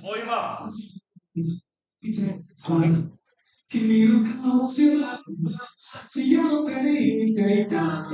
おいは。君の顔すら強がりていた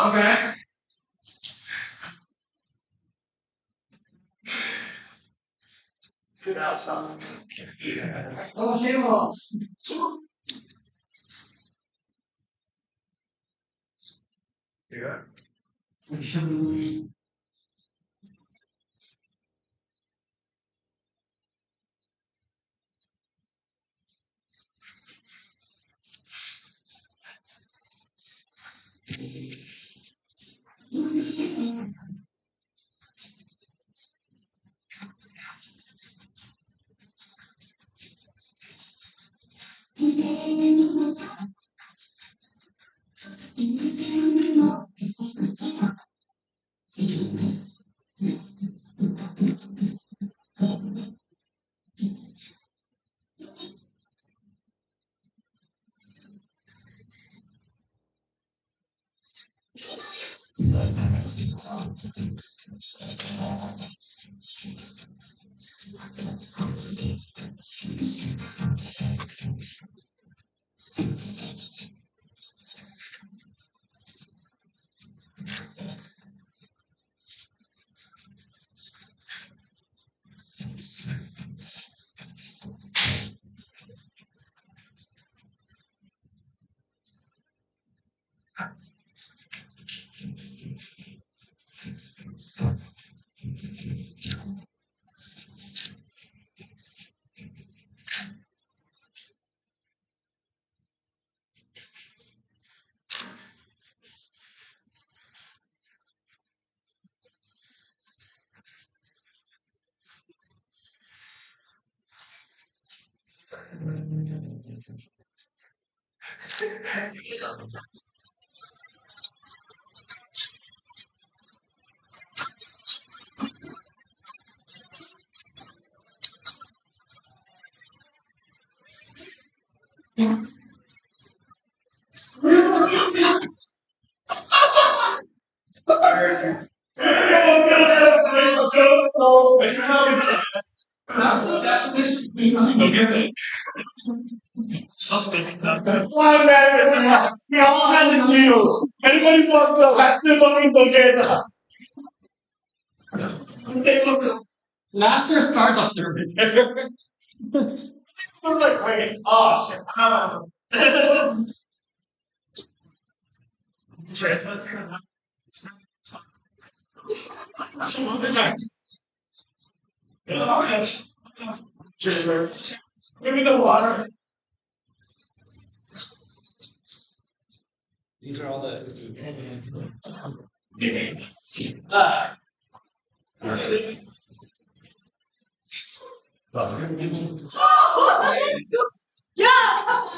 Okay. Sit outside. Oh, shame on. Yeah. Why, man? We all had to do. Anybody wants to last the fucking together? Master Stardust over there. I was like, wait, oh shit, Give me the water. These are all the. Yeah!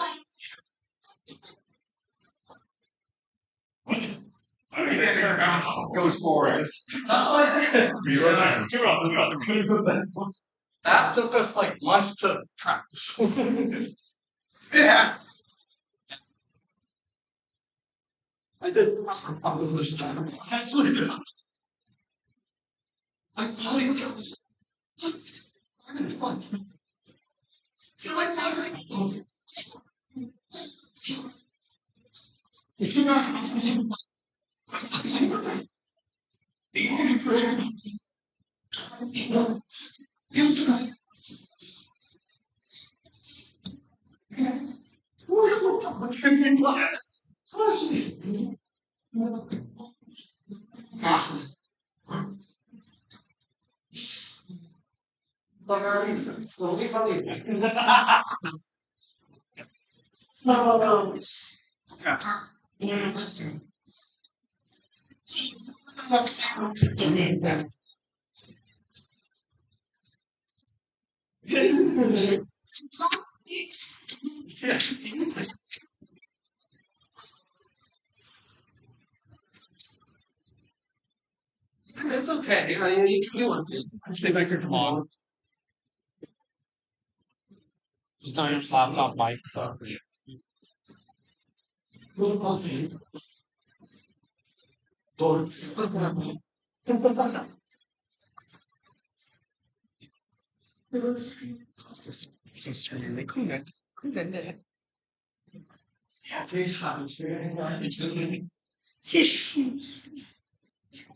Goes forward. That took us like months to practice. Yeah. I did. I was just actually. I finally was. Can I sound like? If you're not. It's okay. I mean, you can do one thing. Stay back here tomorrow. Just not your laptop mic stuff for you. Don't.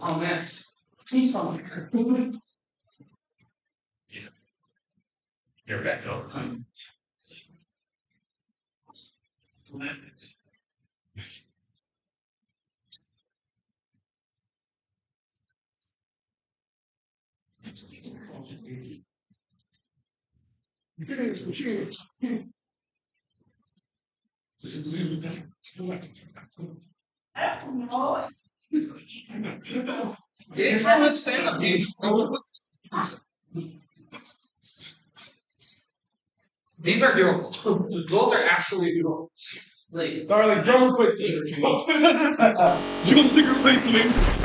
Oh man. You're back over. These are doable. Those are actually doable. Like, darling, drum replacement. Drumstick replacement.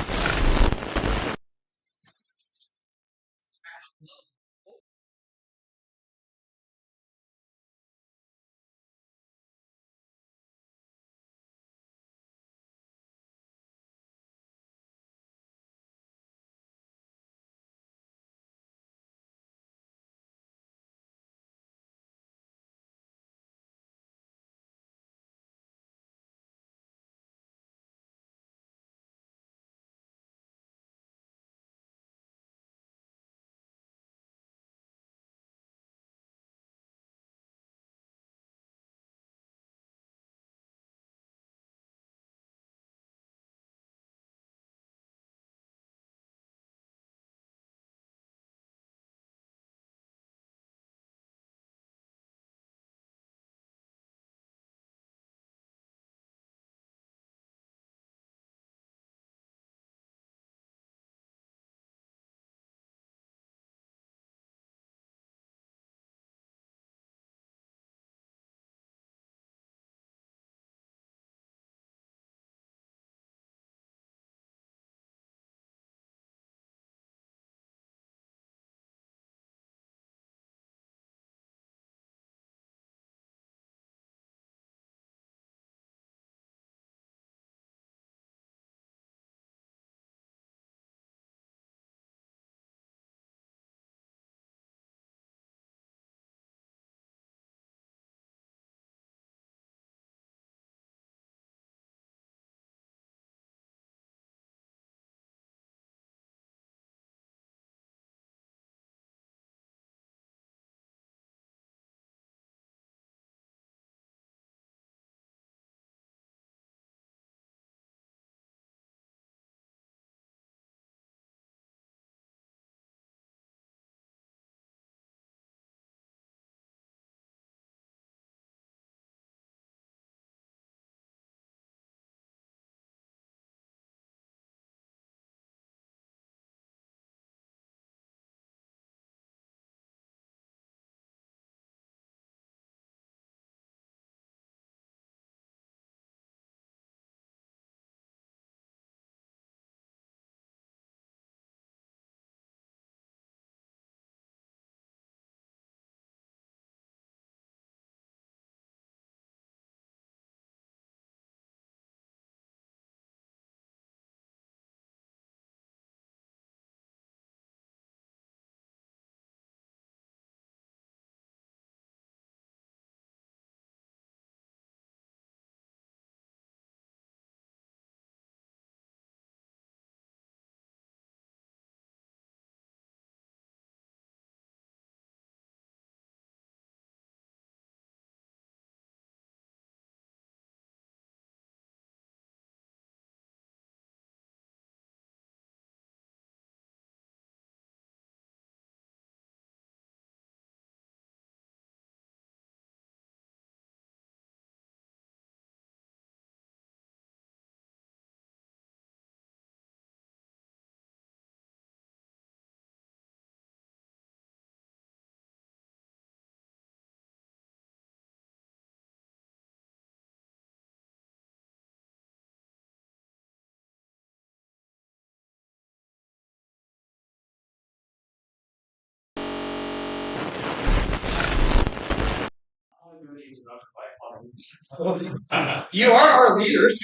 You are our leaders.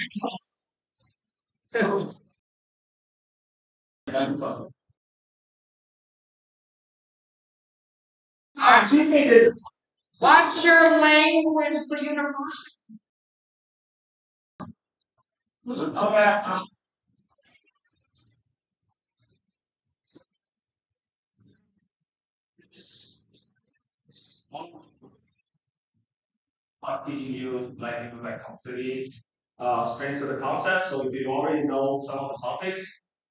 What's your language for university? Okay. Teaching you like completely straight to the concept. So if you already know some of the topics,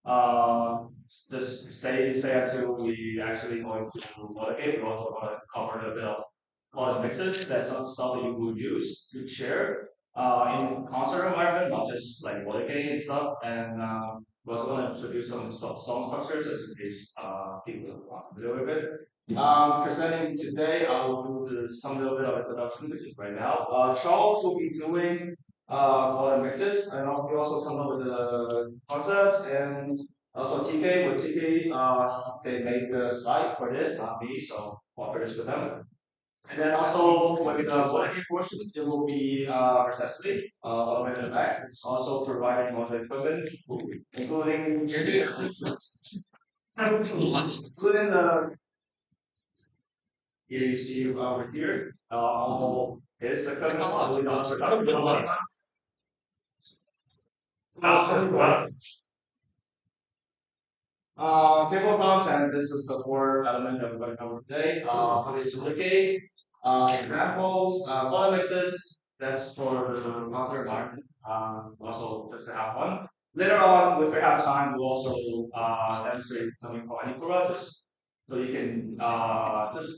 uh, just stay until we actually going to Wotagei. We also want to cover a bit of college mixes. That's some stuff that you would use to share in concert environment, not just like Wotagei and stuff. And we also want to introduce some song structures just in case people want to do it. Presenting today, I will do some little bit of introduction, which is right now. Charles will be doing color mixes, and we also come up with the concepts, and also TK. With TK, they made the slide for this, not me, so I'll finish with them. And then also with the Wotagei portion, it will be accessibility all the way in the back. It's also providing all the equipment, including including the here you see over here, is a couple of table of content, this is the core element that we're going to cover today. What is Wiki? Examples, polymixes, that's for the content environment. Also, just to have one. Later on, if we have time, we'll also demonstrate something called Anikura, just so you can just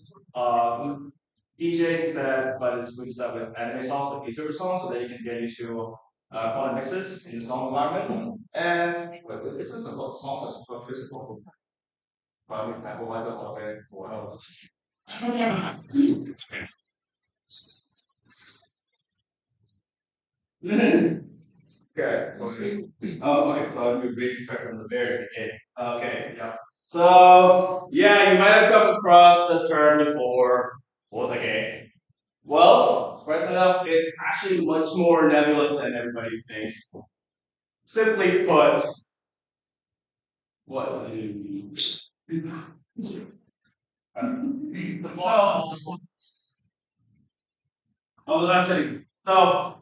DJ said, but it's good stuff with anime songs, with VTuber songs, so that you can get into quantum mixes in the song environment. And this is about songs for physical. Probably example like the Okay. Oh, okay. So we really start from the very beginning. Okay. Yeah. So yeah, you might have come across the term before. Wotagei. Well, surprisingly enough, it's actually much more nebulous than everybody thinks. Simply put, what? So, oh, that's it. So,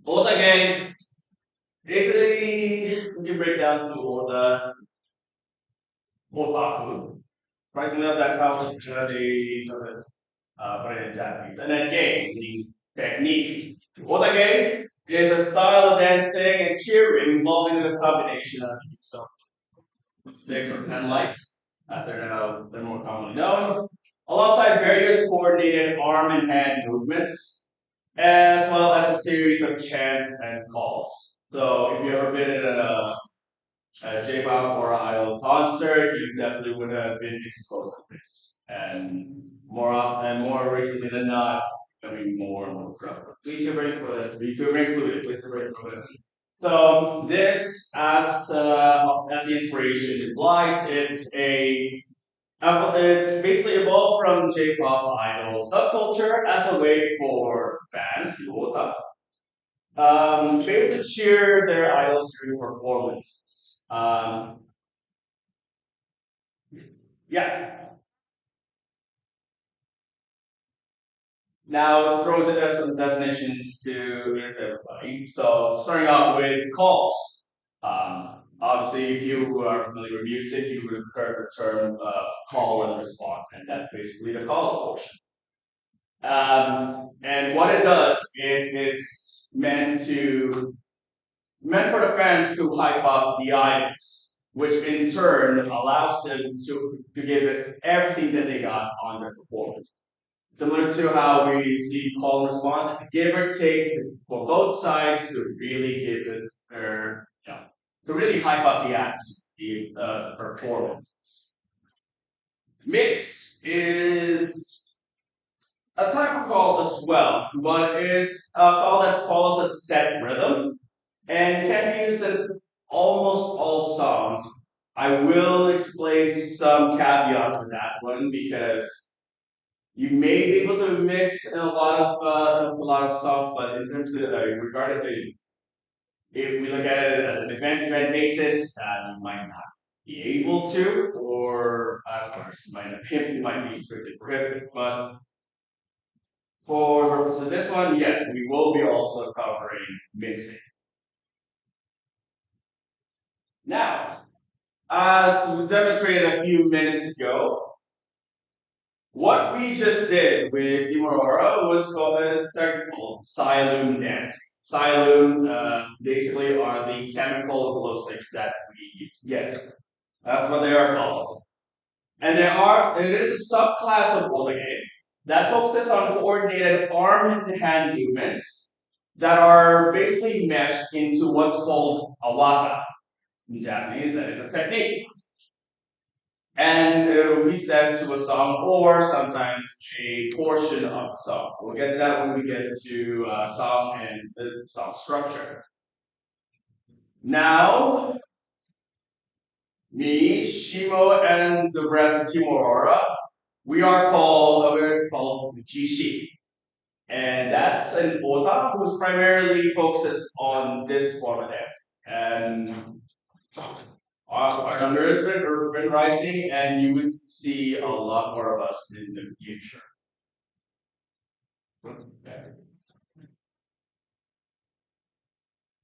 Wotagei, basically, we can break down to the Otaku. Surprisingly enough, that's how they sort of put it in Japanese. And then gay, meaning technique. Wotagei is a style of dancing and cheering involving a combination of so sticks or penlights, as they're more commonly known, alongside various coordinated arm and hand movements, as well as a series of chants and calls. So if you've ever been in a J-pop or idol concert, you definitely would have been exposed to this. And more often, and more recently than not, becoming more and more prevalent. VTuber included. So this, as the inspiration implies, it basically evolved from J-pop idol subculture as a way for fans, the Ota, to be able to cheer their idols during performances. Yeah. Now throw some definitions to everybody. So starting off with calls. Obviously, if you are familiar with music, you would have heard the term call and response, and that's basically the call portion. And what it does is it's meant for the fans to hype up the idols, which in turn allows them to give it everything that they got on their performance. Similar to how we see call and response, it's a give or take for both sides to really give it their, to really hype up the act, the performances. Mix is a type of call as well, but it's a call that follows a set rhythm and can be used in almost all songs. I will explain some caveats with that one because You may be able to mix in a lot of songs, but in terms of regarding the if we look at it at an event basis, you might not be able to, or of course, it might be strictly prohibited. But for the purpose of this one, yes, we will be also covering mixing. Now, as we demonstrated a few minutes ago, what we just did with Team Aurora was called a technique called Siloon dance. Siloon basically are the chemical glow sticks that we use. Yes, that's what they are called. And there is a subclass of Wotagei that focuses on coordinated arm and hand movements that are basically meshed into what's called a waza. In Japanese, that is a technique. And we set to a song or sometimes a portion of a song. We'll get that when we get to song and the song structure. Now, me, Shimo, and the rest of Team Aurora, we're called the Jishi. And that's an Ota who's primarily focuses on this form of dance. And our number has been rising, and you would see a lot more of us in the future.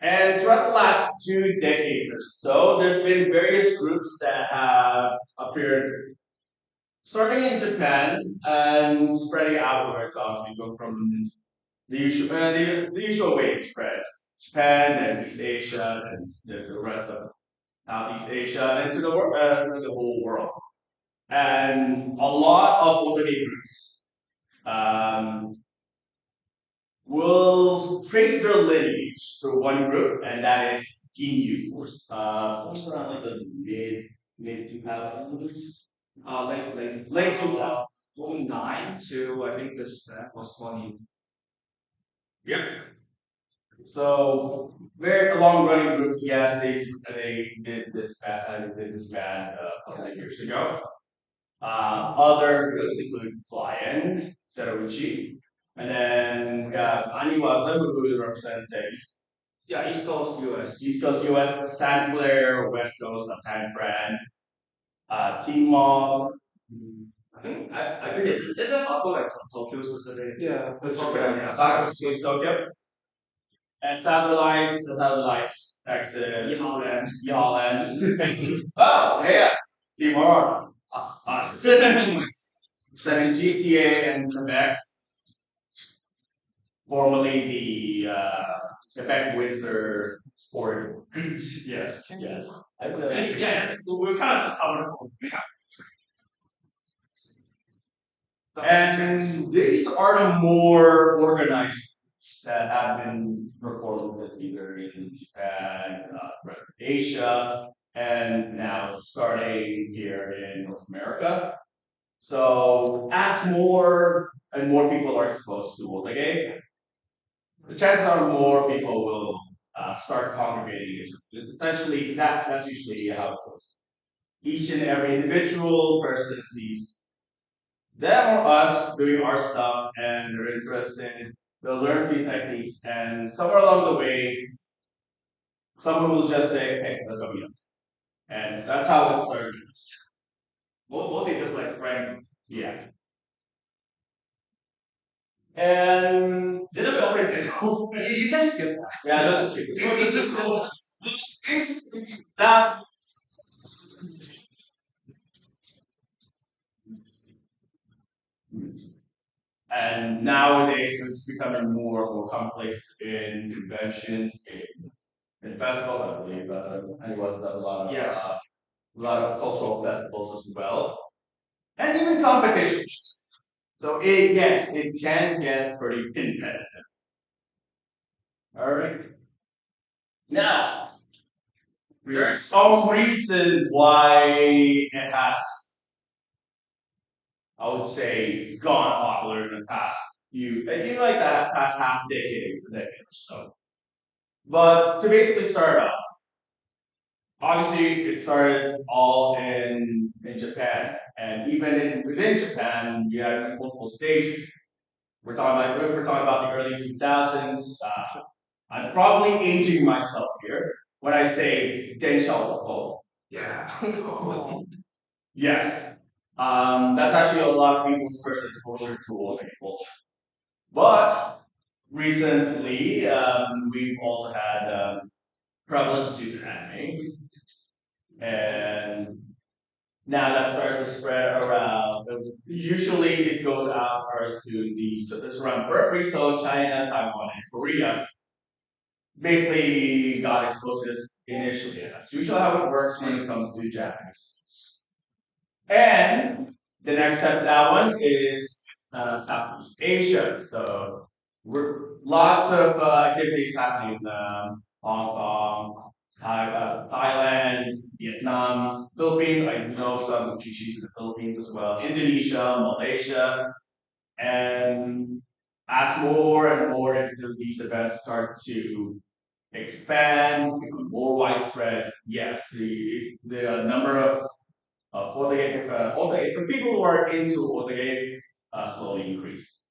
And throughout the last 2 decades or so, there's been various groups that have appeared, starting in Japan and spreading outwards. You go from the usual way it spreads: Japan and East Asia and the rest of Southeast Asia and to the whole world. And a lot of Otoge groups um, will trace their lineage through one group, and that is Ginyu. What's around like the mid 2000s, late 2009 to I think this was 20. Yep. So very long running group. Yes, they did this band a couple of years ago. Other groups include Fly-In, Serouchi, and then we got Aniwaza, who represents East Coast US. East Coast US, San Clair, West Coast, San Fran, Team Mob. I think is that also like Tokyo specific? Yeah, that's okay. Yeah, Tokyo. And satellites, Texas, Holland. Oh, yeah, Team Aurora. Us. 7 GTA and Quebec, formerly the Quebec Windsor Sport. Yes, yes. Yeah, we're kind of covered. And these are the more organized that have been performances either in Japan, Asia, and now starting here in North America. So as more and more people are exposed to Wotagei, the chances are more people will start congregating. It's essentially that's usually how it goes. Each and every individual person sees them or us doing our stuff and they're interested. They'll learn new techniques, and somewhere along the way, someone will just say, "Hey, let's go meet up," and that's how it started. Mostly just like friend. Yeah. And didn't we already go? You can skip that. Yeah, that's true. You just that. And nowadays, it's becoming more and more commonplace in conventions, in festivals. I believe anyone does a lot of cultural festivals as well, and even competitions. So it can get pretty competitive. All right. Now, there's some reason why it has, I would say, gone popular in the past like that past half decade or so. But to basically start off, obviously it started all in Japan, and even within Japan, you had multiple stages. If we're talking about the early 2000s. I'm probably aging myself here when I say Densha. Yeah. Yes. That's actually a lot of people's first exposure to anime culture. But recently, we've also had prevalence to anime, and now that started to spread around. Usually, it goes out first to the surrounding periphery, so China, Taiwan, and Korea. Basically, got exposed to this initially. That's usually how it works when it comes to Japanese. And the next step of that one is Southeast Asia. So we're lots of activities happening in Hong Kong, Thailand, Vietnam, Philippines. I know some chichis in the Philippines as well. Indonesia, Malaysia, and as more and more of these events start to expand, become more widespread, yes, the number of for people who are into Wotagei slowly increase.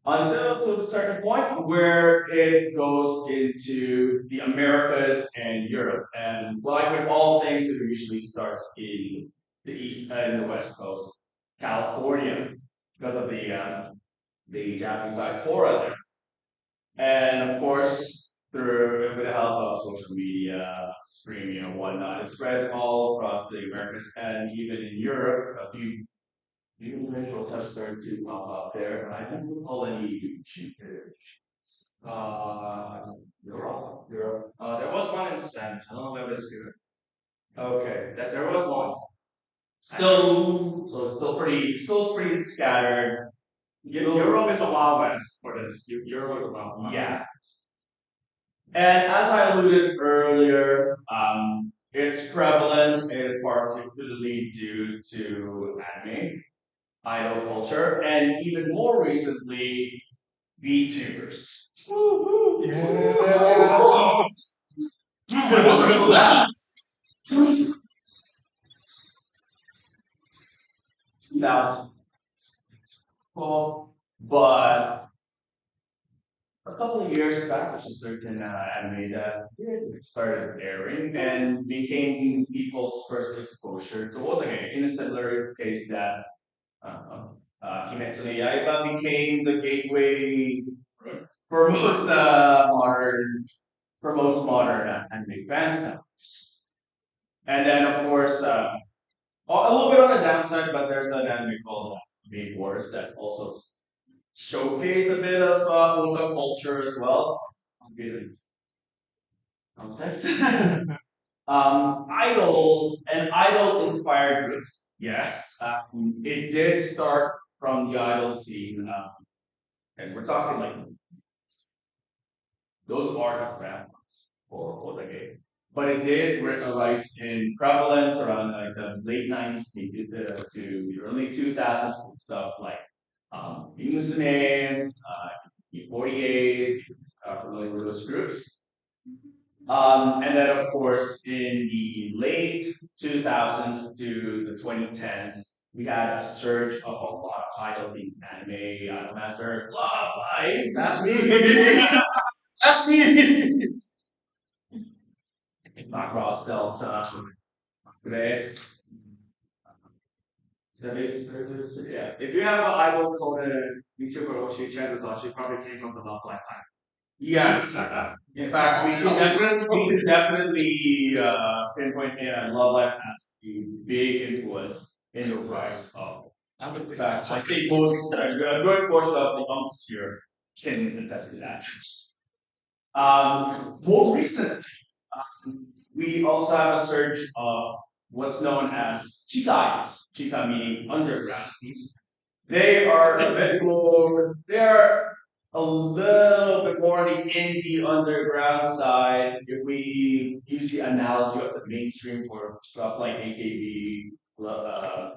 Until to a certain point where it goes into the Americas and Europe. And like with all things, it usually starts in the East and the West Coast, California, because of the Japanese diaspora there. And of course, through with the help of social media, streaming and whatnot, it spreads all across the Americas and even in Europe. A few individuals have started to pop up there. I don't recall any YouTubers. Europe, Europe. There was one in Spanish. I don't know whether it's here. Okay, yes, there was one. Still pretty scattered. Europe is a wild west for this. Europe is a wild west. Yeah. And as I alluded earlier, its prevalence is particularly due to anime, idol culture, and even more recently, VTubers. Yeah. Now, well, but a couple of years back, there's a certain anime that started airing and became people's first exposure to Wotagei. In a similar case that Kimetsu no Yaiba became the gateway for most modern anime fans now. And then, of course, a little bit on the downside, but there's an anime called Maid Wars that also showcase a bit of Oka culture as well. Context. Idol inspired groups. Yes, it did start from the idol scene, and we're talking like those are the grandmas for the game. But it did rise in prevalence around like the late 90s to the early 2000s with stuff like Musume, E48, familiar with those groups. And then, of course, in the late 2000s to the 2010s, we had a surge of a lot of idol themed anime, idol master, love, that's me, that's me. Macross Delta, Great. Yeah. If you have an idol called a VTuber or she channel, she probably came from the Love Lifetime. Yes. In fact, we can definitely pinpoint Love Life as a big influence in the rise of. In fact, I think most a good portion of the monks here can attest to that. More recently, we also have a surge of what's known as chikais. Chika meaning underground. They are a bit more. They are a little bit more on the indie underground side. If we use the analogy of the mainstream for stuff like AKB, Morning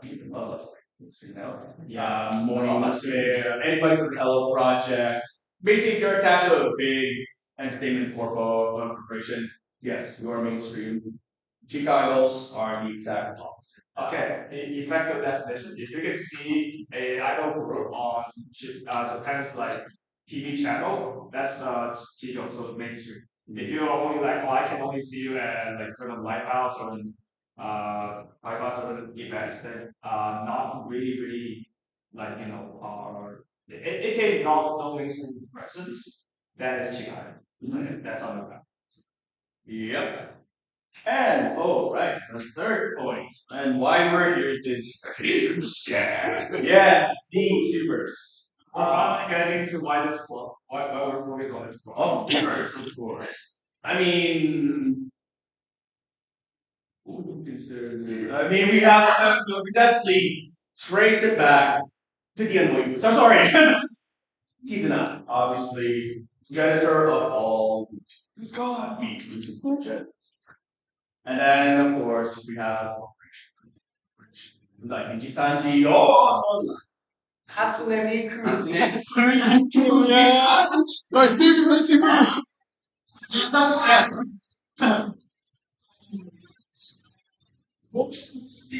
Musume, anybody from Hello Project. Basically, if you're attached to a big entertainment corporation, yes, you are mainstream. Chicago's are the exact opposite. Okay, effective definition. If you can see a idol group on Japan's like TV channel, that's Chijo, so mainstream. If you're only like, oh, I can only see you at like sort of lighthouse or lighthouse sort of events, then not really like are it can no mainstream presence, then it's Chicago. That's on the map. Yep. And oh right, the third point, and why we're here to discuss. Yes, VTubers. We're finally getting to why this club. Why we're moving on this club. Of course, of course. I mean, we have we definitely trace it back to the annoying. So sorry, he's not obviously janitor of all. Let's go. And then of course we have like Nijisanji. Oh, Hatsune Miku. Like big messy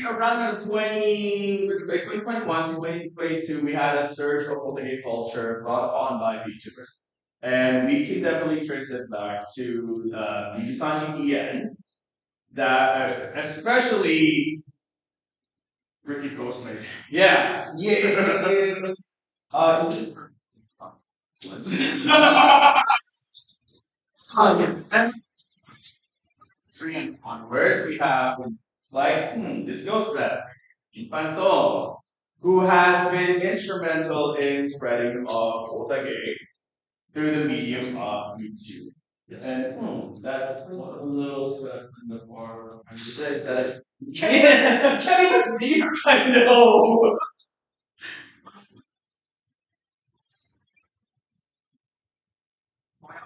around 2021 to 2022, we had a surge of Wotagei culture brought on by VTubers. And we can definitely trace it back to the Nijisanji Ien, that especially Ricky Ghostmate. yeah. Yeah. Is it? Yes. Three and onwards, we have like this goes better. Infanto, who has been instrumental in spreading of Otage through the medium of YouTube. Yes. And that little spread in the bar. I said that. Can't even see her. I know.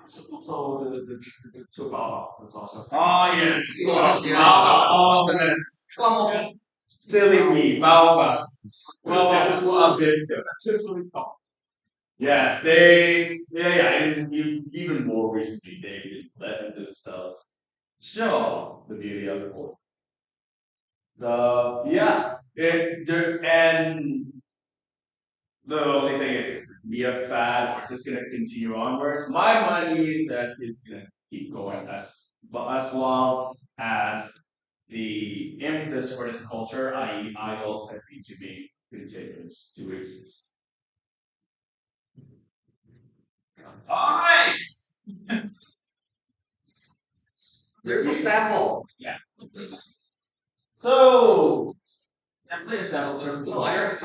So the two was also. Oh yes. Oh, Yes. Silly me, Baoba. Baoba of this. Just really Yes, yeah, and even more recently, they let themselves show the beauty of the world. So, yeah, and the only thing is, be a fad, or it's just going to continue onwards. My money is that it's going to keep going as long as the impetus for this culture, i.e., idols and B2B, continues to exist. All right. There's a sample. Yeah. So, yeah, play a sample for the player.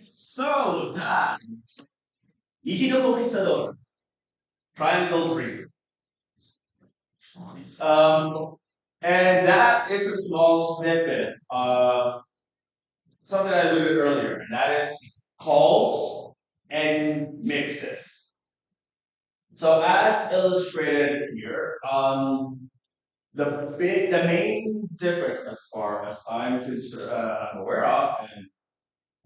So, Ichido Conquistador, Triangle 3. And that is a small snippet of something I alluded earlier, and that is calls and mixes. So as illustrated here, the main difference as far as I'm aware of, and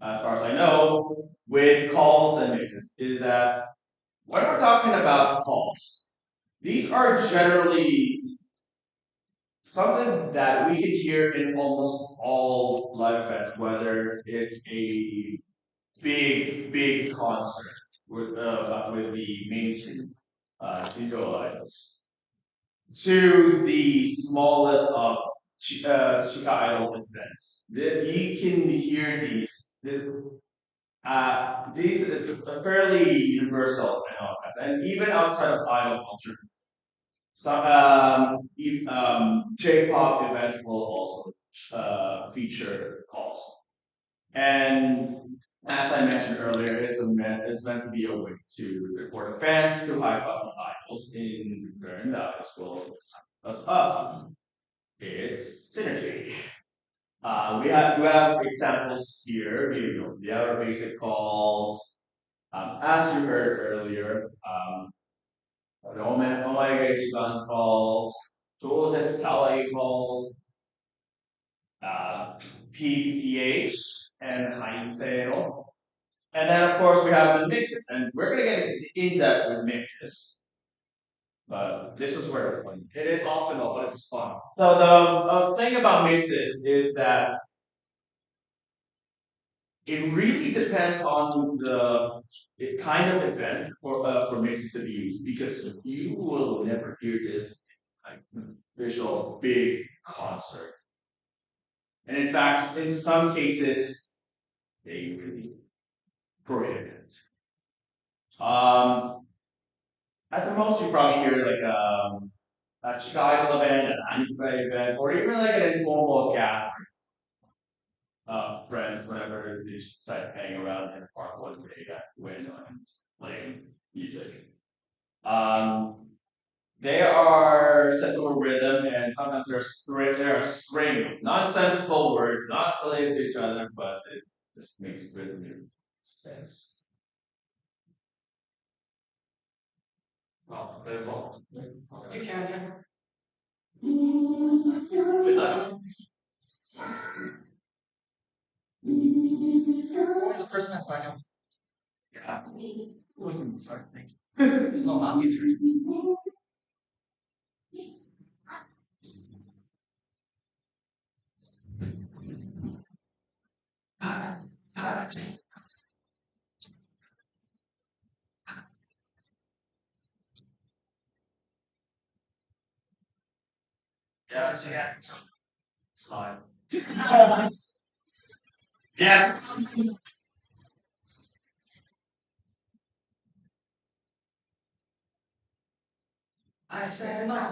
as far as I know, with calls and mixes is that when we're talking about calls, these are generally something that we can hear in almost all live events, whether it's a big concert with the mainstream Jingo idols to the smallest of Chica idol events. You can hear these is fairly universal and even outside of idol culture. Some J-pop events will also feature calls. And as I mentioned earlier, it's meant to be a way to report fans to hype up idols in return. The idols will hype us up. It's synergy. We have examples here. The other basic calls. As you heard earlier, the Omega calls. tools install equals PPH and Heinzel. And then of course we have the mixes, and we're gonna get into in-depth with mixes. But this is where it's fun. It is optional, but it's fun. So the thing about mixes is that it really depends on the kind of event for mixes to be used, because you will never hear this like visual big concert. And in fact, in some cases, they really prohibit it. At the most, you probably hear like a Chicago event, an anime event, or even like an informal gathering of friends whenever they just decide to hang around in the park one day when playing music. Um, they are set to a rhythm, and sometimes they're a string of nonsensical words, not related to each other, but it just makes rhythm sense. Well, very well. You can. It's only the first 10 seconds. Yeah. Sorry, thank you. No, not you too. Yeah. Slide. Yeah. I said no.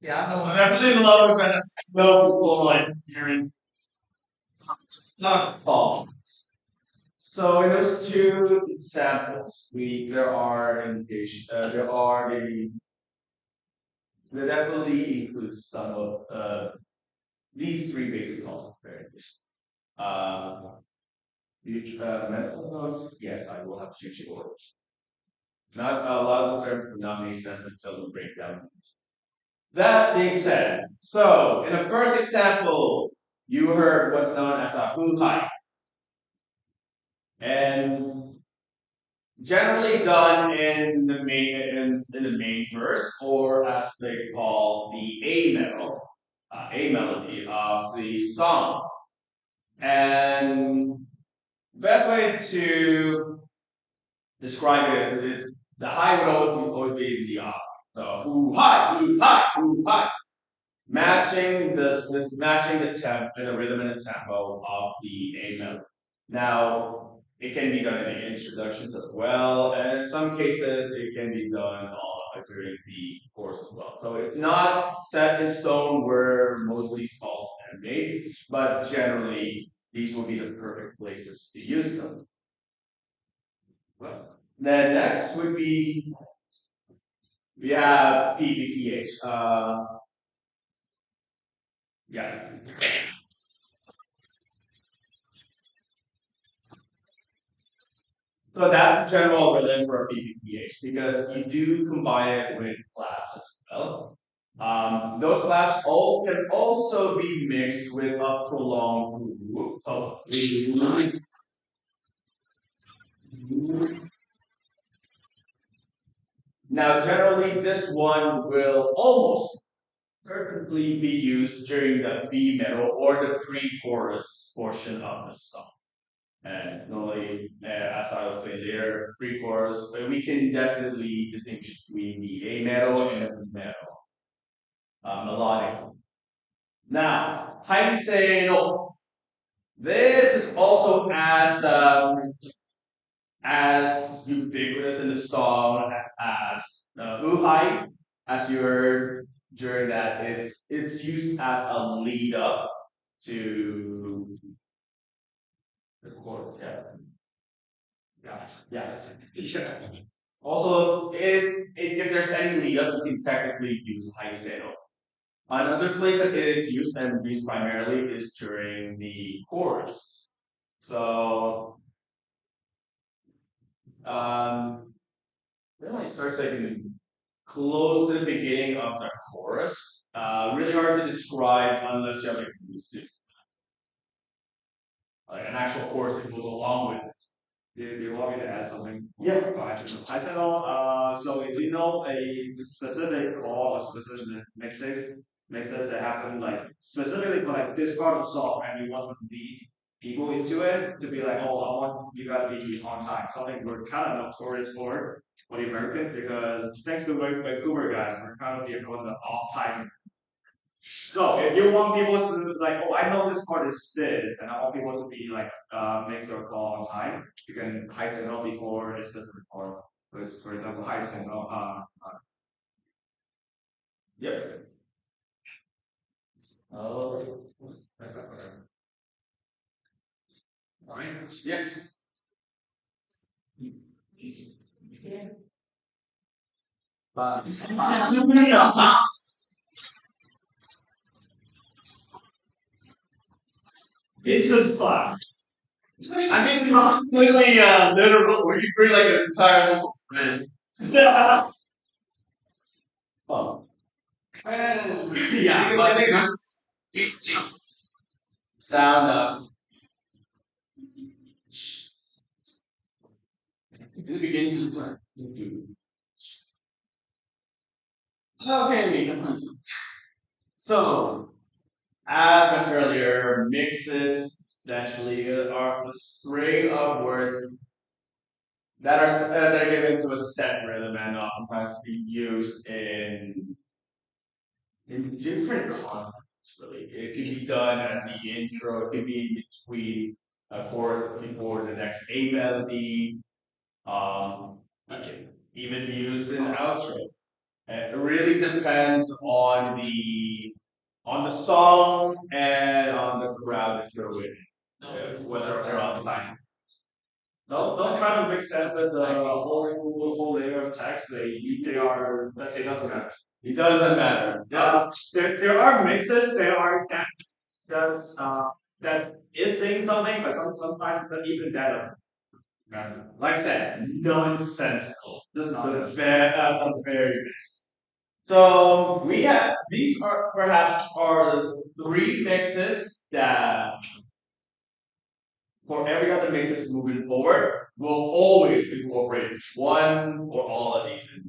Yeah, no, Definitely the love of no people like hearing. It's not all. So in those two examples, there are indication, there are the there definitely includes some of these three basic concept variables. Uh, mental notes, yes, I will have future orders. Not a lot of the terms will not make sense until we break down. That being said, so in the first example, you heard what's known as a who hi, and generally done in the main verse, or as they call the A melody of the song. And best way to describe it is the high would always be the up. So who hi, matching the temp and the rhythm and the tempo of the A melody. Now it can be done in the introductions as well, and in some cases it can be done during the course as well. So it's not set in stone where most of these calls are made, but generally these will be the perfect places to use them. Well, then next would be we have PPPH. Yeah. So that's the general rhythm for a PPPH, because you do combine it with claps as well. Those claps can also be mixed with a prolonged whoop. So now generally this one will almost perfectly be used during the B metal or the pre-chorus portion of the song. And normally, as I was saying there, pre-chorus, but we can definitely distinguish between the A metal and the metal melodic. Now, Haisei, this is also as ubiquitous in the song as the Uhai, as you heard during that. It's used as a lead up to the chorus. Yeah. Yeah. Yes. Yeah. Also, if there's any lead up, you can technically use high sail. Another place that it is used and used primarily is during the chorus. So, um, it really starts like close to the beginning of the chorus. Really hard to describe unless you have like music, like an actual chorus that goes along with it. Do you want me to add something? Yeah. I said, so if you know a specific call or specific mixes that happen like specifically for like this part of the song and you want to lead people into it to be like, oh, I want you gotta be on time. Something we're kind of notorious for the Americans because thanks to Vancouver guys, we're kind of the off time. So if you want people to like, oh, I know this part is this, and I want people to be like, make their call on time, you can high signal before it's specific part. For example, high signal. Yep. Oh. Yes. But It's just fun. I mean, completely literal. Where you bring like an entire little man. Oh. Yeah, but Sound up. In the beginning of the plan. Okay. So, as mentioned earlier, mixes essentially are the string of words that are given to a set rhythm and oftentimes be used in different contexts. Really, it can be done at the intro. It can be between a chorus before the next A melody. It can even be used in outro. It really depends on the song and on the crowd that you're with, whether they're on time. don't try to mix that with the whole layer of text. They are it doesn't matter. It doesn't matter. There are mixes. There are that's that is saying something, but sometimes even that. Like I said, nonsensical. Just not The very best. So we have these are perhaps are the three mixes that for every other mixes moving forward will always incorporate one or all of these in.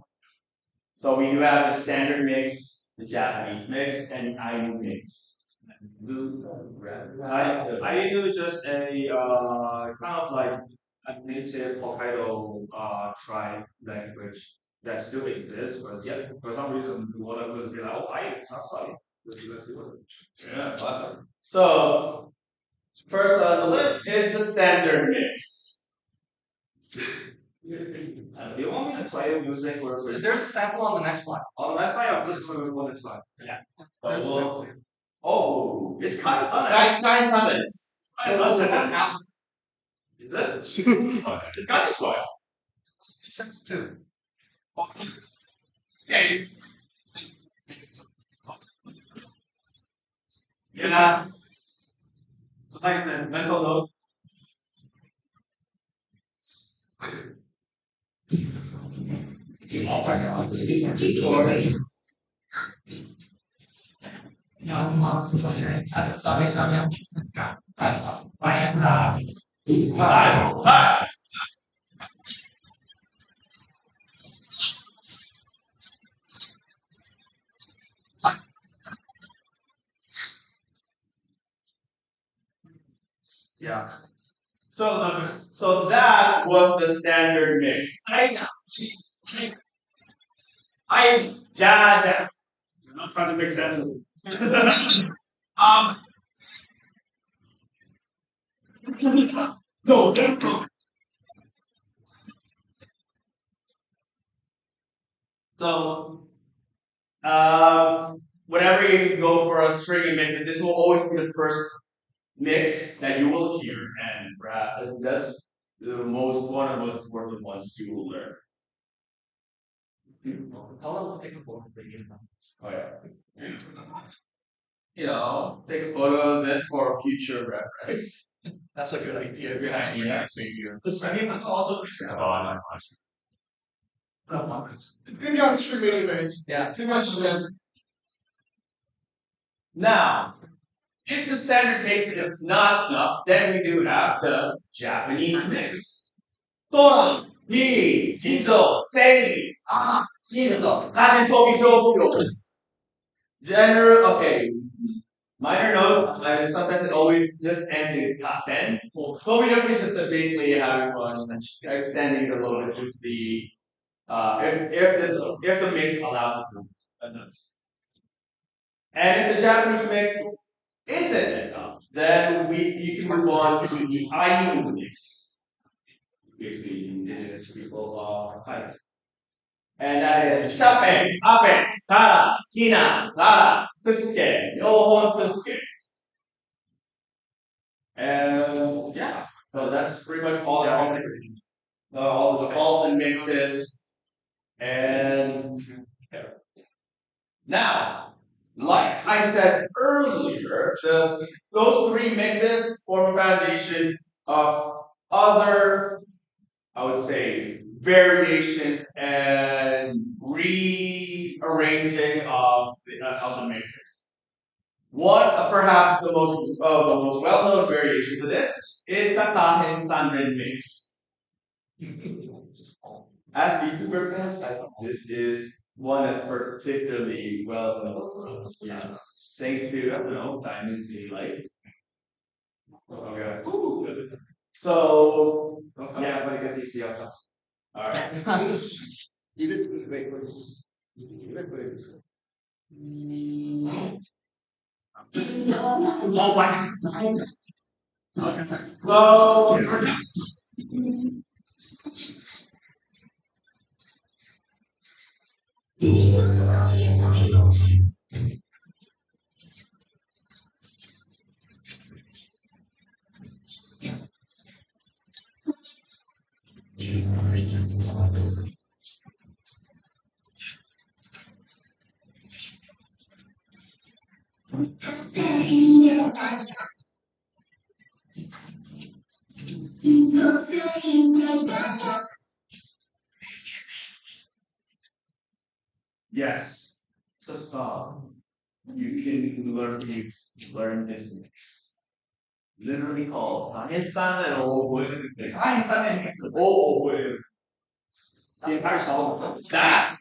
So we do have the standard mix, the Japanese mix, and the Ainu mix. I do just a kind of like a native Hokkaido tribe language that still exists, but for some reason what I was be like, oh, I sounds funny. Let's do it. Yeah, awesome. So first on the list is the standard mix. Do you want me to play the music or There's a sample on the next slide. on the next slide? I'm just going to go next slide. Yeah. There's a sample. Oh, It's kind of fun. It's kind of something. It's kind of fun. Is it? It's kind of fun. Sample two. Okay. Yeah. So like I said, mental note. Oh my god. Yeah. So that was the standard mix. I know. Ja. You're not trying to make sense of it. No, don't. So, whenever you go for a stringing mix, this will always be the first mix that you will hear, and that's the most one of the most important ones you will learn. I'll take a photo for you. Oh yeah. Take a photo of this for future reference. That's a good idea. Yeah, yeah. I mean, that's also It's gonna be on stream anyways. Yeah. It's gonna be on stream. Now, if the standard mix is not enough, then we do have the Japanese mix. Tora, Hi, Jizo, Sei, Ah, Shindo, Katen Soki Kyokyo. General, okay. Minor note, sometimes it always just ends in kasen. KonViVA is just basically having fun, extending it a little bit with the if the mix allows notes. And if the Japanese mix isn't enough, then you can move on to the Ainu mix. Basically, indigenous people are kind. And that is Chapen, Apen, Tara, Kina, Tara, Tsusuke, Yohon Tsusuke. And yeah, so that's pretty much all the calls and mixes. And now, like I said earlier, those three mixes form a foundation of other, I would say, variations and rearranging of the mixes. One, perhaps the most well-known variations of this is the Kahen Sanren mix. As VTuber fans, I think this is one that's particularly well known. Yeah. Thanks to, I don't know, diamonds and lights. Okay. So, yeah, I'm gonna get these CL cups. Alright. You did wait, what is this? Oh my. So, yes, it's a song. You can learn this mix. Literally called Kahen-san and Owen. Kahen-san and Owen. The entire song. That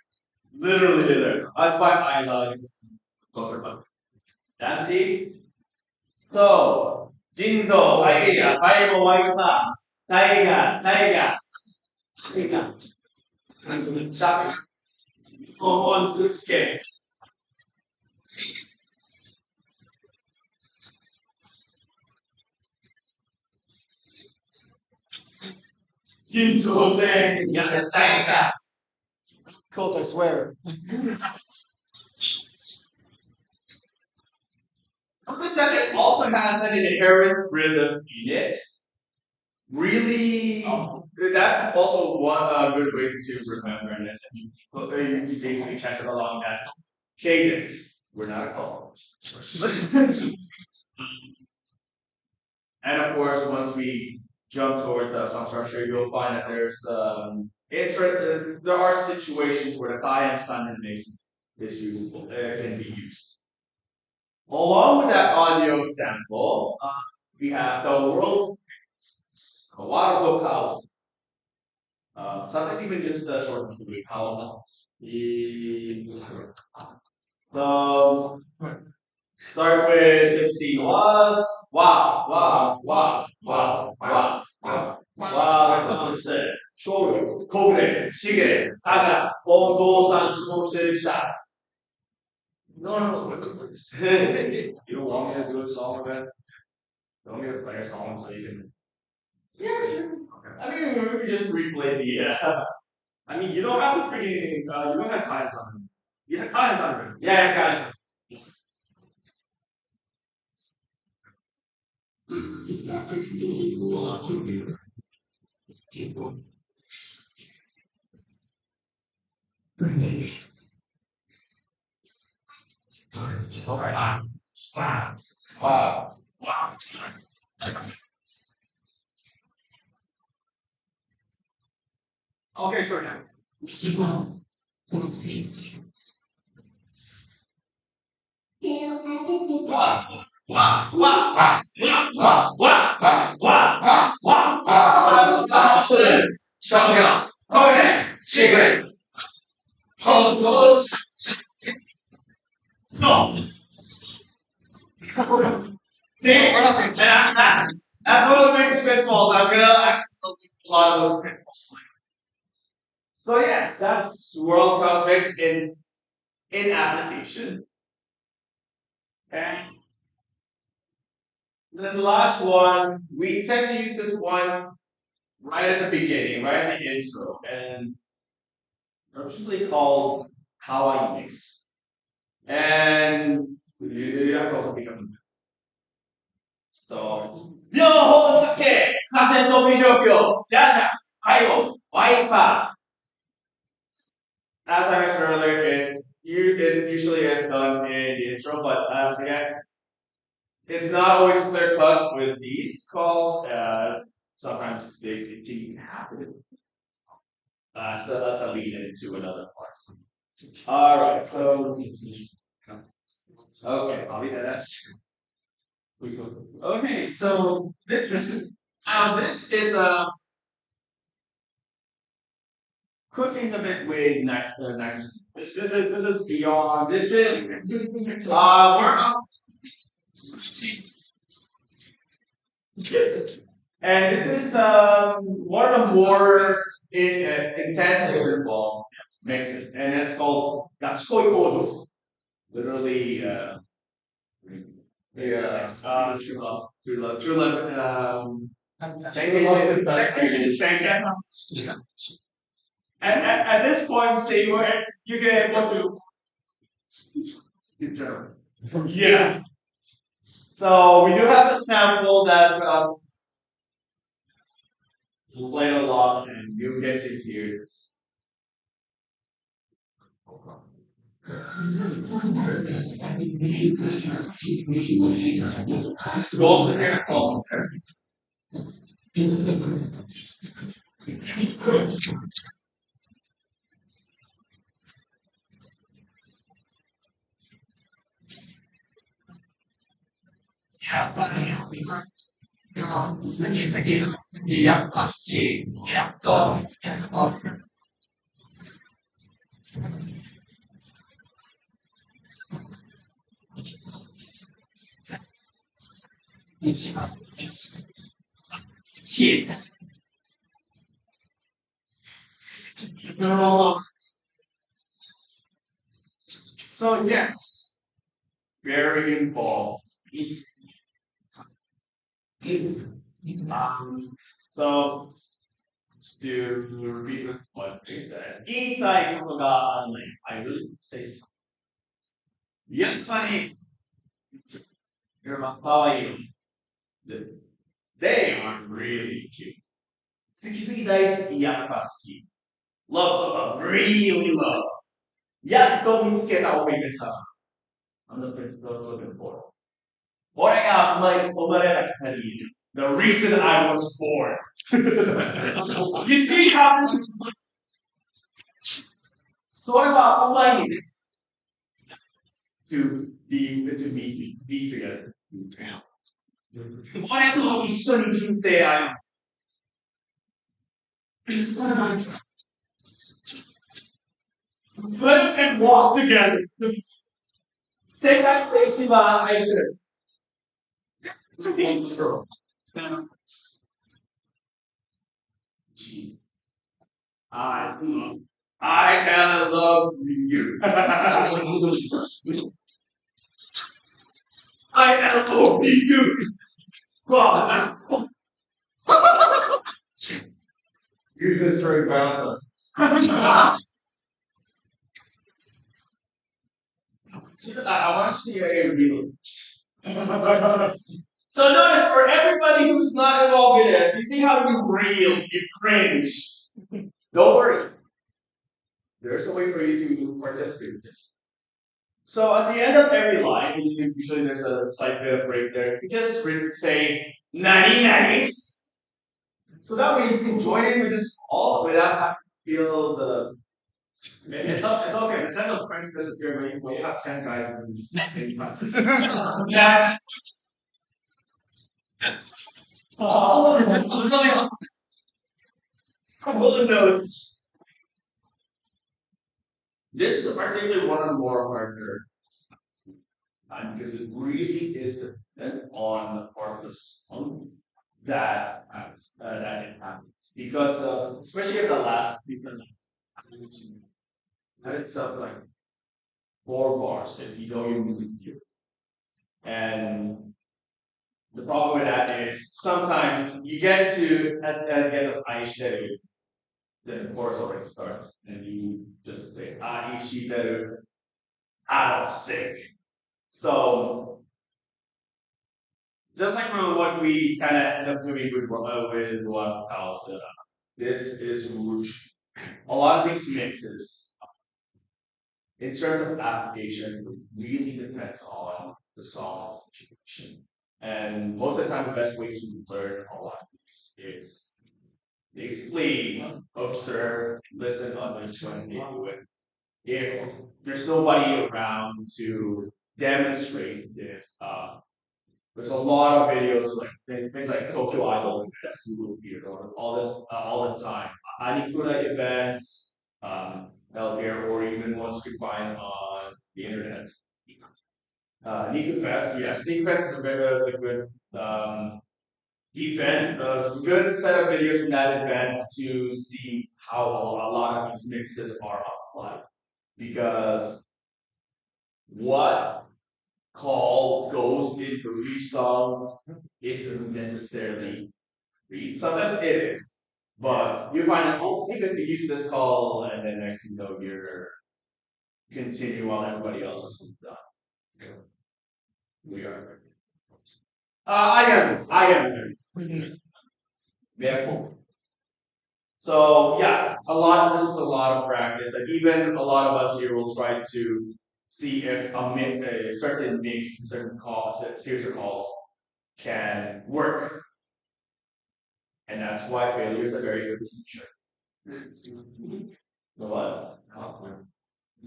literally did it. That's why I love it. That's deep. So, Jinzo, Taiga, Taigo, Waita, Taiga, Shapi, on to skip. Jinzo, Taiga. Colt, I swear. Notice that it also has an inherent rhythm in it. Really, that's also one good way to remember this. You basically check it along that cadence. We're not a call. And of course, once we jump towards song structure, you'll find that there are situations where the Kai and Sun mix is usable, can be used. Along with that audio sample, we have the world Aurora Wotagei. Sometimes even just short movie how. So start with 16 was wow, wow, wow, wow, wow, wow, wow, Shoyu, Kogure, Shige, Taga, Ondo-san, Shoshisha. No. You don't want me to do a song with it? You want me to play a song so you can. Yeah, sure. Okay. I mean, we just replay the. I mean, you don't have to freaking. You don't have clients on them. You have clients on them. Yeah, guys. Okay, sure now. That's one of the biggest pitfalls. I'm gonna actually a lot of those pitfalls. So yes, that's World Cosmetics in application. And then the last one, we tend to use this one right at the beginning, right at the intro, and it's usually called Kawaii Mix. And you have to pick up. So, 両方つけ、仮説飛び状況、じゃじゃ、背後、ワイパー。As I mentioned earlier, it usually is done in the intro, but as again, it's not always clear cut with these calls. Sometimes they continue to happen. So that's a lead into another part. All right, so okay, I'll leave that as. Okay, so this is cooking a bit with nitrogen. This is beyond. This is and this is one of the more intense involved mixes, and it's called Gatskoi Kojo. Literally, true love. At this point, you get what you yeah. So we do have a sample that we'll play along, and you get to hear this. You also hear it call. So yes, very involved. So to repeat what they said, 言いたいことがない。I will say so. やっぱり、可愛い。They are really cute. 好き好き大好き、やっぱ好き。Love, love, really love. やっと見つけたお姫様。I'm the prince of looking for. 俺が生まれた限り。The reason I was born. You see how this is. それはお前に to be together. 俺と一緒に人生歩む。Live and walk together. 世界で一番愛する。I kind of love you. I love you. God. Use this for balance. I want to see a real. So notice for everybody who's not involved in this, you see how you reel, you cringe. Don't worry. there's a way for you to participate in this. So at the end of every line, usually there's a slight bit of break there. You just say "nani nani," so that way you can join in with this all without having to feel the. It's okay. The set of friends disappear when you have 10 guys in the same practice. Yeah. Couple of notes. This is particularly one of the more harder because it really is dependent on the part of the song that it happens. Because especially in the last different that itself like 4 bars if you know your music theory. And the problem with that is sometimes you get to at the end of Aishteru, the chorus already starts, and you just say Aishteru out of sync. So just like what we kind of end up doing with what else, this is a lot of these mixes. In terms of application, it really depends on the song situation. And most of the time, the best way to learn a lot of these is basically observe, listen, understand, and do it. If there's nobody around to demonstrate this, there's a lot of videos like things like Tokyo Idol that's here or all the time. Anikura events, LPR, or even ones you find on the internet. Niku Fest, yes, Niku Fest is a good event. It's a good set of videos from that event to see how a lot of these mixes are applied. Because what call goes into each song isn't necessarily read. Sometimes it is. But you find that, oh, even if you use this call, and then next thing you know, you're continue while everybody else is done. We are. I am. Therefore. So yeah, this is a lot of practice. And even a lot of us here will try to see if a certain mix, certain calls, a series of calls can work. And that's why failure is a very good teacher. What?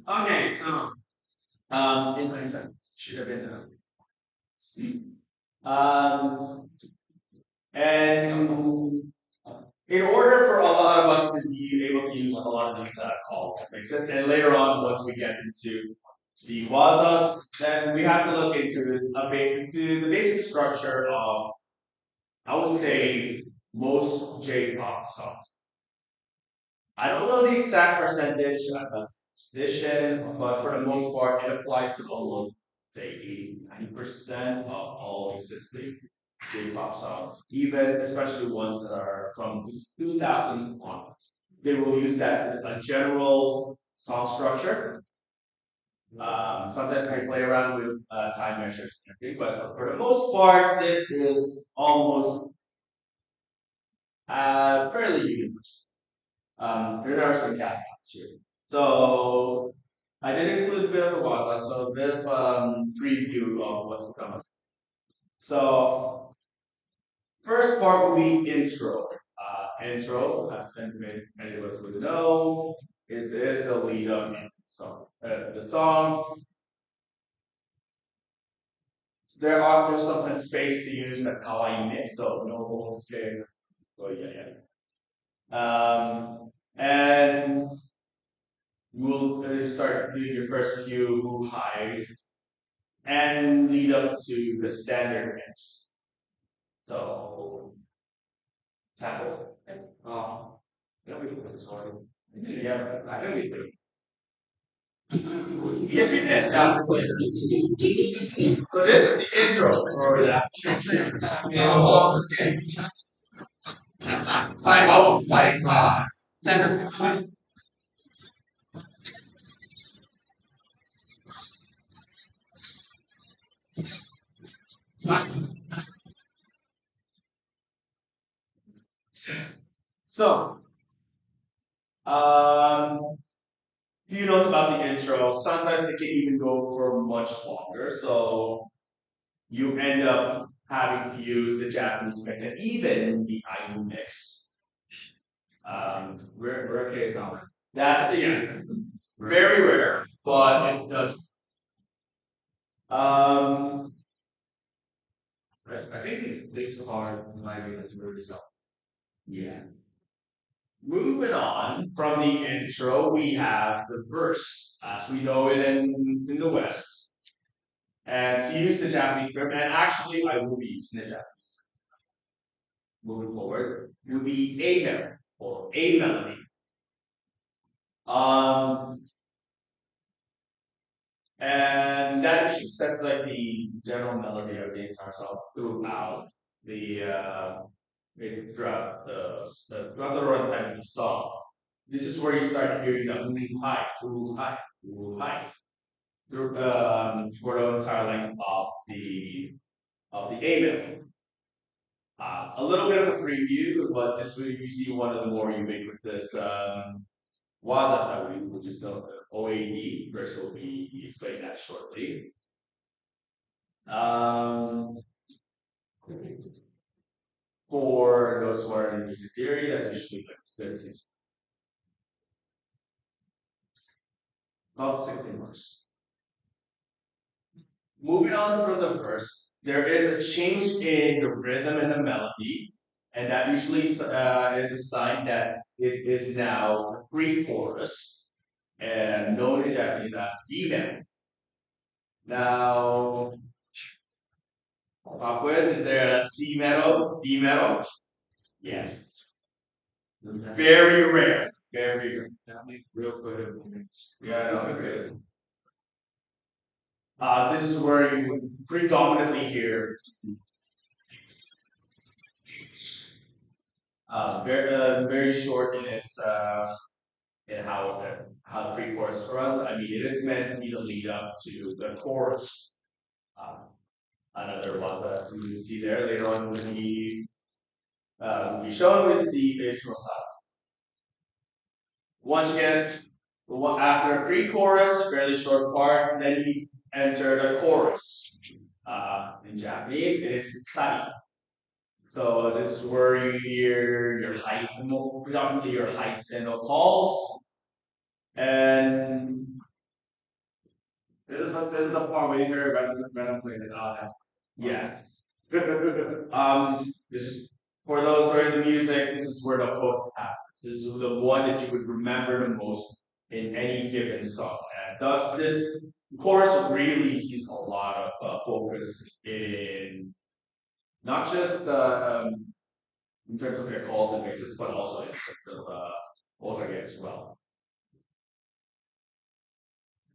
Okay, so in hindsight, should have been and in order for a lot of us to be able to use a lot of these call mixes, and later on, once we get into the wazas, then we have to look into the basic structure of, I would say, most J-pop songs. I don't know the exact percentage of statistician, but for the most part, it applies to almost, say, 90% of all existing J-pop songs, even especially ones that are from 2000s onwards. They will use that a general song structure. Sometimes they play around with time measures and everything, but for the most part, this is almost fairly universal. There are some caveats here. So I did include a bit of a walk, so a bit of preview of what's to come. So first part will be intro. Intro, as many of us would know, it is the lead up in the song. There's sometimes space to use the kawaii mix, so no okay. Oh yeah. And you will start doing your first few highs and lead up to the standard mix. So, sample. Yeah, we can this one. Yeah, I think we do. Yes, we did. Yeah. So this is the intro for that. Standard. So, sometimes it can even go for much longer. So you end up having to use the Japanese mix and even the Ainu mix. We're okay now. That's very rare, but it does. I think this part might be the result. Yeah. Moving on from the intro, we have the verse, as we know it in the West. And to use the Japanese term, and actually I will be using the Japanese. Moving forward, will be a melody or a melody. And that usually sets like the general melody of the entire song throughout the throughout the runtime of the song. This is where you start hearing the ooh hi, ooh highs through for the entire length of the A melody. A little bit of a preview, but this will you see one of the more ubiquitous Wazatawi, which is the OAD. First, will be explain that shortly. For those who are in music theory, that's usually like statistics. About 16 words. Moving on from the verse, there is a change in the rhythm and the melody, and that usually is a sign that it is now a pre-chorus, and known in Japanese as VTube. Now, pues, is there a C metal, D metal? Yes. Very rare. Very rare. Real quick. Yeah, no, really. This is where you would predominantly hear very short in its in how the pre-chorus runs. I mean, it is meant to be the lead up to the chorus. Another one that we will see there later on will be shown is the instrumental side. Once again, after a pre-chorus, fairly short part, then you enter the chorus. In Japanese, it is sari. So this is where you hear your height, predominantly your heights and calls. And this is the part where you hear random play like yes. This is for those who are in the music, this is where the hook happens. This is the one that you would remember the most in any given song. And thus this chorus really sees a lot of focus in not just in terms of their calls and mixes, but also in terms of Wotagei as well.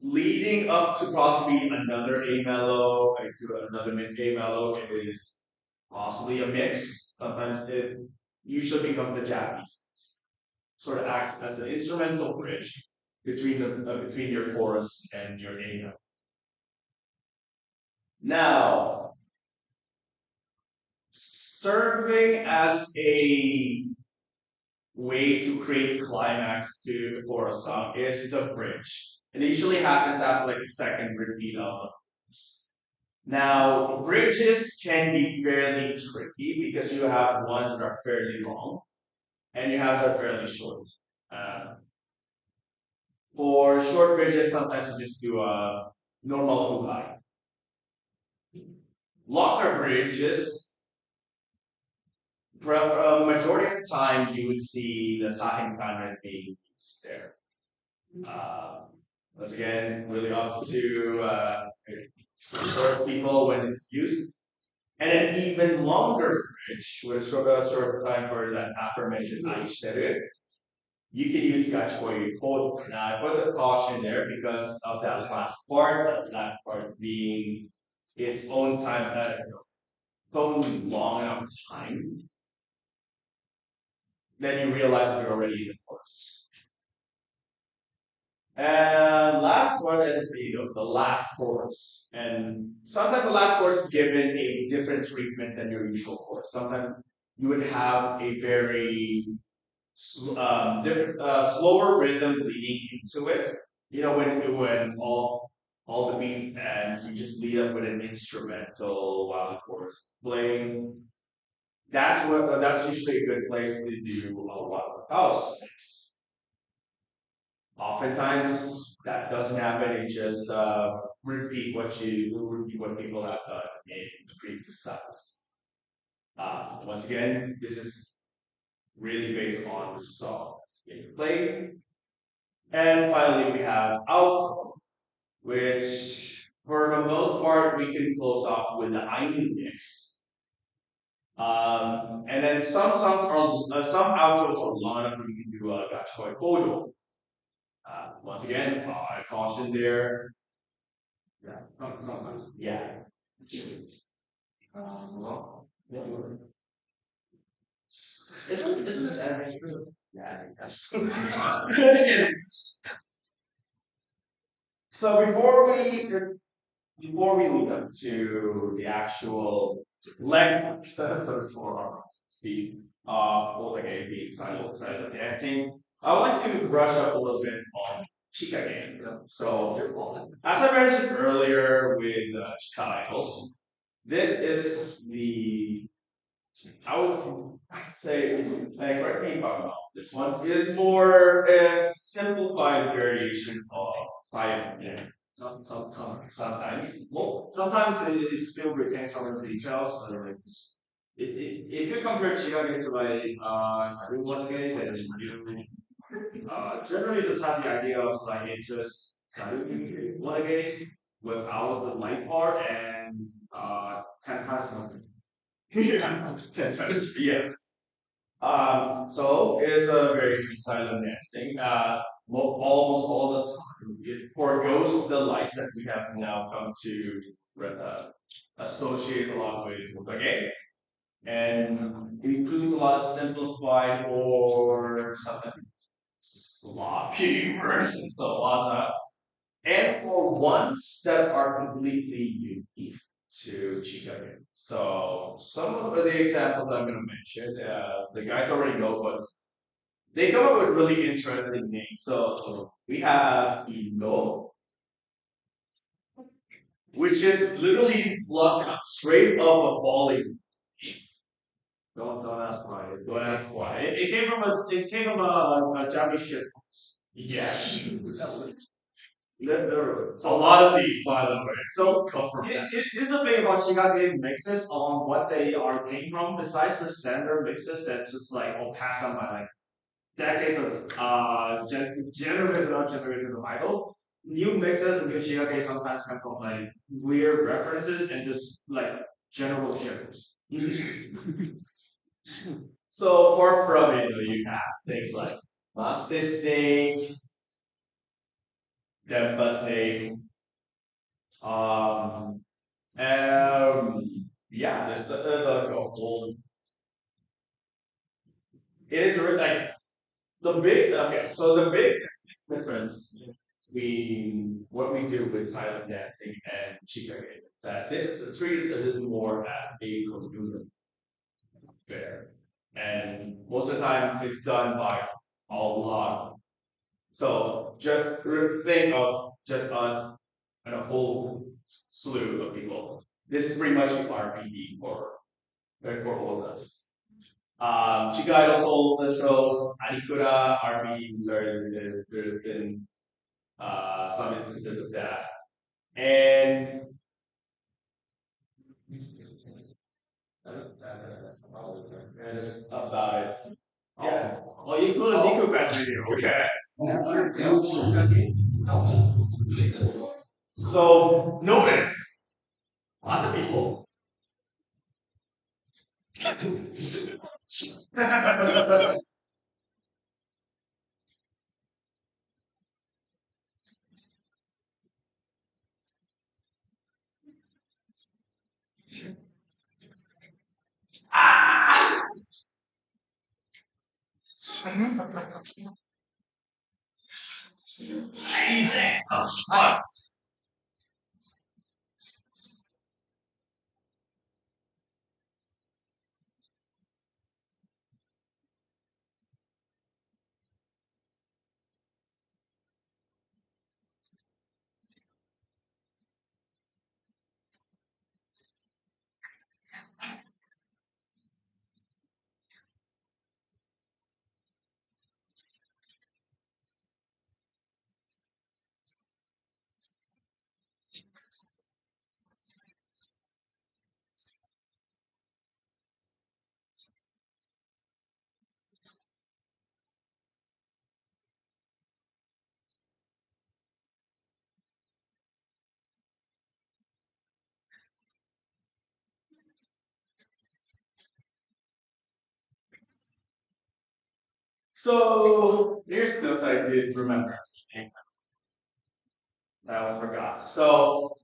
Leading up to possibly another A mellow, like to another mid A mellow, it is possibly a mix. Sometimes it usually becomes the Japanese. Sort of acts as an instrumental bridge between between your chorus and your A mellow. Now, serving as a way to create climax for a song is the bridge. And it usually happens after like a second repeat of the chorus. Now, bridges can be fairly tricky because you have ones that are fairly long and you have that are fairly short. For short bridges, sometimes you just do a normal ukai. Longer bridges, majority of the time, you would see the Sahin Kanren being used there. Once again, really up to people when it's used. And an even longer bridge with short time for that aforementioned Aishteru. You can use Gachikoyu code. Now, I put the caution there because of that last part, that part being its own time, totally long enough time. Then you realize that you're already in the course. And last one is the last chorus. And sometimes the last chorus is given a different treatment than your usual chorus. Sometimes you would have a very different, slower rhythm leading into it. when all the beat ends, you just lead up with an instrumental while the chorus is playing. That's usually a good place to do a lot of house mix. Oftentimes that doesn't happen. You just repeat what people have done in the previous songs. Once again, this is really based on the song being played. And finally, we have outro, which for the most part we can close off with the Ainu mix. And then some outros are long enough we can do a Gachikoi Kojo. Once again, I caution there. Yeah, sometimes. Yeah. Isn't this animation true? Yeah, I think that's. So before we lead up to the actual lecture, so for our speed, okay, being silent dancing, I would like to brush up a little bit on Chica game. So, as I mentioned earlier with Chica idols, this is I would say, correct me if I'm wrong, this one is more a simplified variation of silent dance. Sometimes. Well, sometimes it still retains some of the details, but like if you compare Chigage to like Saru Wotagei, then you generally just have the idea of like it just Saru Wotagei without the light part and 10 times nothing. Yeah, 10 times, yes. So it is a very silent dancing. Almost all the time, it forgoes the lights that we have now come to associate a lot with okay, and it includes a lot of simplified or sometimes sloppy versions of Wata, and for ones that are completely unique to Chicago. So some of the examples I'm going to mention, the guys already know, but they come up with really interesting names. So we have Indo, which is literally plucked straight off a bowling. Don't ask why. Don't ask why. It came from a Japanese ship. Yeah. Literally. So a lot of these, by the way, so come from that. Here's the thing about Shigage mixes on what they are came from. Besides the standard mixes that's just like all passed on by like decades of generated or generated of idol. New mixes and new Shigage sometimes come from like weird references and just like general shippers. So apart from it, you have things like Master Snake, Dempa Snake, um, yeah, there's the whole. It is like the big okay. So the big difference between what we do with silent dancing and Chica game is that this is treated a little more as a community fair, and most of the time it's done by a lot. So just think of just us and a whole slew of people. This is pretty much the RPD for all of us. Chikai also shows Anikura RPDs there's been some instances of that. And about it. Yeah. Well, you included Nico Path video, okay. So noted. Lots of people. Ah! Easy. Oh, So here's notes I did remember. I forgot. So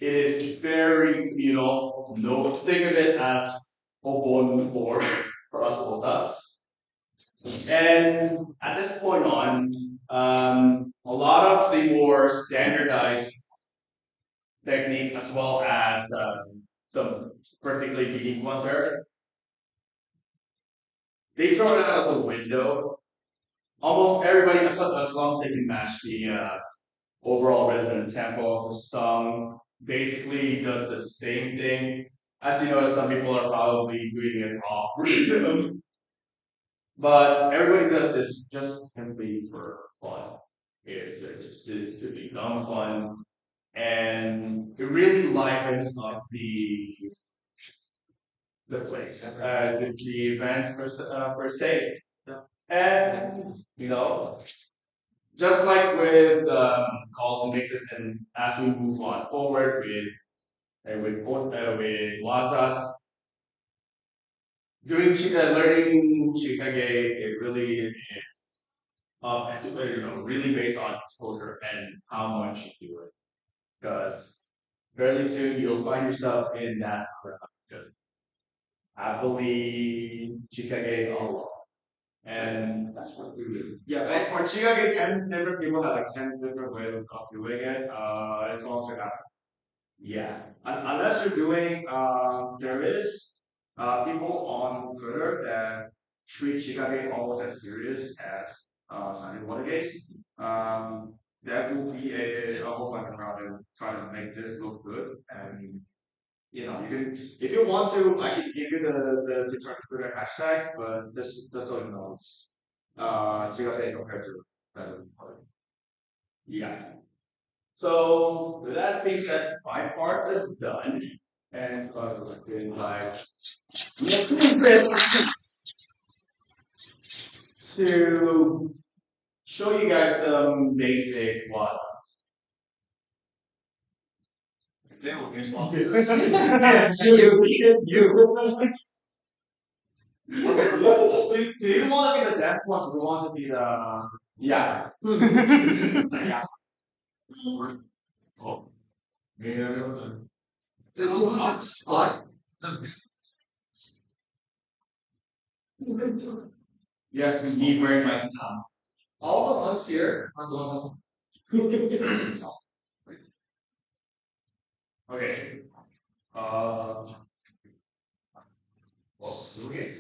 it is very communal. No, think of it as open for us both us. And at this point on, a lot of the more standardized techniques, as well as some particularly unique ones, they throw it out of the window. Almost everybody, as long as they can match the overall rhythm and tempo of the song, basically does the same thing. As you notice, some people are probably doing it off rhythm, but everybody does this just simply for fun. It's just to become fun, and it really lightens up the place, the event per se. And just like with calls and mixes, and as we move on forward with Wazas, learning Shikage, it really is really based on exposure and how much you do it. Because fairly soon you'll find yourself in that crowd. Because happily Shikage a lot. And that's what we do. Yeah, but for Chicago, 10 different people have like 10 different ways of doing it. It's also got Yeah. unless you're doing there is people on Twitter that treat Chicago almost as serious as Sunny Watergates. That will be a whole bunch around and try to make this look good. And you can if you want to, I can give you the Twitter hashtag, but that's all you know. It's Chicago compared to Yeah. So with that being said, my part is done. And doing like to show you guys some basic ones. Yes, you. Okay, do you want to be the deaf one? We want to be the Yeah. yeah. Oh. Yes, we need wearing my tongue. All of us here are going Okay.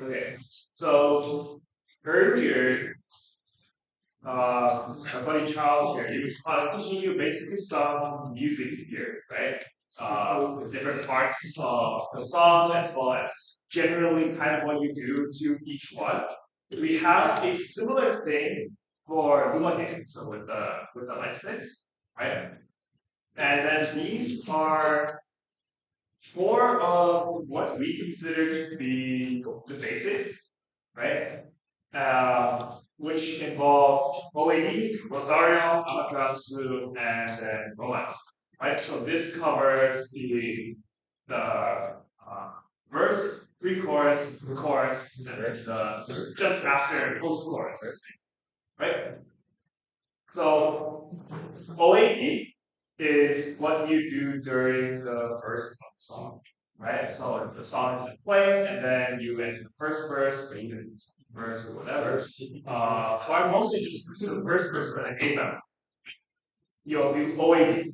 Okay. So earlier, my buddy Charles here, he was teaching you basically some music here, right? Different parts of the song, as well as generally kind of what you do to each one. We have a similar thing for ViVA, so with the lightsticks, right? And then these are more of what we consider to be the basics, right? Which involve OAD, Rosario, Amaterasu, and then Romance, right? So this covers the verse, pre-chorus, chorus, and there's just after post-chorus, right? So OAD is what you do during the verse of the song, right? So the song is playing, and then you enter the first verse, or even verse or whatever. Or mostly just the first verse with an A member. You'll do OAD.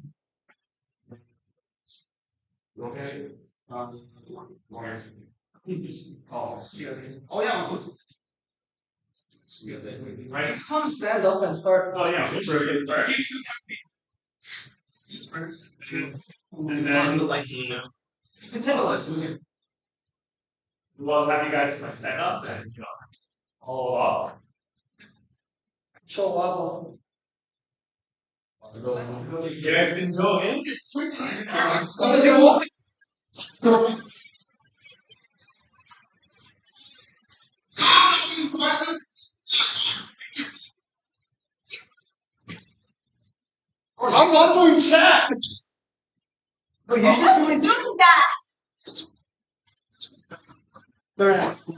Okay. Oh, yeah. Right. I just want to stand up and start. So yeah, first. And then the lights. Pretend the lights. we'll have you guys stand up and all up. Show Wazzle. You guys enjoy it. Gonna do what? I'm not doing chat. Oh, you should be doing that. Very nice.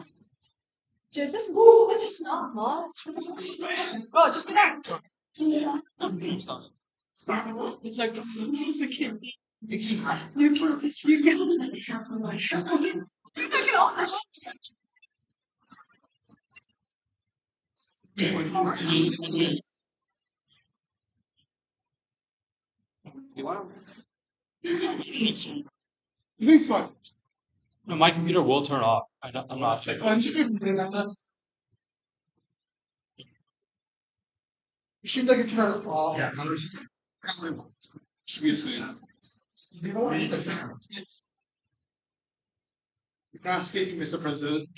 Jesus, who? This is not lost. Bro, just get out. It's like it's a kid. You This one. No, my computer will turn off. I'm not sick. You should like a turn it off. Yeah. Excuse me. You're not escaping, Mr. President.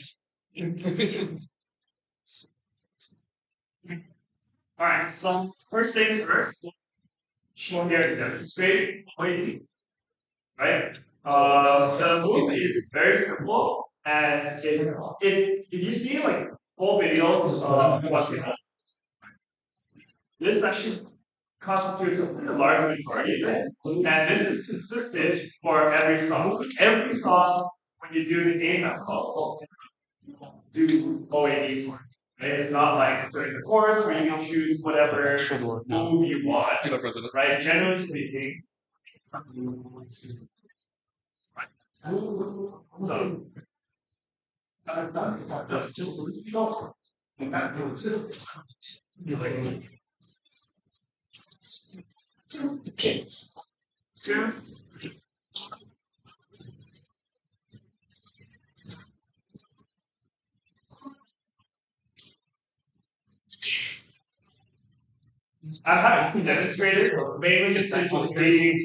Alright, so first things first. Show here demonstrate waiting. Right? The move is very simple, and if you see like whole videos of what's going on, this actually constitutes a large majority of it, and this is consistent for every song. So every song, when you do the A method, do OAD for it. Right? It's not like during the chorus where you can choose whatever move you want. Right? Generally speaking. Okay. I haven't demonstrated, but mainly just reading.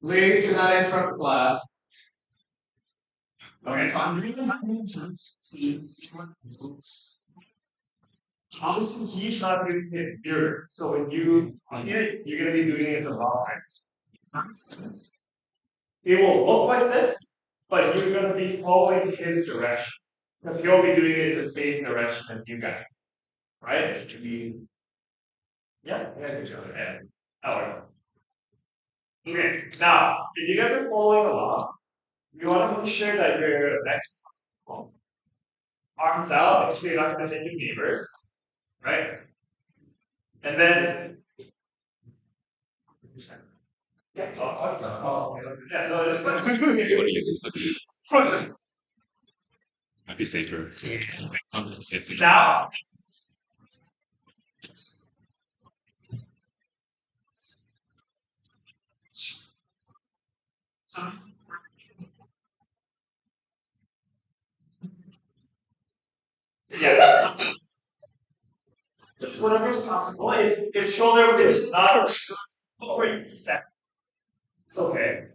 Ladies, do not interrupt class. Okay. Obviously, he's not doing it here. So when you it, you're going to be doing it the wrong time. It will look like this, but you're going to be following his direction. Because he'll be doing it in the same direction as you guys. Right? It should be. Yeah, you guys each other. And okay, now, if you guys are following along, you want to make sure that your next arms out, make sure you're not going to hit your neighbors, right? And then, yeah, yeah, no, it's fine. Might be safer. Now, so, yeah, just whatever is possible. If shoulder is not step, it's okay.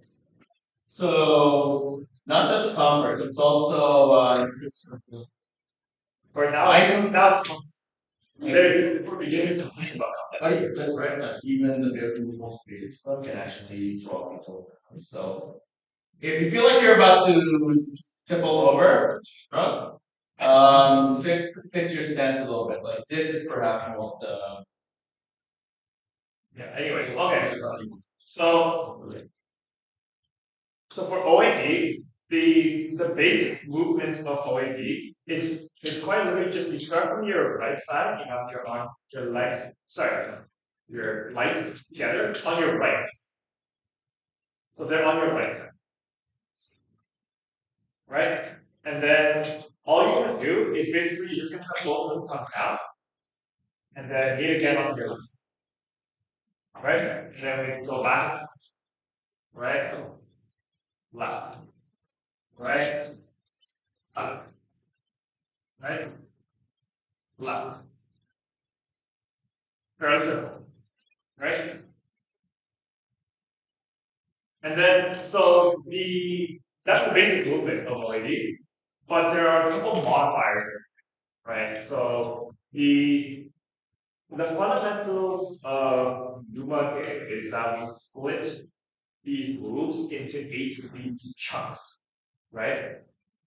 So not just comfort, it's also For now, now it's very for beginners to think about. that's right. That's even the very most basic stuff can actually draw people. So if you feel like you're about to tipple over, right? Fix your stance a little bit. Like this is perhaps most Yeah. Anyways, okay. So for OAD, the basic movement of OAD is quite literally just you start from your right side, you have your legs, your lights together on your right. So they're on your right. Right? And then all you're gonna do is basically you're just gonna have both of them come down and then hit again on your left. Right? And then we go back. Right? Left. Right? Up. Right? Left. Very simple. Right? And then so that's the basic movement of OAD. But there are a couple modifiers here. Right? So the fundamentals of ViVA is that we split the moves into 8 beat chunks, right?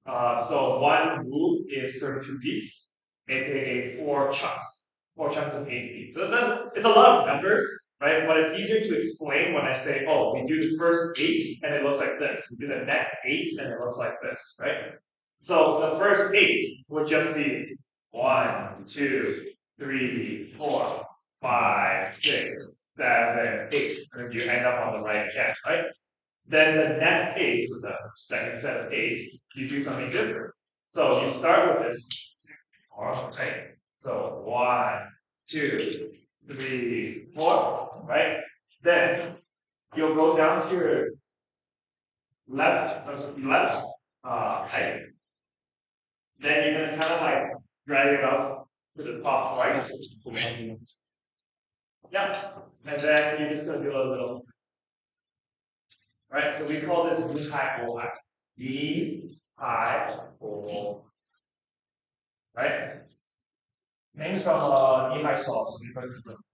So one move is 32 beats, aka 4 chunks of 8 beats. So it's a lot of numbers, right? But it's easier to explain when I say, oh, we do the first 8 and it looks like this. We do the next 8 and it looks like this, right? So the first 8 would just be 1, 2, 3, 4, 5, 6, 7, 8. And you end up on the right again, right? Then the next 8, with the second set of 8, you do something different. So you start with this, right? So 1, 2, 3, 4, right? Then you'll go down to your left, height. Then you're gonna kind of like drag it up to the top right. Yeah, and then you're just gonna do a little. Right, so we call this knee high O high. Knee high O. Right? Names from knee high sauce.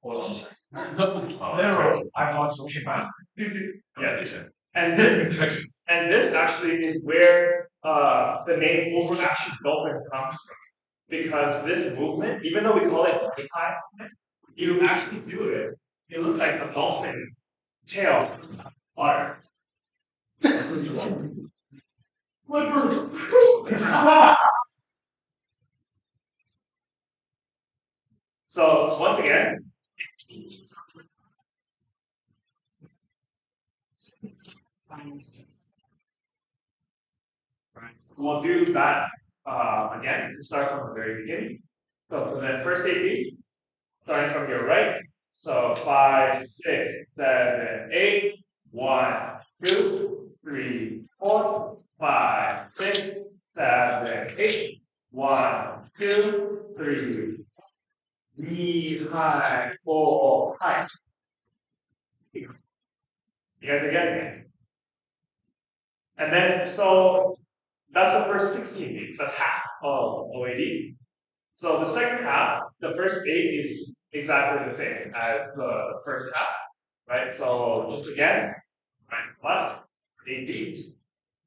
Hold on. Literally, I'm not so sure. Yes. And this actually is where the name overaction dolphin comes from. Because this movement, even though we call it knee high, you actually do it. It looks like a dolphin tail water. So once again, we'll do that again. Start from the very beginning. So for the first 8 beats, starting from your right. So 5, 6, 7, 8. 1, 2, 3, 4, 5, 6, 7, 8. 1, 2, 3. Knee high, four, high. You guys are getting it. And then, so that's the first 16 beats. That's half of OAD. So the second half, the first 8 is exactly the same as the first half, right? So just again, right, left, 8 beats.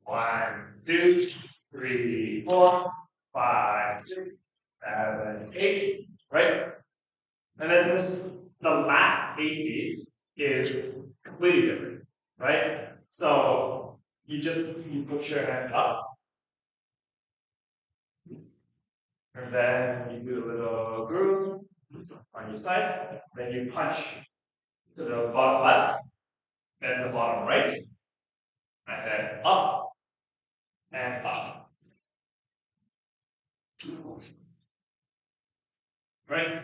1, 2, 3, 4, 5, 6, 7, 8, right? And then the last 8 beats is completely different, right? So you put your hand up, and then you do a little groove on your side. Then you punch to the bottom left, then the bottom right, and then up and up. Right?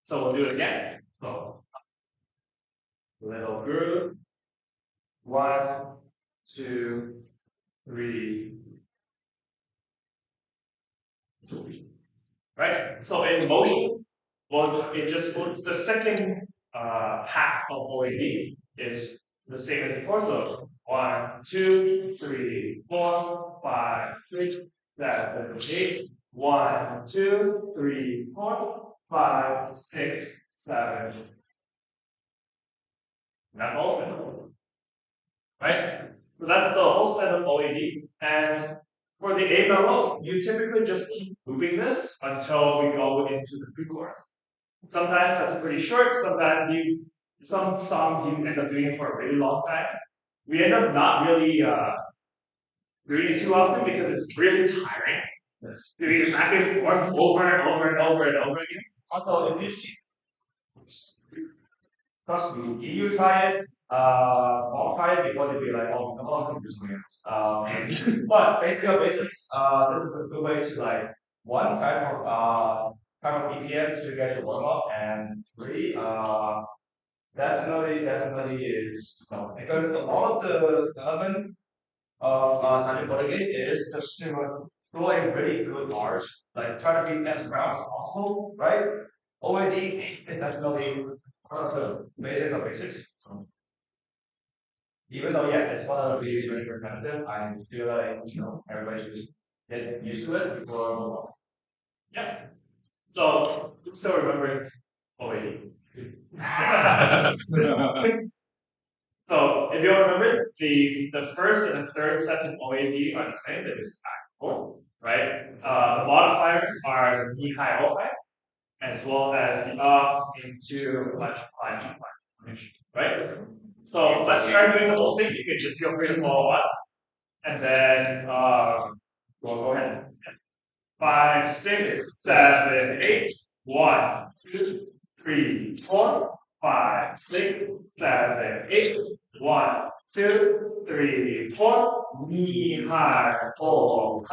So we'll do it again. So little groove. 1, 2, 3. Right? So in motion, well, it's the second half of OAD is the same as before. So 1, 2, 3, 4, 5, 6, 7, 8. 1, 2, 3, 4, 5, 6, 7. That's all of it. Right? So that's the whole set of OAD. And for the A mellow, you typically just keep moving this until we go into the pre-chorus. Sometimes that's pretty short, some songs you end up doing it for a really long time. We end up not really doing it too often because it's really tiring. Just doing it back and forth over and over and over and over again. Also, if you see, trust me, you try it, I'll try it before they be like, oh, I'm not going to do something else. But basically, this is a good way to like, 1, try for BPM to get your warm up, and 3, definitely is, because all of the element of Sanjay Bodegate is just to throw in really good bars, like try to be as ground as possible, right? OAD is definitely one of the basics. Even though yes, it's one of the really, really repetitive, I feel like everybody should get used to it before move on. Yeah. So still remembering OAD. So if you remember, the first and the third sets of OAD are the same. They're just tactical, right? The modifiers are knee high, O high, and as well as the up into punch, right? So let's try doing the whole thing. You can just feel free to follow us. And then go ahead. 5, 6, 7, 8. 1, 2, 3, 4, 5, 6, 7, 8. 1, 2, 3, 4. Knee high, pull.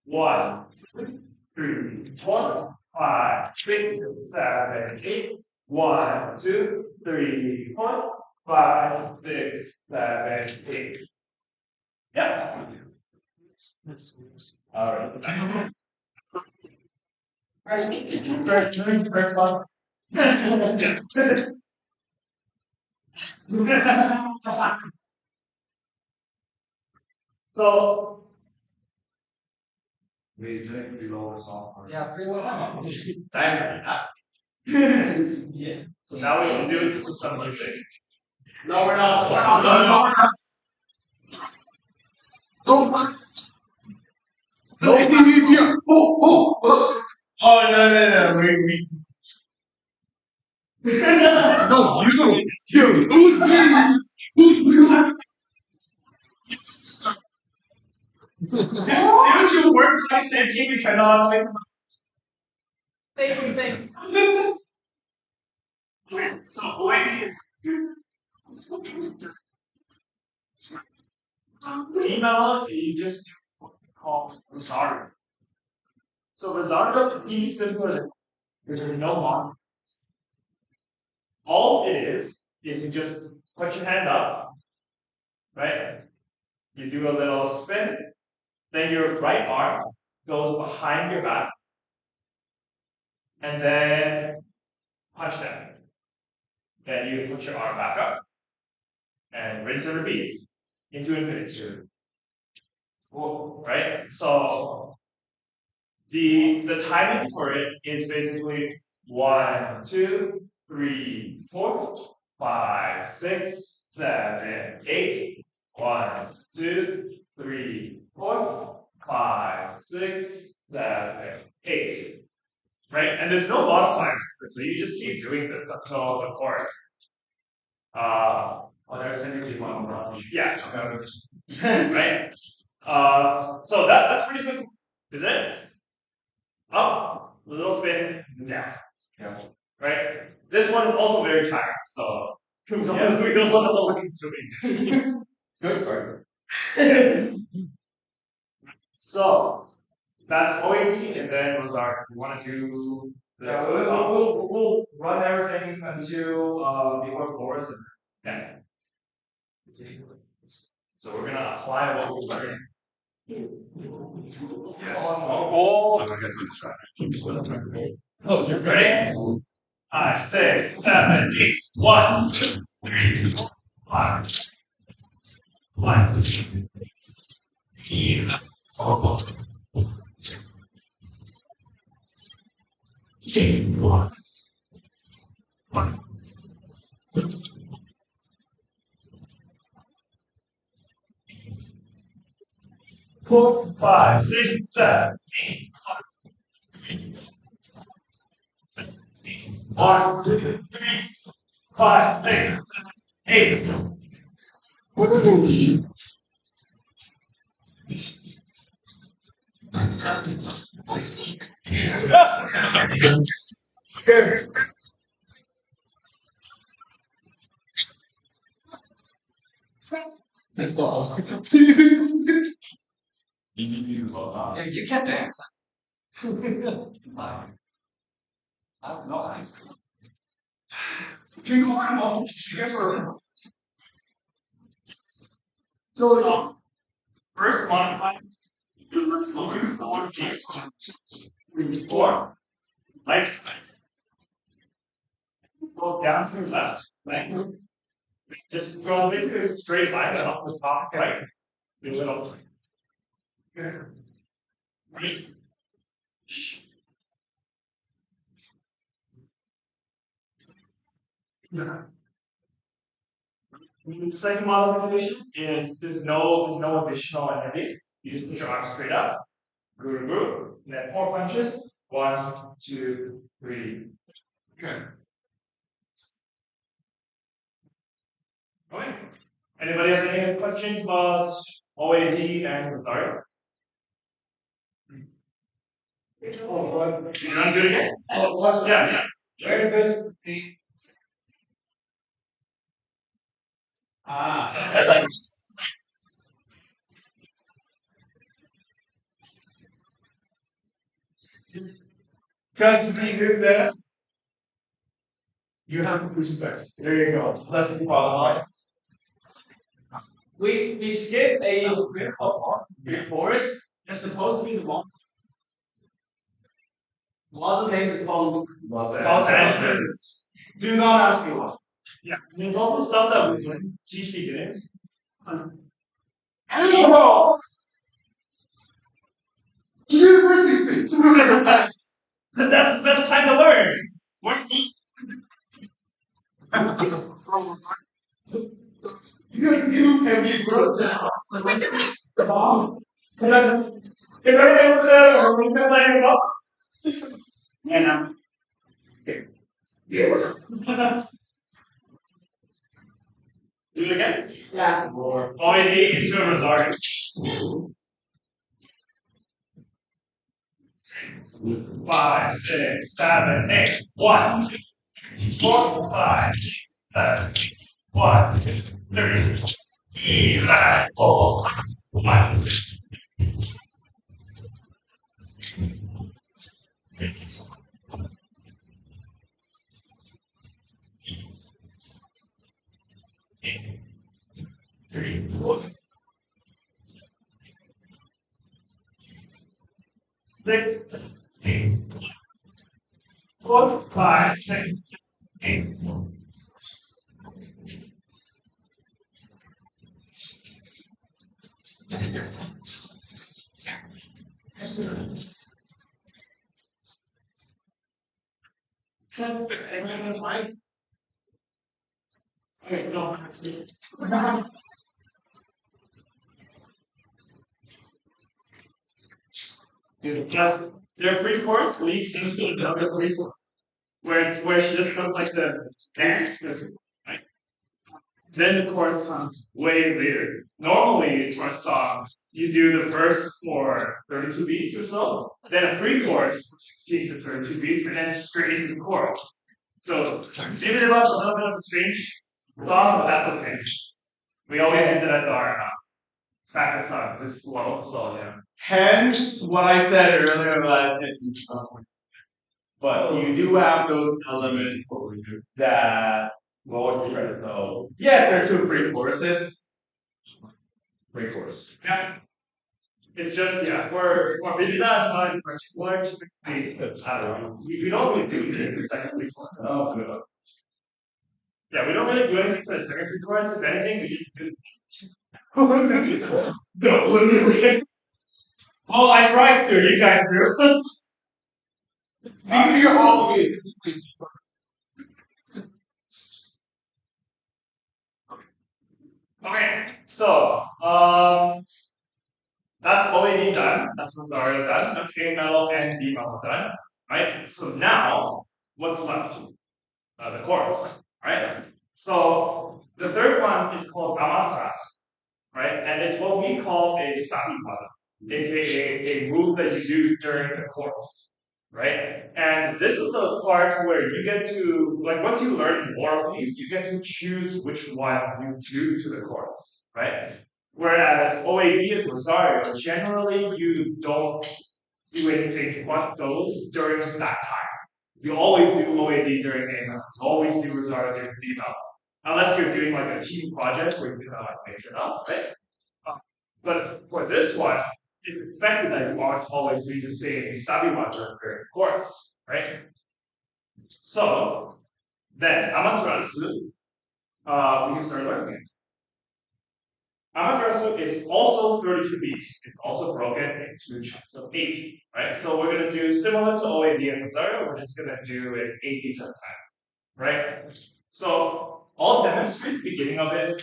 1, 2, 3, 4, 5, 6, 7, 8. 1, 2, 3, 4, 5, 6, 7, 8. Yeah. All right. So We drink below the software. yeah, pretty well. Yeah. So now we can do it to some music. No, we're not. No. Oh no! We No, you. Who's me? Didn't you work for the same team? You cannot like. Thing. So wait. Email you just call Rosario. So Rosario is really simple. There's no model. All it is you just put your hand up, right? You do a little spin, then your right arm goes behind your back, and then punch down. Then you put your arm back up, and rinse and repeat into infinity. Right? So the timing for it is basically 1, 2, 3, 4, 5, 6, 7, 8. 1, 2, 3, 4, 5, 6, 7, 8. Right? And there's no modifier, so you just keep doing this until the chorus. Yeah. Right? So that's pretty simple. Is it? Up, a little spin, down. Yeah. Right? This one is also very tiring, so yeah, we also have to look into it. Good for you. So that's OAT, and then those are we want to do Yeah, we'll run everything until before chorus. yeah. So we're gonna apply what we learned. Yes. Oh, I guess I'm distracted. Oh, you're ready? 5, 6, 7, 8. 1, 2, 3, 4, 5. 1, 2, 3, 4. 1. 4, 5, 6, 7, 8. 1, 2, 3, 5, 6, 8. That's all. Yeah, you get the accent. I don't know. So first modify. Looking for these 4 lights. Go down to the left, right? Just go basically a straight line and up the top, right? Do a little. Right. The second modification is there's no additional enemies. You just put your arms straight up, groove, and then 4 punches. 1, 2, 3, questions about OAD and Rosario? Oh, what? You want to do it again? Oh, what's yeah. Very good. Because we do that, you have to push first. There you go. Let's qualify. We skip a bit of forest. That's supposed to be the one. Other name is called Los Angeles. Do not ask me why. Yeah, it's also stuff that we teach beginners. Oh! University state. That's the best time to learn. What? You can be grown now. And do it again? Yeah. OAD VTubers are 5, 6, 7, 8. 1, 2, 4, 5, 7, 1, 2, 3, 5, 4, 1. Three, 4, 6, 8, 4, 5, 6, 8. Just their free course leads into another free course where she just does like the dance, right? Then the course comes way later. Normally for a song, you do the verse for 32 beats or so, then a free course 16 to 32 beats, and then straight into the chorus. So maybe there was a little bit of a strange song, but that's okay. We always use it as our practice song. It's slow, yeah. Hence what I said earlier about it's but you do have those elements that what we're trying to know. Yes, there are 2 free courses. Free course. Yeah. It's just for maybe not particular typically I don't know. We don't really do anything for the second free course. Oh, good. Yeah, we don't really do anything for the second free course. If anything, we just do no, literally. Well, I tried to. You guys do. You're all good. Okay, so that's OAD done. That's Rosario done. That's A metal and B metal done. Right. So now, what's left? The chorus. Right. So the third one is called Amatras. Right, and it's what we call a sabiwaza. It's a move that you do during the chorus. Right? And this is the part where you get to, like, once you learn more of these, you get to choose which one you do to the chorus, right? Whereas OAD and Rosario, generally you don't do anything but those during that time. You always do OAD during A metal. You always do Rosario during B metal. Unless you're doing like a team project where you can make it up, right? But for this one, it's expected that you won't always do the same sabiwaza during the chorus, right? So then Amaterasu, we can start learning it. Amaterasu is also 32 beats. It's also broken into chunks of 8, right? So we're going to do similar to OAD and Rosario, we're just going to do it 8 beats at a time, right? So I'll demonstrate the beginning of it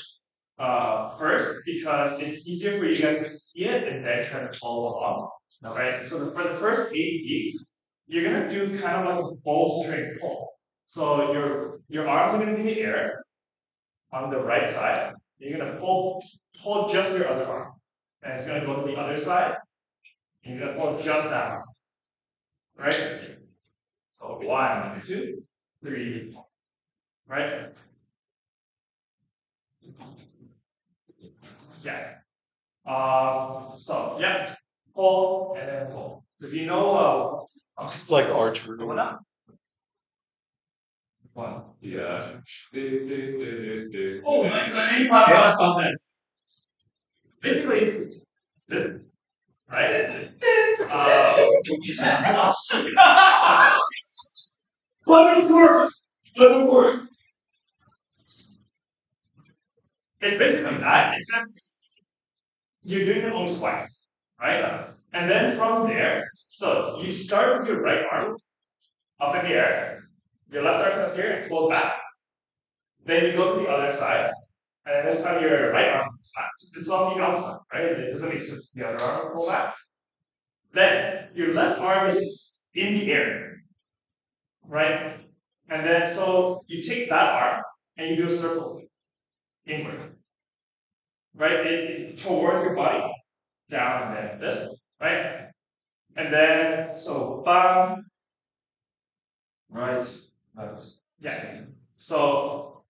first because it's easier for you guys to see it and then try to follow along. Right? So for the first 8 beats, you're gonna do kind of like a bowstring pull. So your arms are gonna be in the air on the right side, You're gonna pull just your other arm, and it's gonna go to the other side. And you're gonna pull just that arm, right? So 1, 2, 3, 4, right? Yeah. So yeah, pull and then pull. So if you know, It's like archery. what up? One. Yeah. Oh, any podcast about that? Basically, this, right? But it works. But it works. It's basically that, except you're doing it only twice, right? And then from there, so you start with your right arm up in the air, your left arm comes here and pulls back. Then you go to the other side, and this time your right arm comes back. It's on the outside, right? It doesn't make sense the other arm will pull back. Then your left arm is in the air, right? And then so you take that arm and you do a circle inward, right? Towards your body, down and then this, right? And then so bam, Right. yeah. So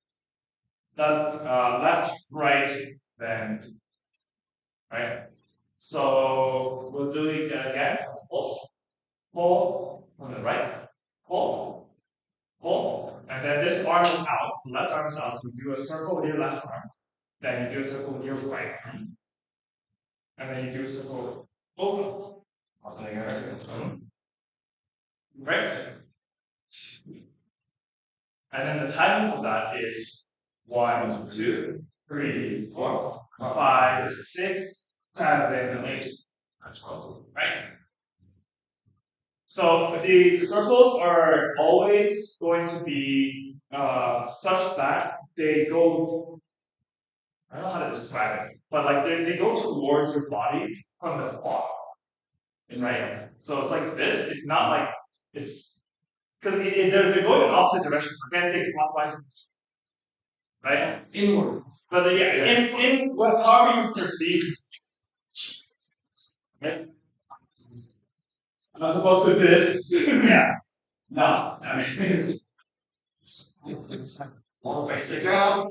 that left, right, then right. So we'll do it again. Pull on the right, pull, and then this arm is out. Left arm is out. So do a circle with your left arm. Then you do a circle with your right arm, and then you do a circle over. Right. And then the timing of that is 1, 2, 3, 4, 5, 6, 7, 8. Right? So the circles are always going to be such that they go, I don't know how to describe it, but like they go towards your body from the bottom. Right? So it's like this, it's not like it's because they're going in opposite directions. I can't say clockwise, right? Inward. But yeah, in what however you perceive, right? I'm supposed to do this. Yeah. No. More basic. Down.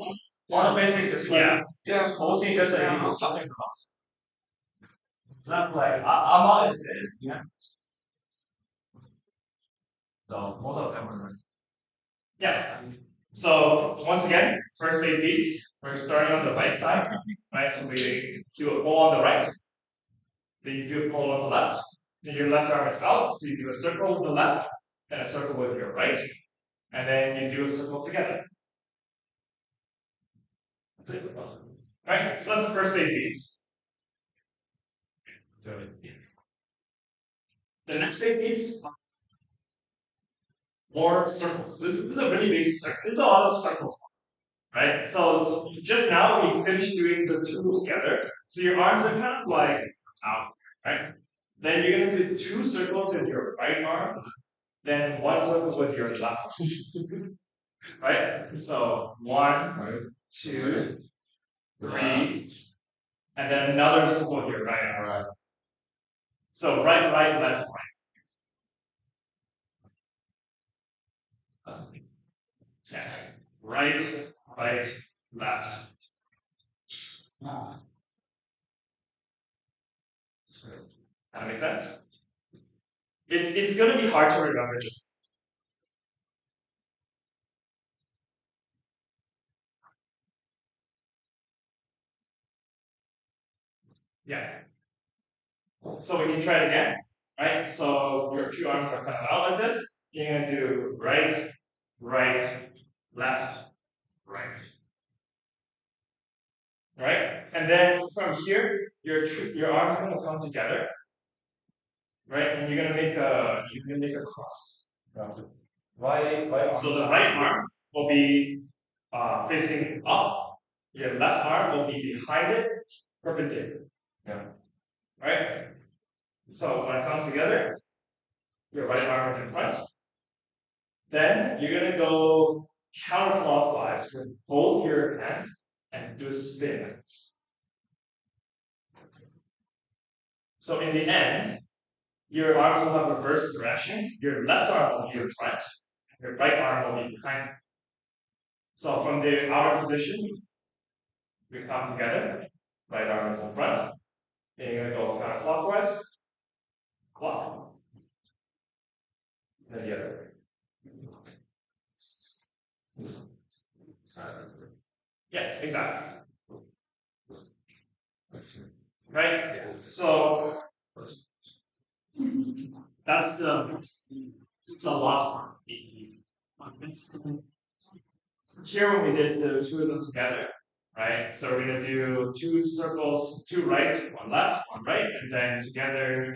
More basic, just Yeah. mostly just like you do something from us. Not like I'm always this. Yeah. So both of them are Yes. So once again, first 8 beats, we're starting on the right side, right? So we do a pull on the right, then you do a pull on the left, then your left arm is out, so you do a circle with the left and a circle with your right, and then you do a circle together. That's it. Right? So that's the first 8 beats. The next 8 beats, more circles. This is a really big circle. This is a lot of circles. Right? So just now we finished doing the two together. So your arms are kind of like out, right? Then you're gonna do 2 circles with your right arm, then 1 circle with your left arm. Right? So 1, 2, 3, and then another circle with your right arm. right. So right, right, left, right. Yeah. Right, right, left. That makes sense? It's gonna be hard to remember this. Yeah. So we can try it again, right? So your 2 arms are kind of out like this. You're gonna do right, right, left, right. Right? And then from here, your arms are gonna come together. Right? And you're gonna make a cross. Right. So the right arm will be facing up. Your left arm will be behind it, perpendicular. Yeah. Right? So when it comes together, your right arm is in front. Then you're gonna go counterclockwise with both your hands and do a spin. So in the end, your arms will have reverse directions. Your left arm will be in front, your right arm will be behind. So from the outer position, we come together. Right arm is in front. And you're going to go counterclockwise. Clock. Then the other. Yeah, exactly. Right? So that's it's a lot. Here when we did the two of them together, right? So we're gonna do two circles, two right, one left, one right, and then together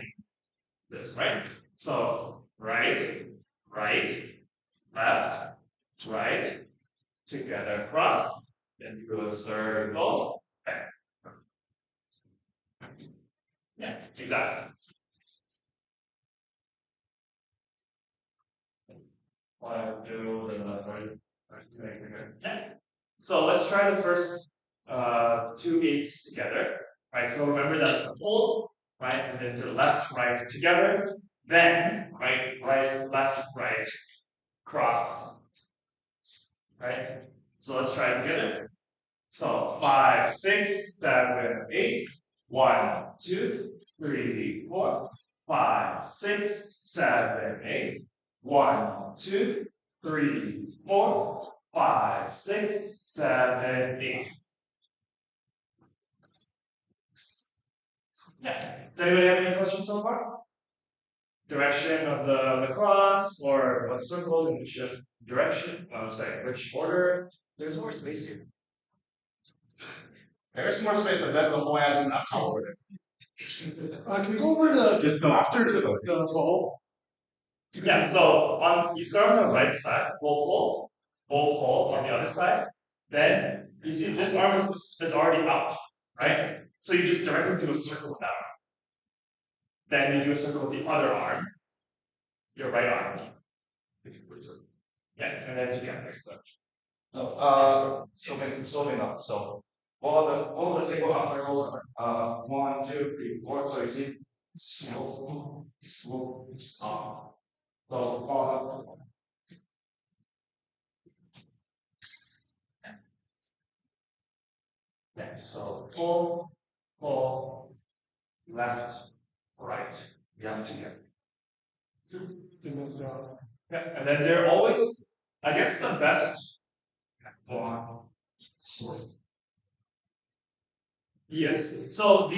this, right? So right, right, left, right, together across, then do a circle. Okay. Yeah, exactly. Want to do the right? Yeah. So let's try the first two eights together. Right. So remember that's the pulse, right? And then to the left, right together. Then right, right, left, right, cross. Right. So let's try it together. So 5, 6, 7, 8. 1, 2, 3, 4, 5, 6, 7, 8. 1, 2, 3, 4, 5, 6, 7, 8. Yeah. Does anybody have any questions so far? Direction of the cross, or what circles in which direction? Sorry, which order? There's more space here. There's more space. I bet the whole ad not over Can we go over to Just go after the bowl? Yeah, so you start on the right side, bowl pole on the other side. Then you see this arm is already up, right? So you just directly do a circle with that arm. Then you do a circle with the other arm, your right arm. Yeah, and then together. Solving up. So all the single intervals are 1, 2, 3, 4. So you see slow, stop. So yeah, so pull, left, right. We have to get. Yeah, and then they're always, I guess the best one. Yes. So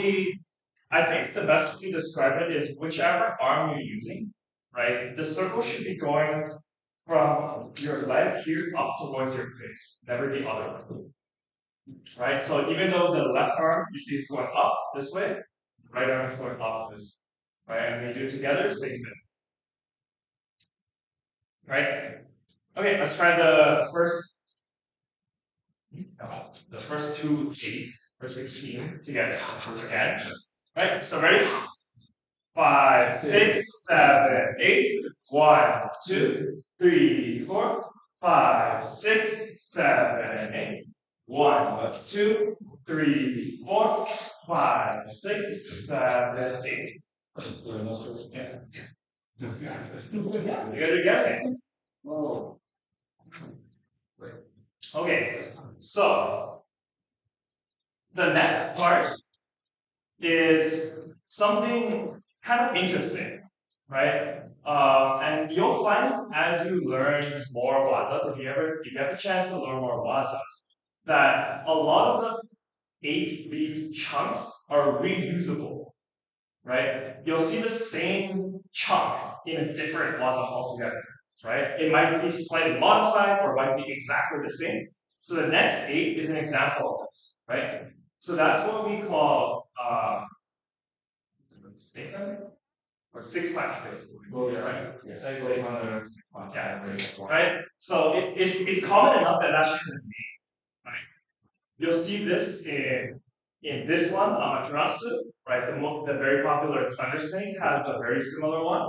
I think the best way to describe it is whichever arm you're using, right? The circle should be going from your leg here up towards your face, never the other way. Right? So even though the left arm, you see it's going up this way, right arm is going up this way. Right? And we do it together, same thing. Right? Okay, let's try the first two eights for 16 together again. Right? So ready? 5, 6, 7, 8. 1, 2, 3, 4, 5, 6, 7, 8. 1, 2, 3, 4, 5, 6, 7, 8. Yeah. You guys are getting it. Oh. Okay, so the next part is something kind of interesting, right? And you'll find as you learn more wazas, if you have a chance to learn more wazas, that a lot of the 8 beat chunks are reusable, right? You'll see the same chunk in a different waza altogether, right? It might be slightly modified or it might be exactly the same. So the next 8 is an example of this, right? So that's what we call or 6 flash basically. Right? Right? So it's common enough that that shouldn't be, right? You'll see this in this one, Amaterasu, right? The very popular thunder snake has a very similar one.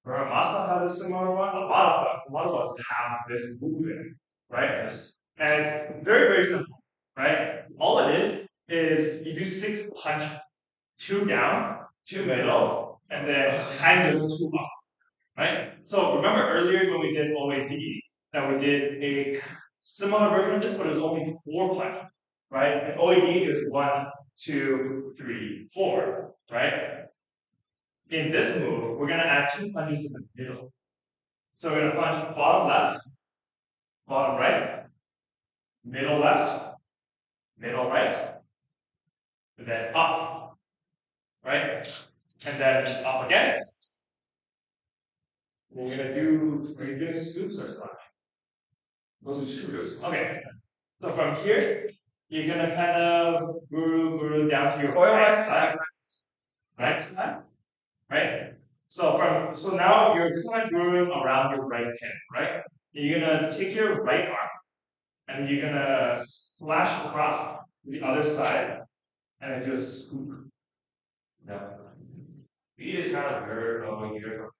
Ramasa has a similar one. A lot of us have this movement, right? And it's very, very simple. right? All it is you do 6 punch, 2 down, 2 middle, and then kind of 2 up, right? So remember earlier when we did OAD that we did a similar version of this, but it was only 4 punch, right? And OAD is 1, 2, 3, 4, right? In this move, we're gonna add 2 punches in the middle. So we're gonna punch bottom left, bottom right, middle left, middle right, and then up, right? And then up again. We're gonna do scoops or something. We'll do shooters. Okay. So from here, you're gonna kind of guru down to your Oil right rice, side. Right side. Right? So now you're kind of guruing around your right hand, right? You're gonna take your right arm and you're gonna slash across the other side and then do a scoop. Yeah. We just kind of heard over here.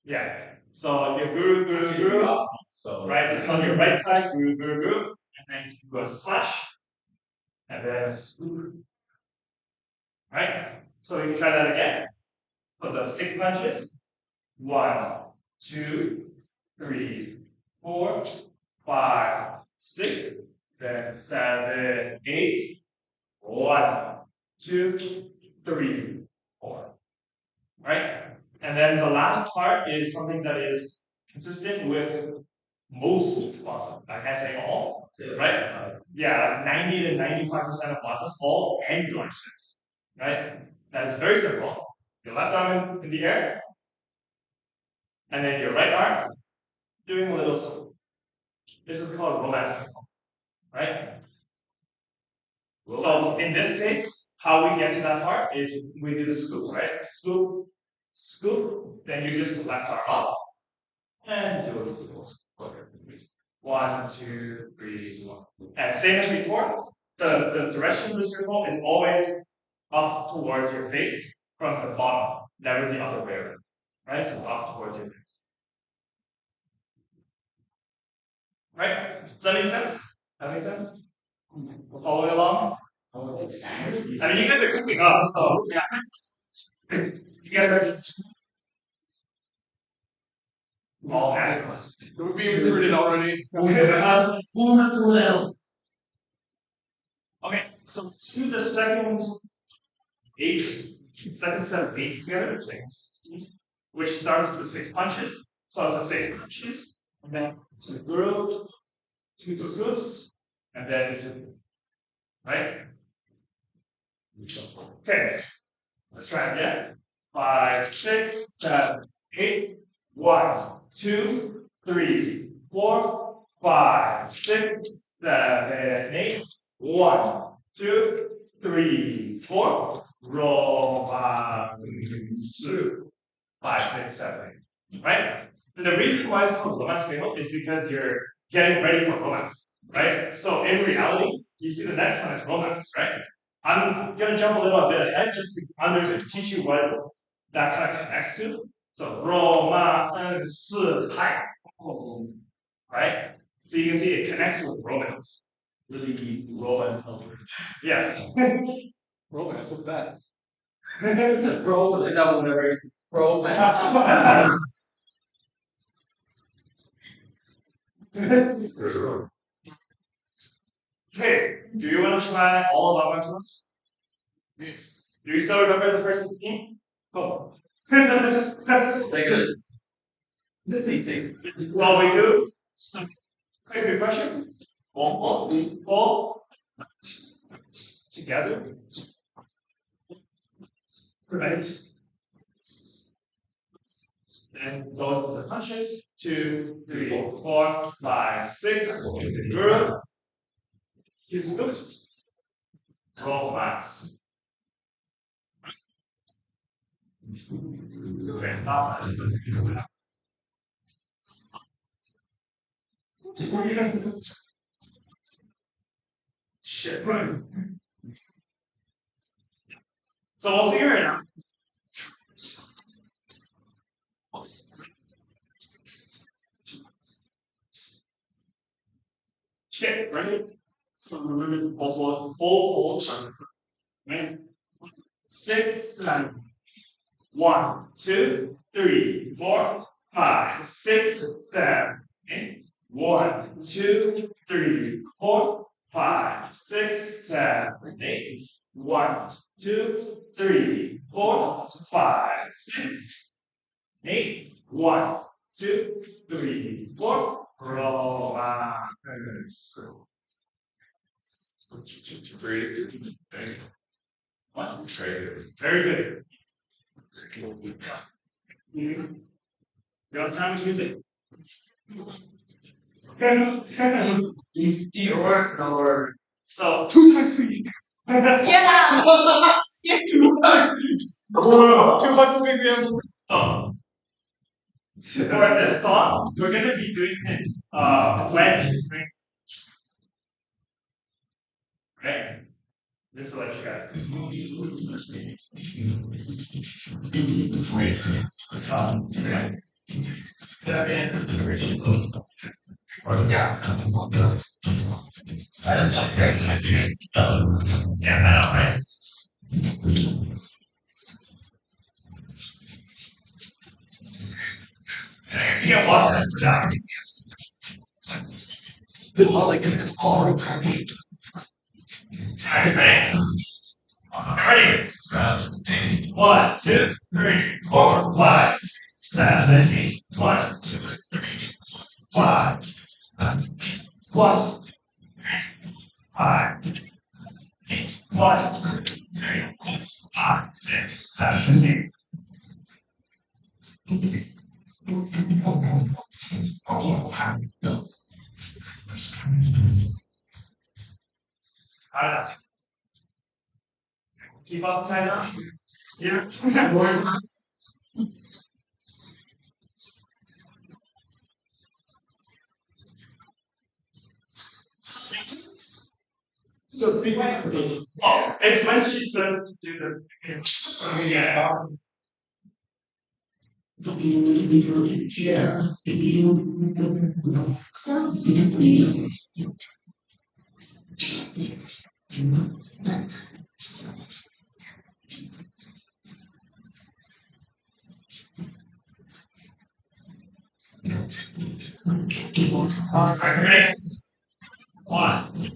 Yeah. So you guru, So right? It's on your right side, guru, and then you do a slash, and then a scoop. Right? So you can try that again. So the 6 punches. 1, 2, 3, 4, 5, 6, then 7, 8. 1, 2, 3, 4. Right? And then the last part is something that is consistent with most plazas. I can't say all, right? Yeah, 90 to 95% of plazas, all angular shifts, right? That's very simple. Your left arm in the air, and then your right arm doing a little scoop. This is called romance control, right? So in this case, how we get to that part is we do the scoop, right? Scoop, scoop, then you just select our up and do a scoop. 1, 2, 3, 1. And same as before, the direction of the circle is always up towards your face from the bottom, never the other way around. Right? So up towards your face. Right? Does that make sense? That make sense? We're following along? I mean, you guys are keeping up, so yeah. You guys are just all animals. We're being recruited already. Okay, so to the second set of 8 together, 6, which starts with the 6 punches. So it's the 6 punches, and then to group, 2 scoops, and then right? Okay, let's try it again. 5, 6, 7, 8. 1, 2, 3, 4, 5, 6, 7, 8. 1, 2, 3, 4. Romance. 5, 6, 7, 8. Right? And the reason why it's called romance bingo is because you're getting ready for romance. Right? So in reality, you see the next one is romance, right? I'm gonna jump a little bit ahead just to teach you what that kind of connects to. So romance, right? So you can see it connects with romance. really romance words. Yes. Romance, what's that? Bro, that will never romance. Okay, do you want to try all of our ones? Yes. Do you still remember the first 16? Cool. Very good. Easy. Well, we do. Quick refresher. All together. Right. And go to the punches. 2, 3, 4, 5, 6. Group. Use groups. Romance. Shit. So we'll figure it out. Shit, ready? So remember full terms. Right? 6, 7. 1, 2, 3, 4, 5, 6, 7. Okay? 1, 2, 3, 4, 5, 6, 7, 8. 1, 2, 3, 4, 5, 6, 8. 1, 2, 3, 4. Relax. What? Very good. You have time to use it. Eat work, no word. So 2 times 3. Yeah. 2 times 3. 200 grams. Oh. For this song, we're gonna be doing it when it's spring. Right? This is what you got. Yeah, I know, right? You get water for that. Ready? 1, 2, 3, 4, 5, 6, 7, 8. 1, 2, 3, 5, 1, 5, 8. 1, 2, 3, 5, 6, 7, 8. Keep up, kind of. Yeah. Oh, it's when she started to do the. Yeah. Ready? 1.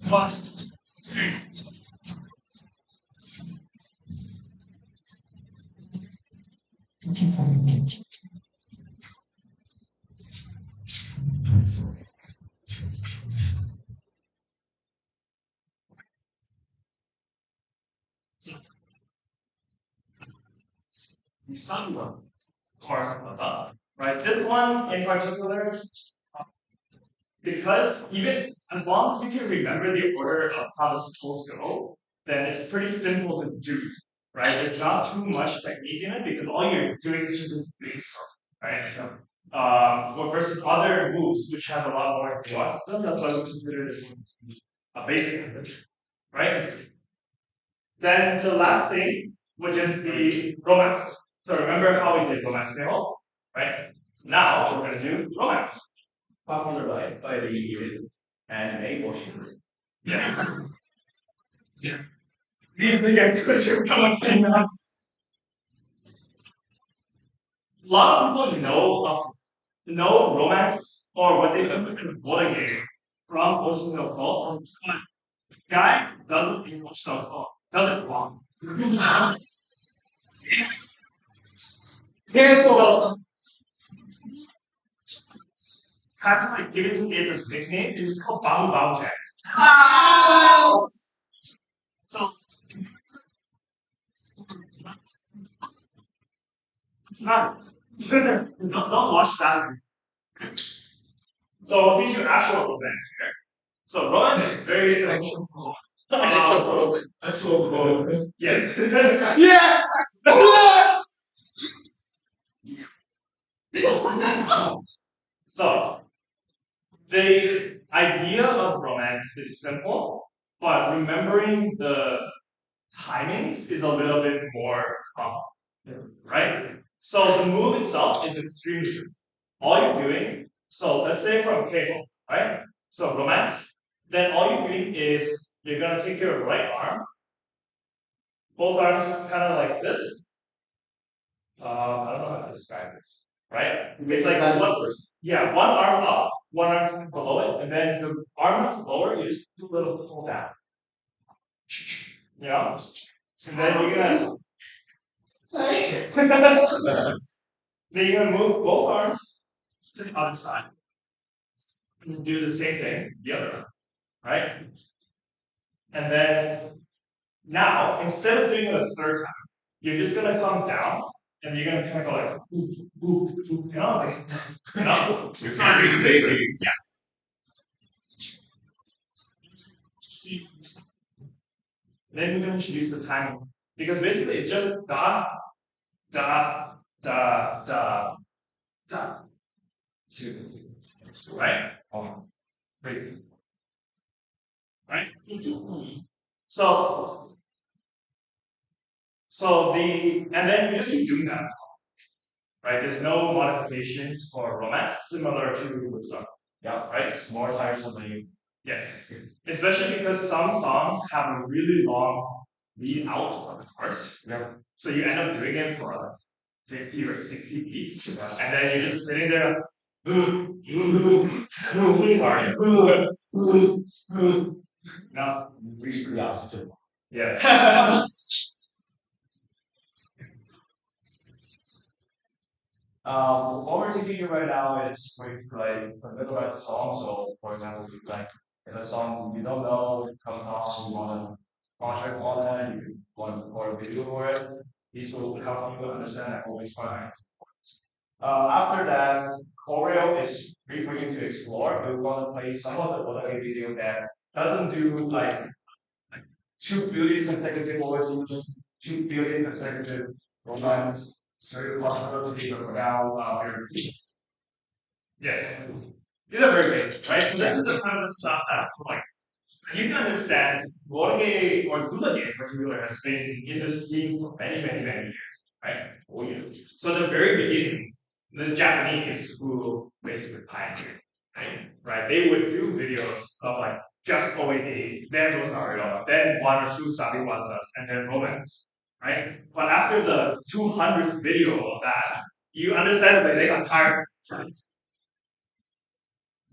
Plus. Someone course comes up, right? This one in particular, because even as long as you can remember the order of how the supposed go, then it's pretty simple to do, right? It's not too much technique in it because all you're doing is just a base, right? But versus other moves which have a lot more nuance to them, that's why we consider it a basic move, right? Then the last thing, which is the romance. So remember how we did romance payroll, right? Now we're going to do romance. Popularized by the anime portion. Yeah. Yeah. These think I could have come saying that. A lot of people know romance or what they call Wotagei from Ocean Cult. Guy doesn't emotional cult. Doesn't wrong. So have to like give it to it a nickname. It's called Bao Bao Jacks. So it's not. don't watch that. So I'll teach you actual romance here. So romance is very simple. Actual quote. Yes. Yes! So the idea of romance is simple, but remembering the timings is a little bit more right? So the move itself is extremely simple. All you're doing, so let's say from cable, right? So romance, then all you're doing is you're gonna take your right arm, both arms kind of like this. I don't know how to describe this, right? It's like one arm up, one arm below it, and then the arm that's lower, you just do a little pull down. You know? And then you're gonna Sorry. then you're gonna move both arms to the other side. And do the same thing, the other arm, right? And then now, instead of doing it a third time, you're just gonna come down and you're gonna kind of go like, you know, like, you know, it's not really big. Yeah. See, then we're gonna introduce the timing because basically it's just da, da, da, da, da, two, right? Three, right? And then you just keep doing that, right? There's no modifications for romance, similar to yeah, right? More types of the yes, especially because some songs have a really long lead out of the chorus. Yeah. So you end up doing it for like 50 or 60 beats, and then you're just sitting there. No, yes. What we're thinking right now is we play a little bit of the song. So, for example, if like in a song you don't know, come on, you want to project on that, you want to record a video for it. These will help you understand that always fine. After that, choreo is free for you to explore. We're going to play some of the Wotagei video that doesn't do like 2 billion consecutive words, 2 billion consecutive romance. So you're possibility for now yes. These are very basic, right? So this is the kind of stuff that like you can understand Wotagei or ViVA in particular has been in the scene for many years, right? Oh yeah. So at the very beginning, the Japanese who basically pioneered, right? They would do videos of like just OAD, then those are then one or two sabiwazas, and then romance, right? But after the 200th video of that, you understand that they got tired.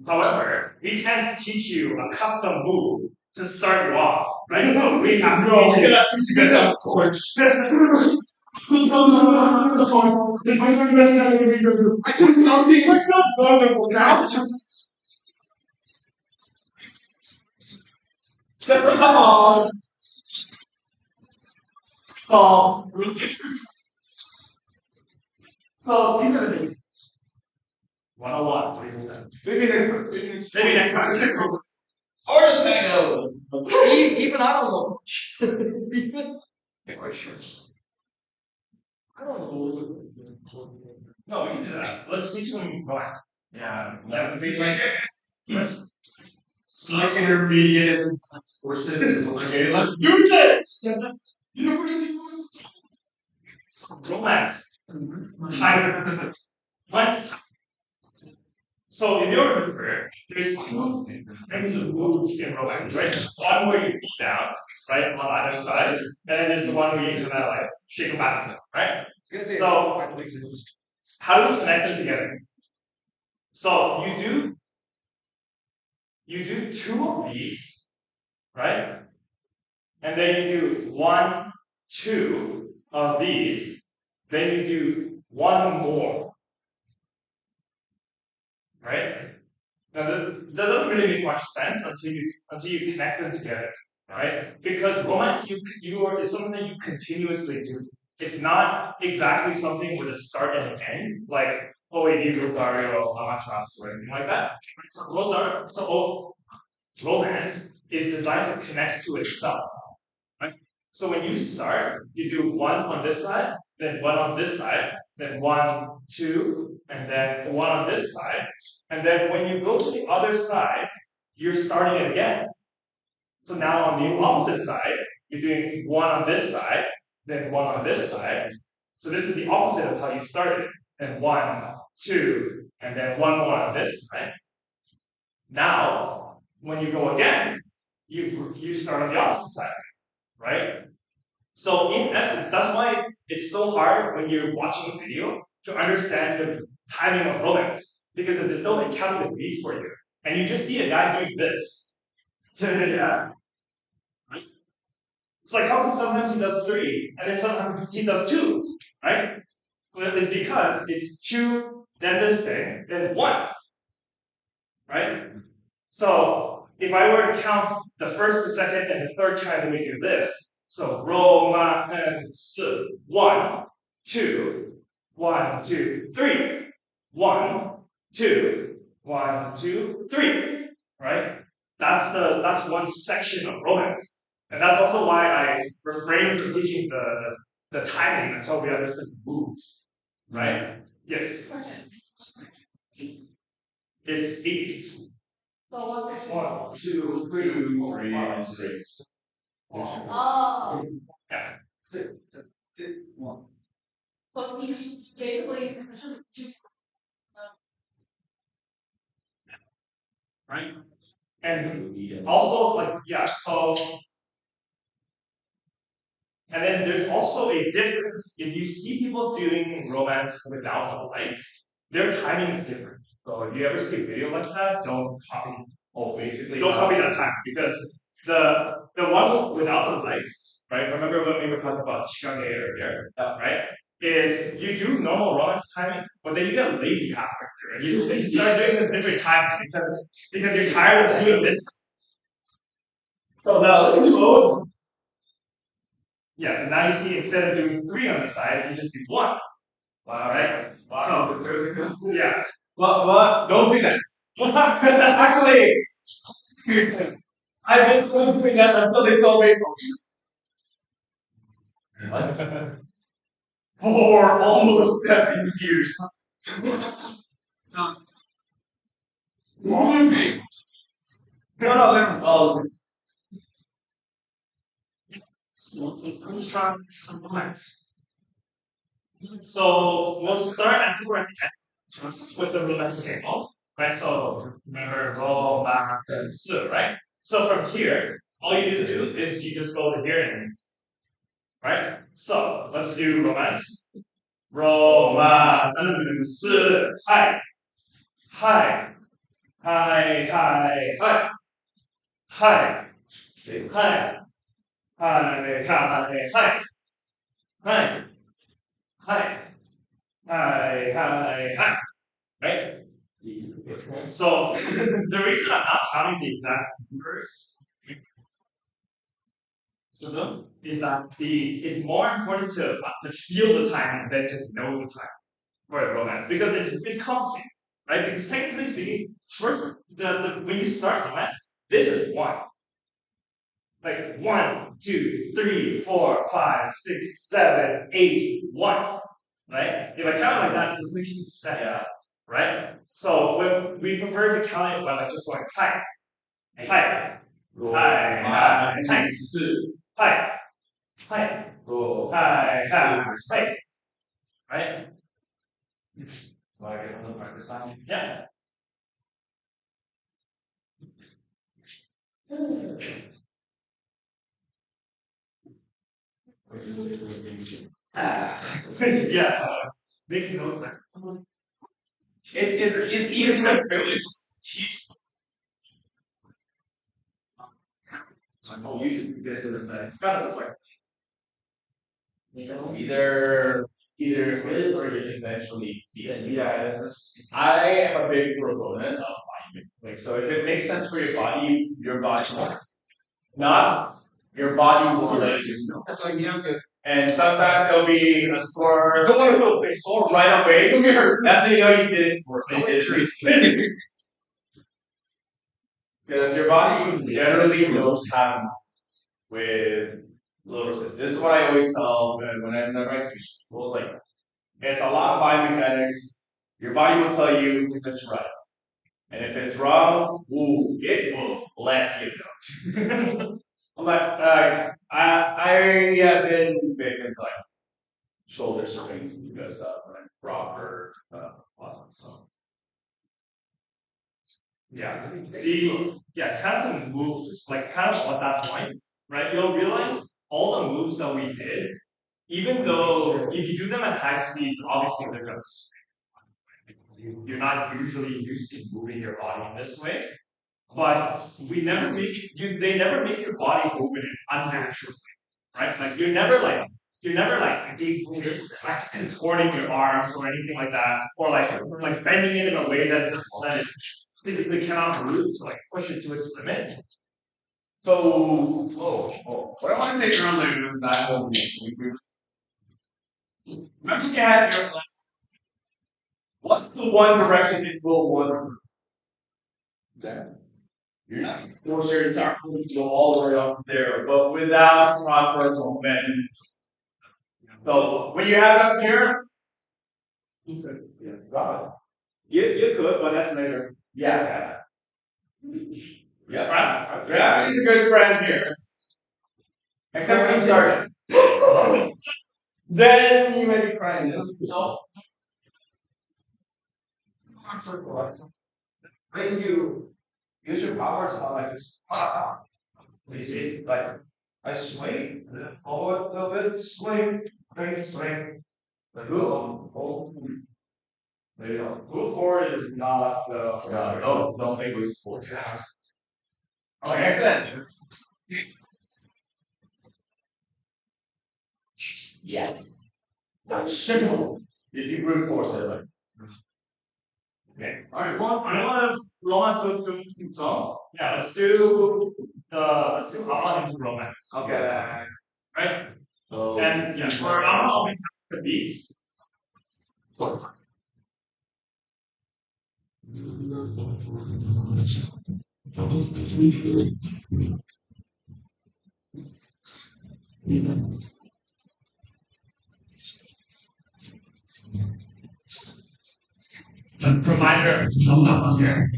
However, we can't teach you a custom move to start you off, right? So we have to teach you a torch. I just don't teach myself now. Just come on. So these are the basics. 101. Maybe next time. Or just hang out. Even I don't know. I don't know. No, we can do that. Let's teach them going. Yeah. That would be like Like intermediate courses. Okay, let's do this. University. romance. Let's. So in your paper, there's two kinds of moves in romance, right? One where you beat down, right, on either side, and then there's the one where you kind of like shake them back and forth, right? So how do we connect them together? So you do two of these, right? And then you do 1, 2 of these, then you do one more. Right? Now that doesn't really make much sense until you connect them together, right? Because romance is something that you continuously do. It's not exactly something with a start and an end, like OAD, Rosario, Amaterasu, or anything like that. So romance is designed to connect to itself. Right? So when you start, you do one on this side, then one on this side, then 1, 2, and then one on this side. And then when you go to the other side, you're starting it again. So now on the opposite side, you're doing one on this side, then one on this side. So this is the opposite of how you started. Then 1, 2, and then one more on this side. Now, when you go again, you start on the opposite side, right? So in essence, that's why it's so hard when you're watching a video to understand the timing of romance, because there's no calculated beat for you, and you just see a guy doing this. So yeah, right? It's like how come sometimes he does 3 and then sometimes he does 2, right? Well, it's because it's 2, then this thing, then 1, right? So if I were to count the first, the second, and the third time we do this, so romance 1, 2, 1, 2, 3, 1, 2, 1, 2, 3, right? That's one section of romance, and that's also why I refrain from teaching the timing until we understand the moves, right? Yes, it's 8. So what's it? 1, 2, 3, 4, 5, 6. Oh, Yeah. so he basically. Right? And also, like, yeah, so. And then there's also a difference. If you see people doing romance without the lights, their timing is different. So if you ever see a video like that, don't copy. Oh, basically, don't copy that time, because the one without the lights, right? Remember when we were talking about Chikange earlier, right? Is you do normal romance timing, but then you get lazy after. Right? You start doing a different timing because you're tired of doing it. So now, Yeah, so now you see instead of doing 3 on the sides, you just do 1. Wow, right? Wow. So, yeah. what? Don't do that. Actually, I've been doing that until they told me. For almost 7 years. No, Let's try some romance. So we'll start as we're just with the romance table, right? So remember romance, right? So from here, all you need to do is you just go to here and right? So let's do romance. Romance. Hi. Hi. Hi. Hi. Hi. Hi. Hi. Hi. Hi. Hi. Hi. Hi. Hi. Hi. Hi. Right? So the reason I'm not counting the exact numbers is that it's more important to feel the time than to know the time for a romance, because it's complicated, right? Because technically speaking, first the when you start romance, this is 1. Like 1, 2, 3, 4, 5, 6, 7, 8, 1. Right? If I count it like that, it's making sense. Yeah. Right? So when we prefer to count it by like just going hi. Hi. Hi. Hi. Hi. Hi. Hi. Hi. Hi. Right? Like on the practice time. Yeah. Yeah. Makes no sense. It's easy to privilege. Oh, you should do this with the it's kind of like Either with or you eventually be it. Yeah, I am a big proponent of body. Like, so if it makes sense for your body will. Not your body will let you know. And sometimes it'll be a sore. You don't want to feel sore right away. That's when you know you did it for it. Because your body generally knows how with little bit. This is what I always tell when I'm writing well, like it's a lot of biomechanics. Your body will tell you if it's right. And if it's wrong, ooh, it will let you know. I'm like, have been making like shoulder strings because of like proper awesome. So Yeah, kind of the moves, like kind of at that point, right? You'll realize all the moves that we did, even though if you do them at high speeds, obviously they're gonna swing. You're not usually used to moving your body in this way, but they never make your body move in an unnatural way, right? So like you're never like just like contorting your arms or anything like that, or like bending it in a way that it physically cannot move to like push it to its limit. So, what I want to take around the back home. Remember you had your what's the one direction it will want to You're not force your entire foot to go all the way up there, but without proper momentum. So when you have it up here, he said, yeah, got it. You could, but that's later. Yeah. Yeah, right. Yeah, he's a good friend here. Except when you start. Then you may be crying. No. When you use your powers on like this, you see, like I swing, and then forward a little bit, swing, swing. Like go. There you go. Move forward is not the. No, don't make it forward. Okay, excellent. Yeah. That's simple. If you brute force it, like. Okay. All right. I want to roll to song. Yeah, let's do Alpha Romance. Okay. Right? So, And yeah, for Alpha, we have the beats. Reminder, here.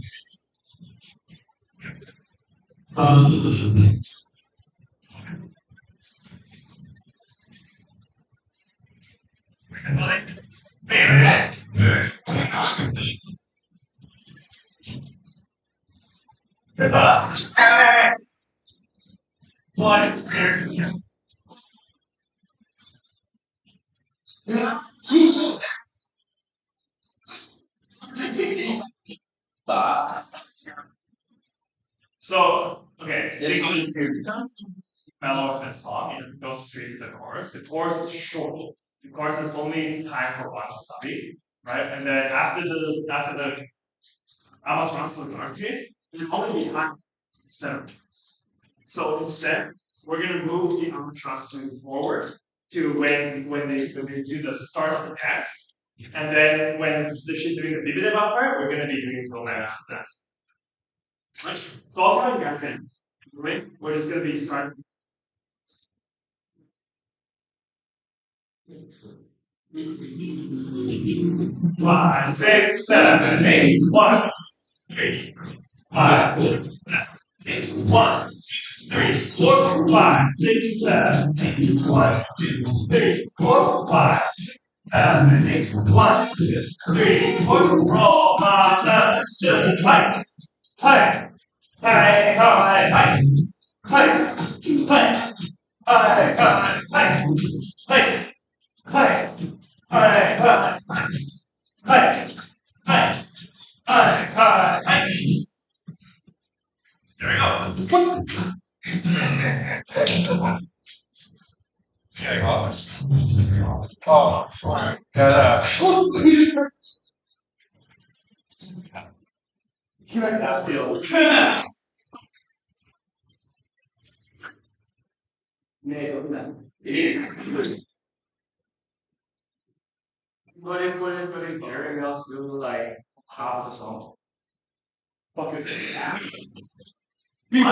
So, okay, mellow of this song and it goes straight to the chorus. The chorus is short. The chorus is only time for one sabi, right? And then after the Amatrance arches, it'll only be time 7 times. So instead, we're gonna move the Amatrance forward to when they do the start of the text. And then when she's doing the ViVA part, we're gonna be doing romance. That's right. So I'll try and guys in. Right? We're just gonna be starting. 5, 6, 7, 8, 1, 3, 5, 1, 3, 4, 5, 6, 7, 8, 1, 2, 3, 4, 5, 7, 8, 1, 2, 3, 4, roll, 5, 7, 5, 5, 5, 5, 5, 5, there we go. There you go. Oh, sorry. You like that feel? But if Gary else do like half the song. Fucking We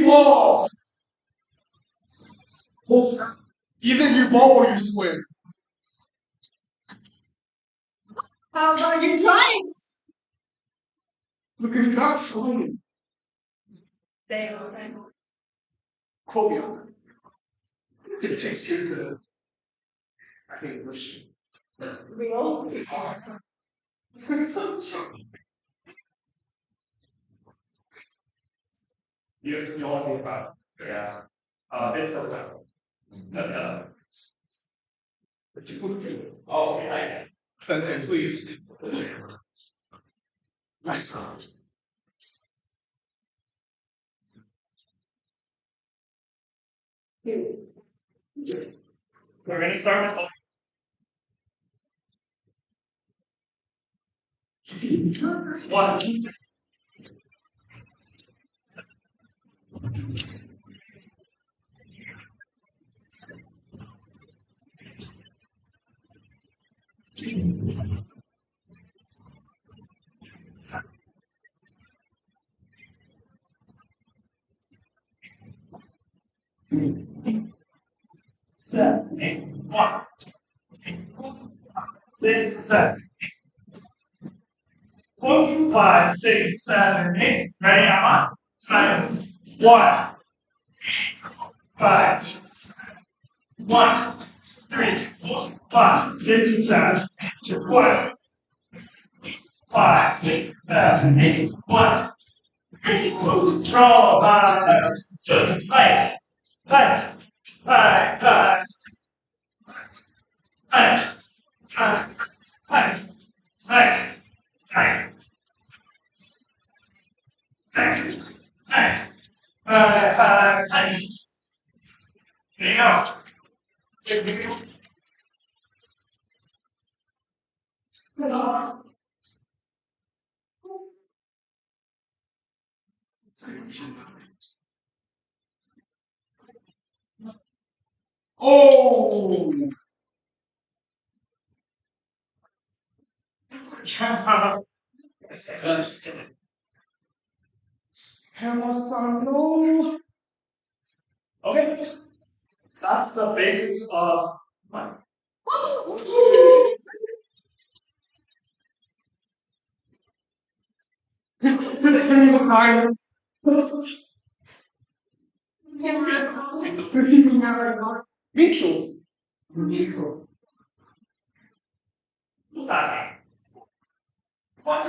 fall. Either you fall or you swim. How about you trying? Look at you not swimming. They are. Quote me on that. It tastes too good. I hate this. Real. You don't think about it. Yeah. It's okay. That's Oh, okay. Sensei, please. Nice. So we're gonna start with one. Seven, one, 6, 7, 4, 5, 6, 7, 8. Ready? I'm on. 7, 1, 5, 6, 1, 3, 4, 5, 6, 7, 1, 5, 6, 7, 8, 1. Roll, 5, 6, 5, 5, 5, 5, 5, 5, 5, 5, 5. There you go. Oh! Hammer-san, no! Okay, that's the basics of money. Me too. Me too. What? What?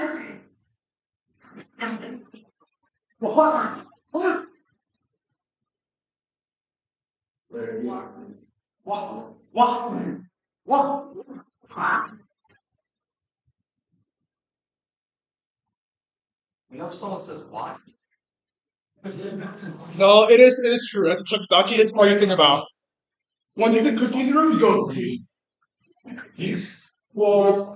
What? What? Whenever someone says what, No, it is true. That's all you think about. When you think cookie in the room, you go, yes. Was.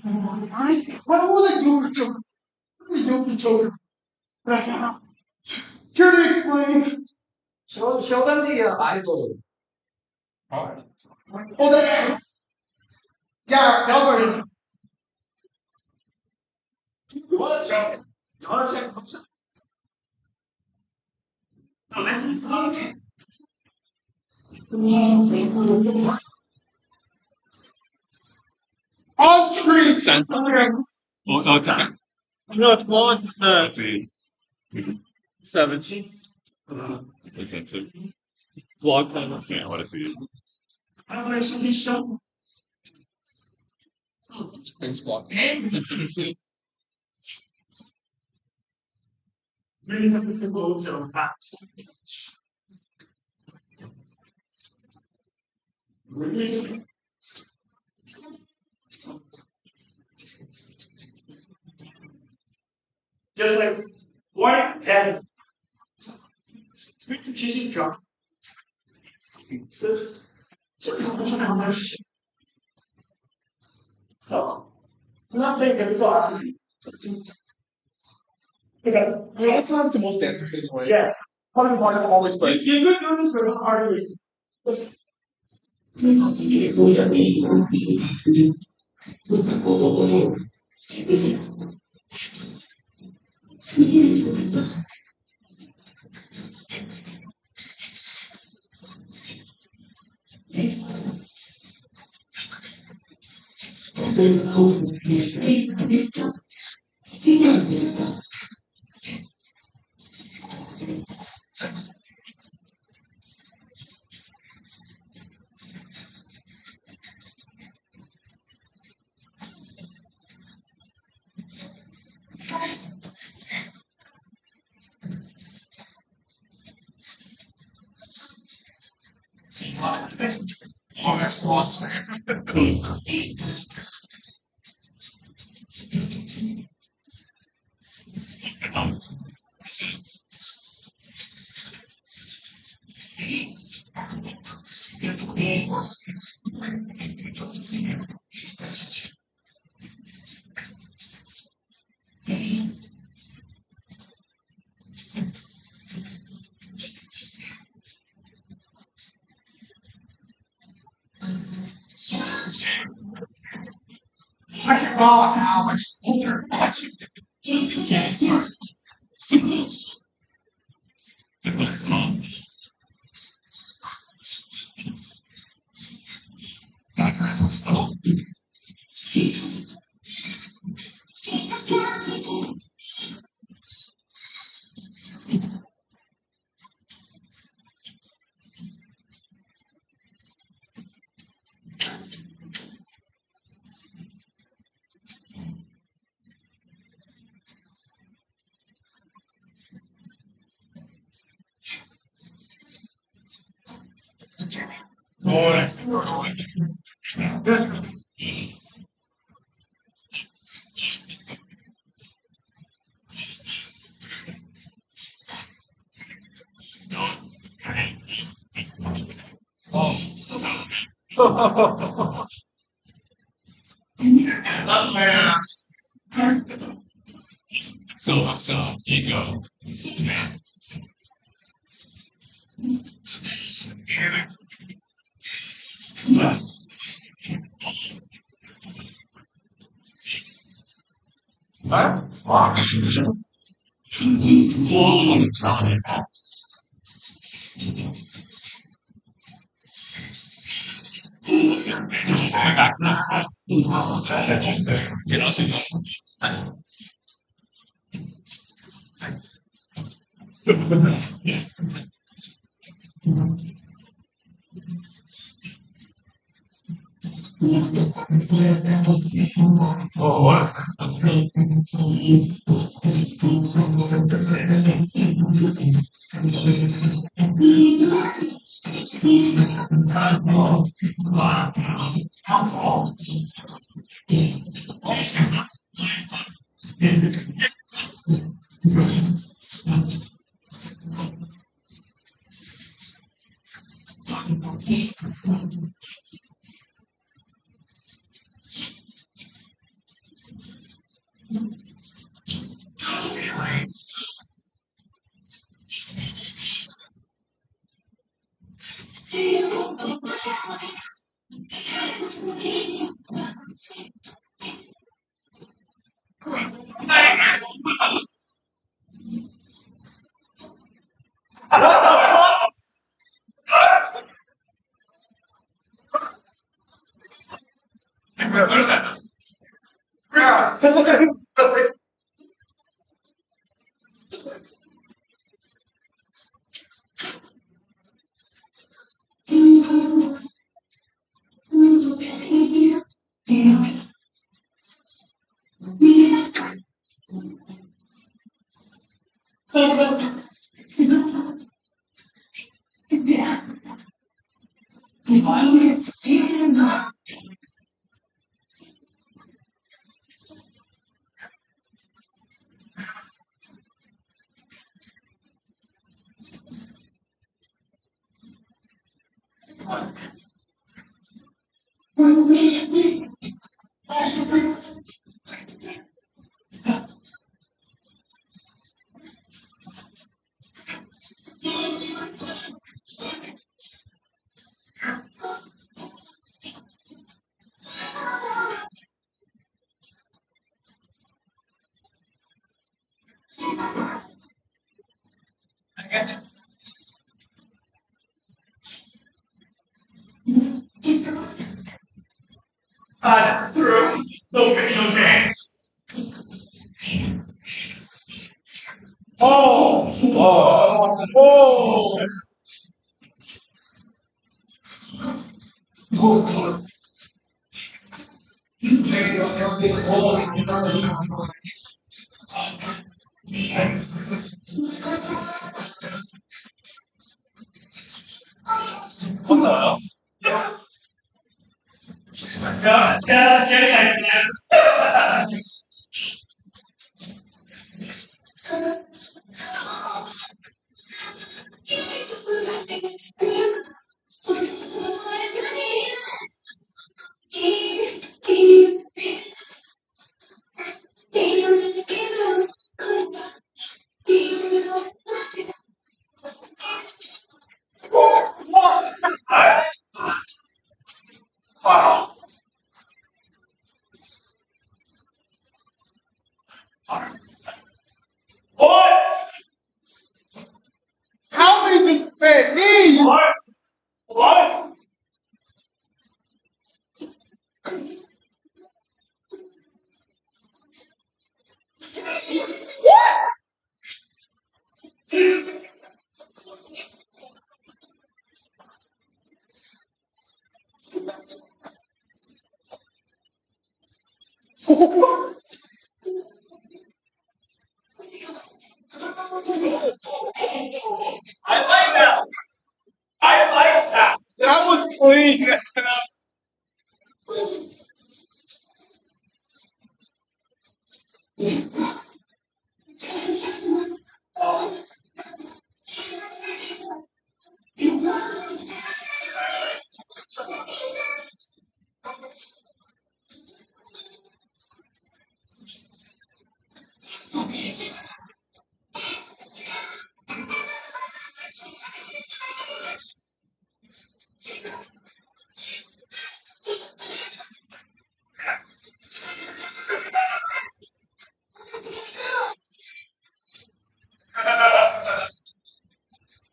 What was I doing? What was I doing, children? Care to explain? Show them the idol. Oh, that. Yeah, that was what it is. What? Check. On screen. Sense. Okay. Oh, no, it's okay. No, it's one. I see. 7. It's a sensor. Vlog plan. Let's see. I want to see it. Thanks, vlog. See. Really have this involved on that. Really? Just like white and speak to cheesy drop. So I'm not saying that it's all actually. Okay. I mean, that's not the most dancers anyway. Yeah. Part of the always plays. You could do this for artists. Listen. I can call it how much older. Signals. It's not small. So, you go. Yes. Yes. Oh, what? Through the video games. Oh, oh, oh. What the hell? Yeah. Wow. What? How did this fit me? What? What? I like that. I like that. That was clean.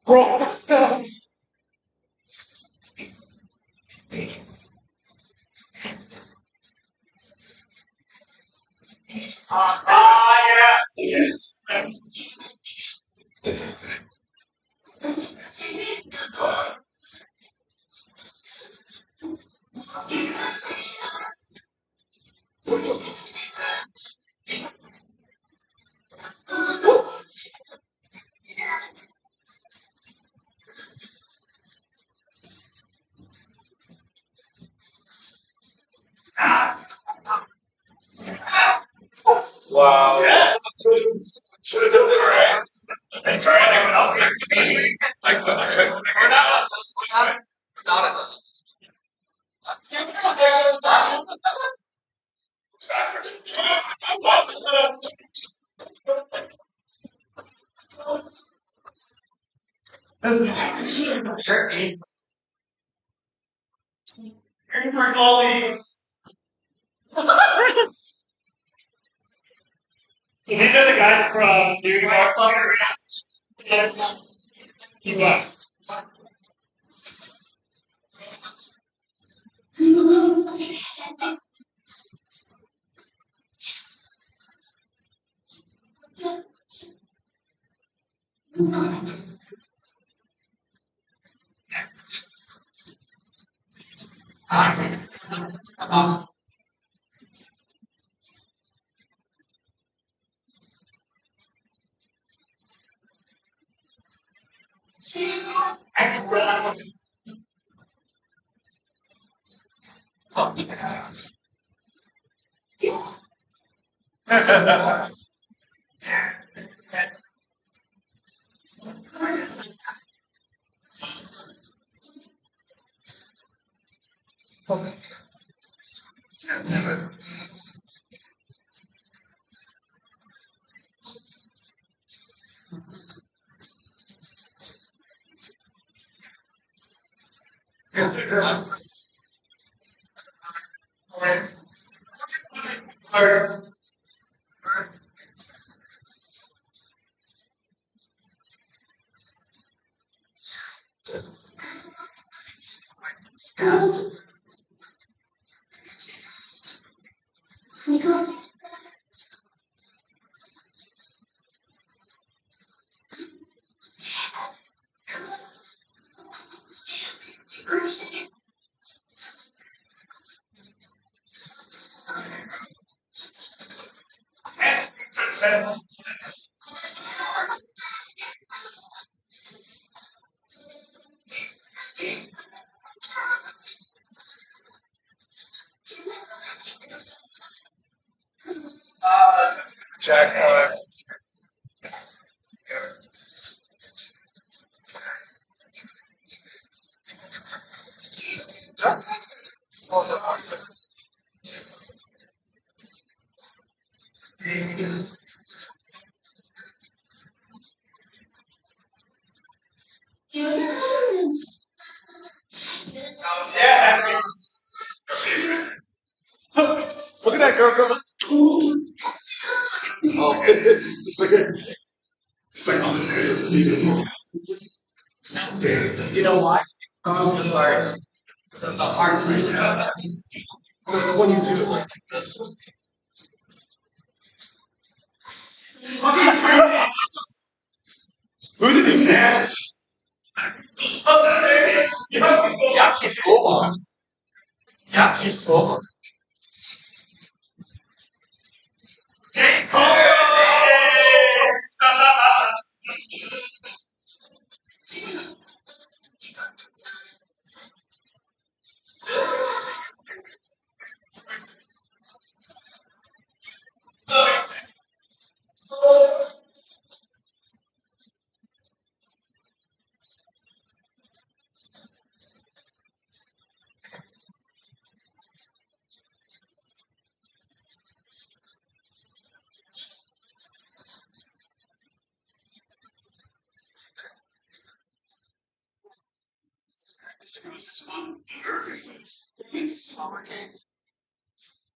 Bro, stop. Yeah. Yes. Wow. Yeah. Should have done it right. And try to help me. Like, we're not. Here's my colleagues. These are the guys from Doing Our Thunder. US. Jack, Yeah. Look at that girl. Oh, it's like a. You know why? Just like the hard thing. When you do it like this. Who did he match? Ja, he's over. Ja, he's over.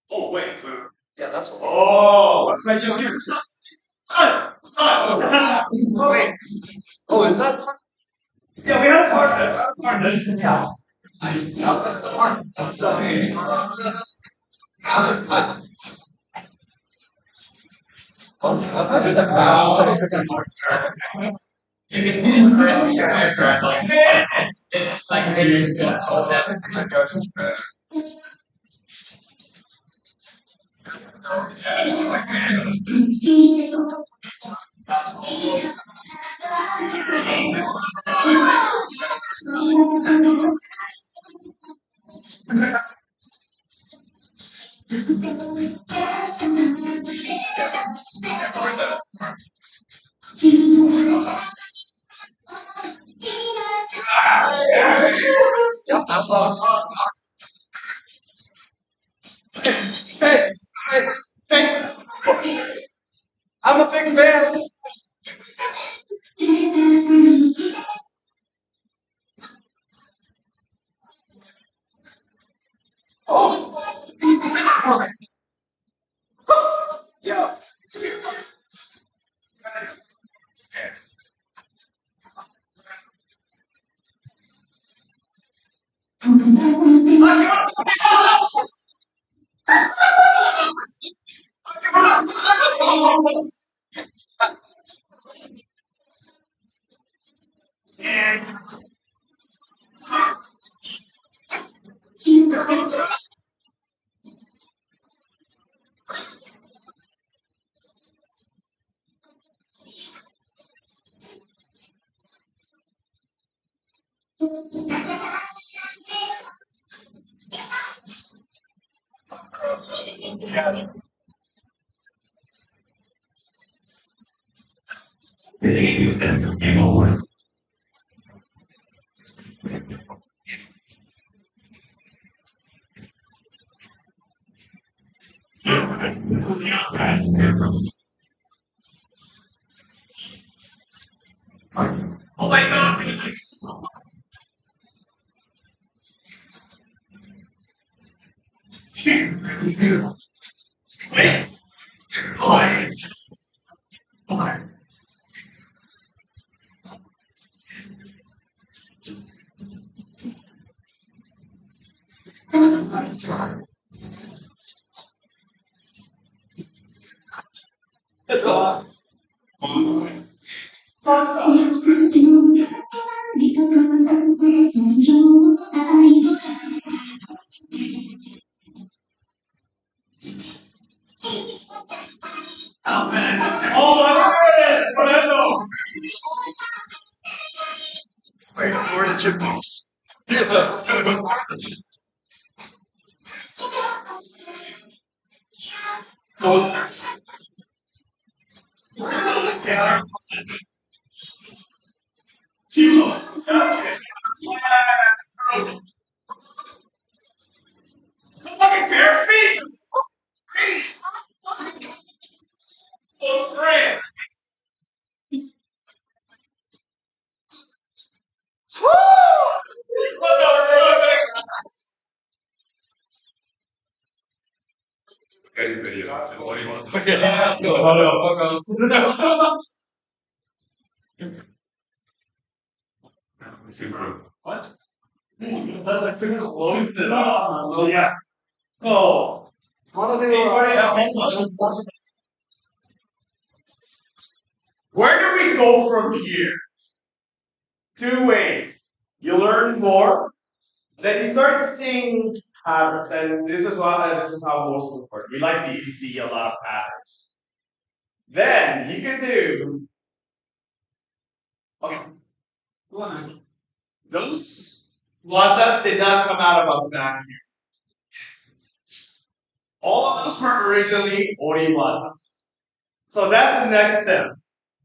Oh wait. Yeah, that's all. Oh, what's that joke here? Wait. Oh, is that part? Yeah, we had a part of it. Yeah. That's the part. That's it's like yes, that's awesome. Hey, hey, hey. I'm a big fan. Yeah. Oh my god! Wait. It's a lot. Oh my goodness! Fernando! Wait, where are the chipmunks? Oh. Yeah. Timo. Fucking bare feet! Oh, great! Woo! What the fuck? Any video. What he wants to What? That's like pretty close to Oh yeah. Oh. Where do we go from here? Two ways. You learn more, then you start seeing patterns, and this is how most of work. We like to see a lot of patterns. Then you can do okay. Those plazas did not come out of a vacuum. All of those were originally ori plazas. So that's the next step.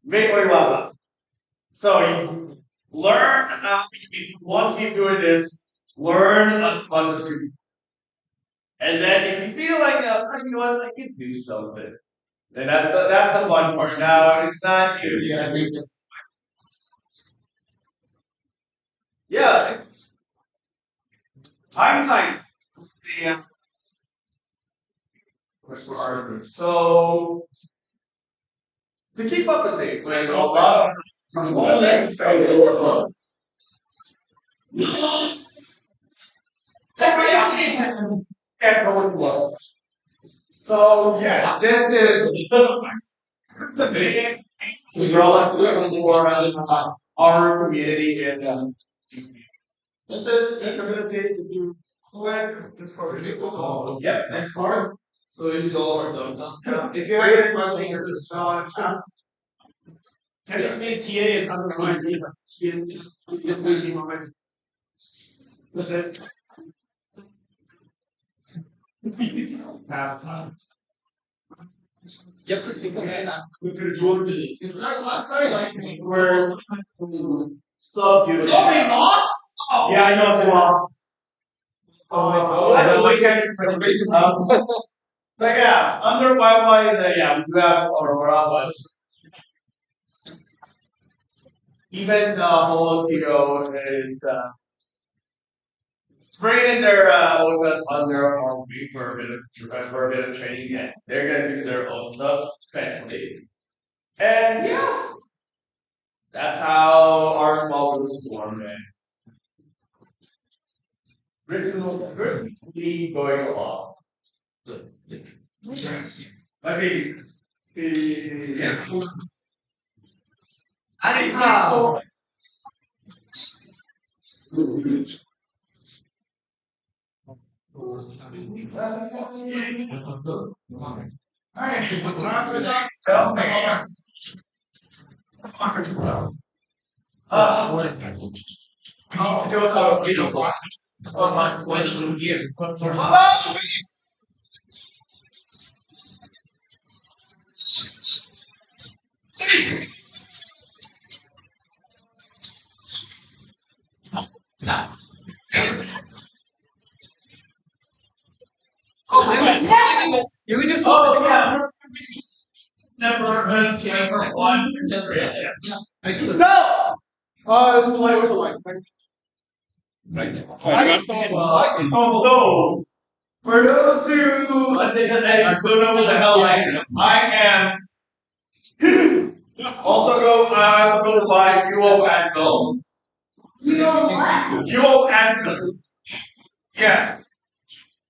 Make ori plaza. So you learn. If you want to keep doing this, learn as much as you can. And then if you feel like you know what, I can do something. Then that's the fun part. Now it's not yeah. Hindsight. Yeah. So to keep up to date with a lot of can't go with flow. So yeah, this is the big we roll up to it for our community and this is the community to do yep, next card. So it's all if you're getting something or stuff. Can you make TA is under my team? That's it. Yep, we could do this. We're so beautiful. Oh, we lost? Oh. Yeah, I know they lost. Oh my god. I don't like that. But yeah, under ViVA, yeah, we do have Aurora, but even the whole Tito is bring in their with us on their own week for a bit of training, and they're gonna do their own stuff eventually. And yeah, that's how our small groups form. And really going along. I mean, yeah. I think what's not good enough? Tell me. I'll do a video. You can just Number one. No! This is light, what's a light? So, for those who I don't know what the hell I am also go by UO Anvil. You know what? UO Anvil. Yes.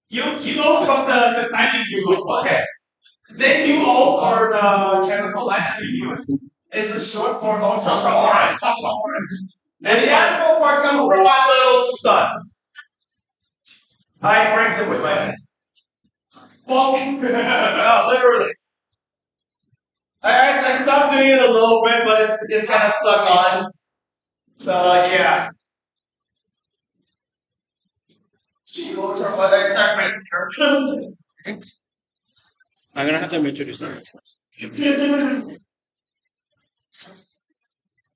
You know from the timing UO. Okay. Then UO or the chemical light that you use is a short form of orange. And the animal part comes from my little stud. I cranked it with my hand. Well, no, literally. I stopped doing it a little bit, but it's kind of stuck on. So yeah. I'm gonna have them introduce them.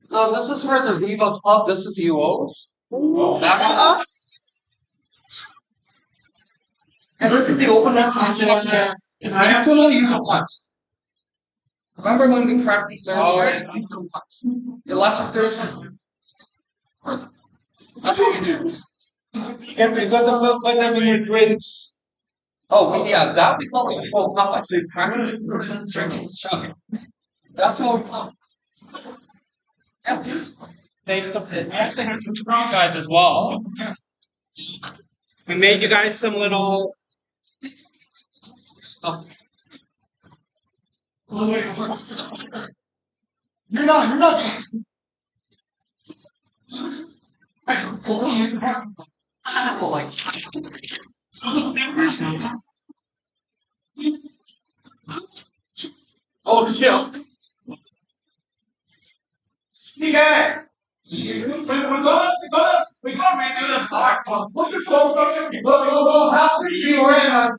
So this is for the ViVA Club. This is UOs. And this is the openness introduction. You can only use it once. Remember when we cracked these earlier? Use it once. It lasts for 30 seconds. That's what we do. If we got the but then we use drinks. Oh, yeah, that we call it full cup. I say practice drinking, chugging. That's what we call it. Yeah. We actually have some strong guides as well. We made you guys some little. Oh. You're not. Like. Oh, chill. Okay. We're gonna redo the part. What's the slow motion? Go. How to you right now?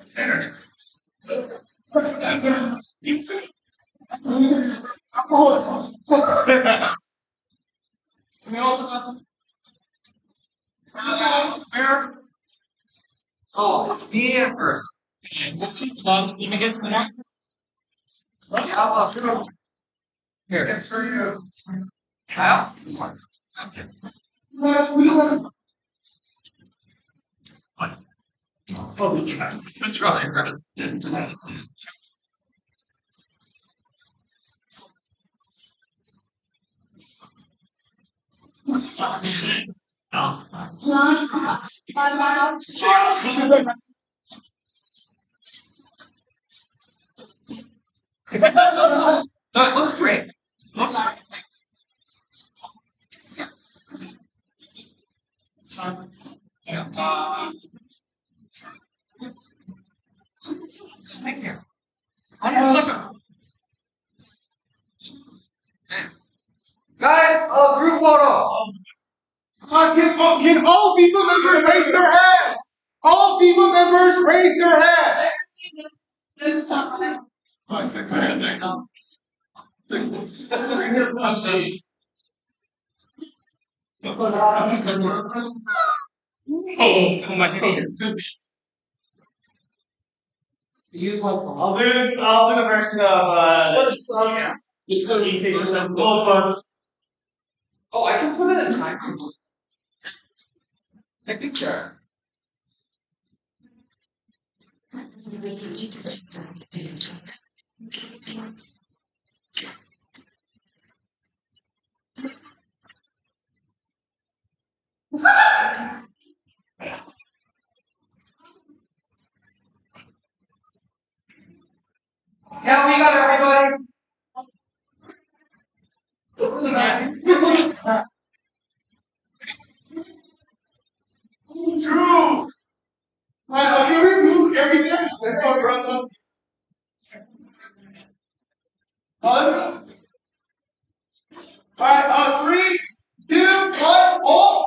Center. Oh, it's me at first. Let me get the next. Here. It's for you. Kyle? Holy crap. That's right, Chris. Lunchbox. No, it looks great. Looks great. Yes. Thank you. Guys, group photo. Can all ViVA members raise their hand? All ViVA members raise their hand. This is something. 5, 6, 7, 8. Oh my god. Use my phone. I'll do the version of Just go eat Oh, I can put in a time. A picture. Yeah, we got everybody. True. Okay, we move every day. Let's go, brother. Alright, 3, 2, 1, hold.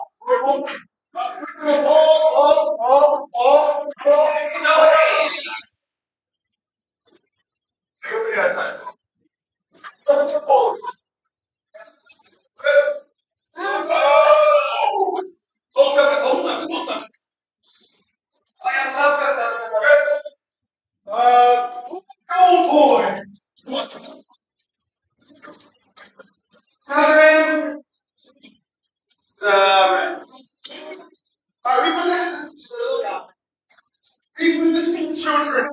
Go boy. Catherine. Reposition. Reposition children.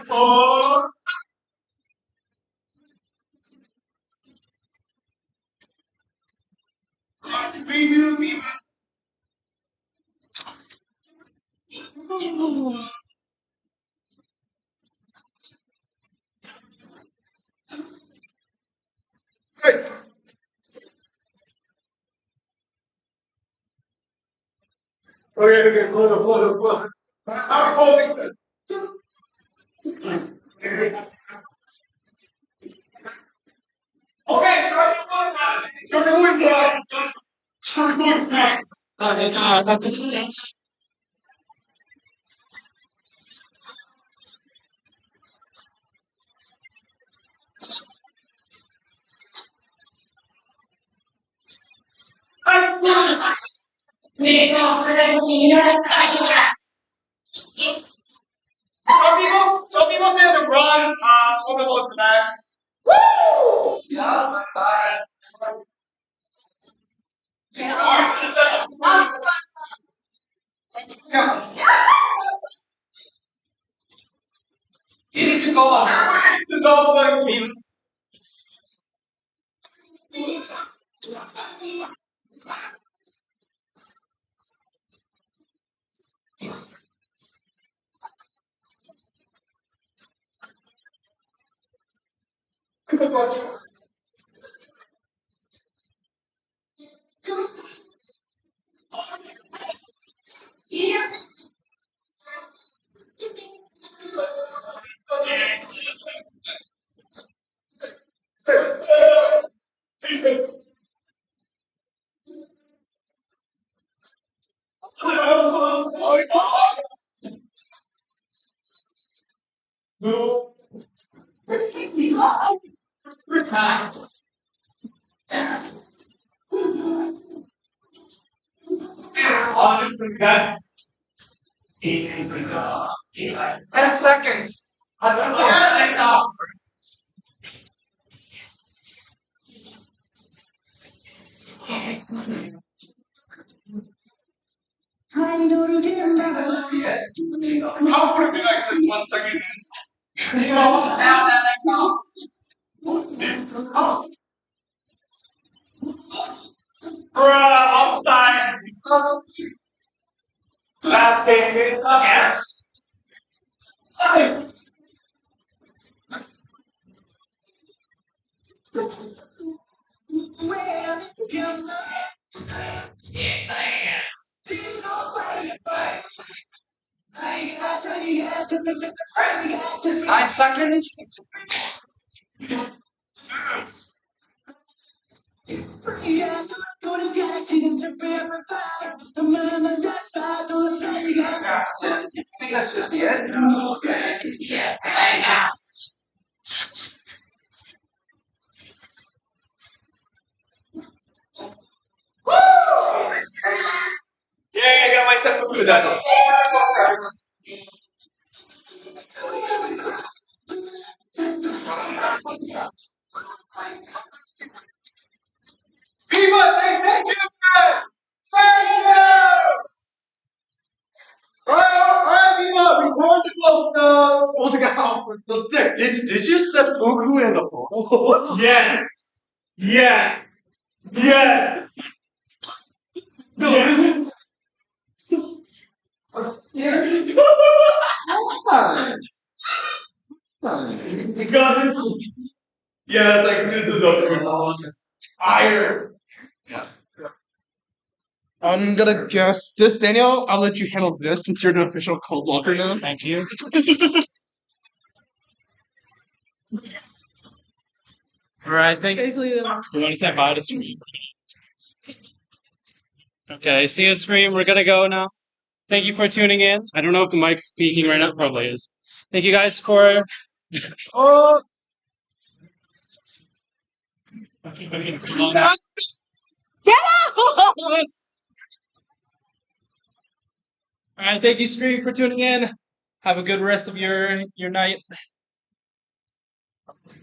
Oh. Redo ViVA. Good. Okay, hold on. I'm holding this. Okay, start your back. Start your back. Some people say the run, some people it's back. Woo! Yeah, bye. You need to go on. The dog's like me. No. That 10 seconds. I don't know. how would it be like the 1 second? You know what's now that I know? Bruh, outside. Last game, again. Nine seconds. I think that's just the end. Yeah, I got my step food done. ViVA, say thank you! Thank you! Alright, ViVA, record the close the six. Did you seppuku in the photo? Yes! Yes! Yes! Yes! Got it. Yes, I did the document. Fire! I'm gonna guess this, Daniel. I'll let you handle this since you're an official code blocker now. Thank you. Alright, thank you. You want to say bye to stream? Okay, see you stream. We're gonna go now. Thank you for tuning in. I don't know if the mic's speaking right now. Probably is. Thank you guys for. Oh. Get out! Alright, thank you, stream, for tuning in. Have a good rest of your night.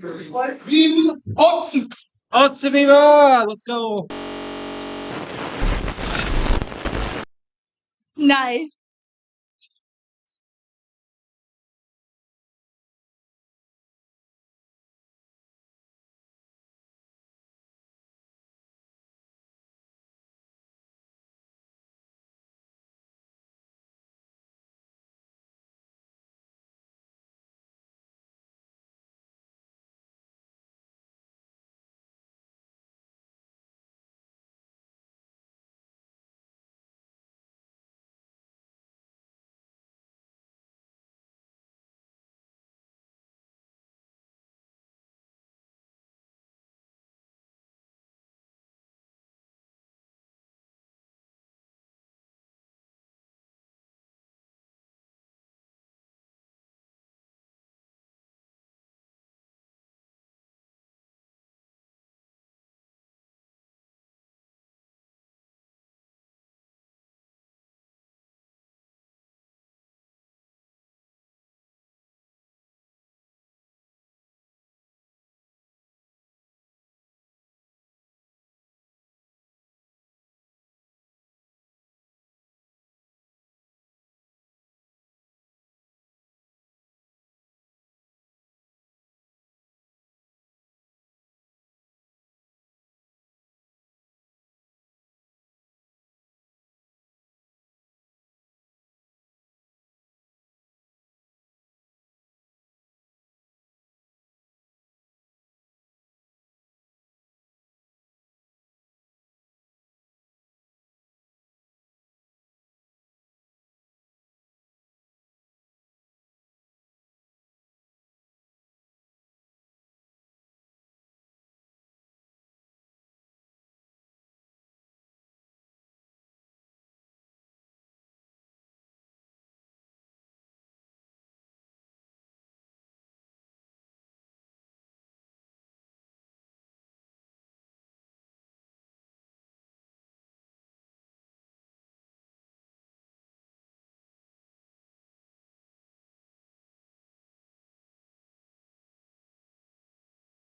Otsu ViVA! Let's go! Nice.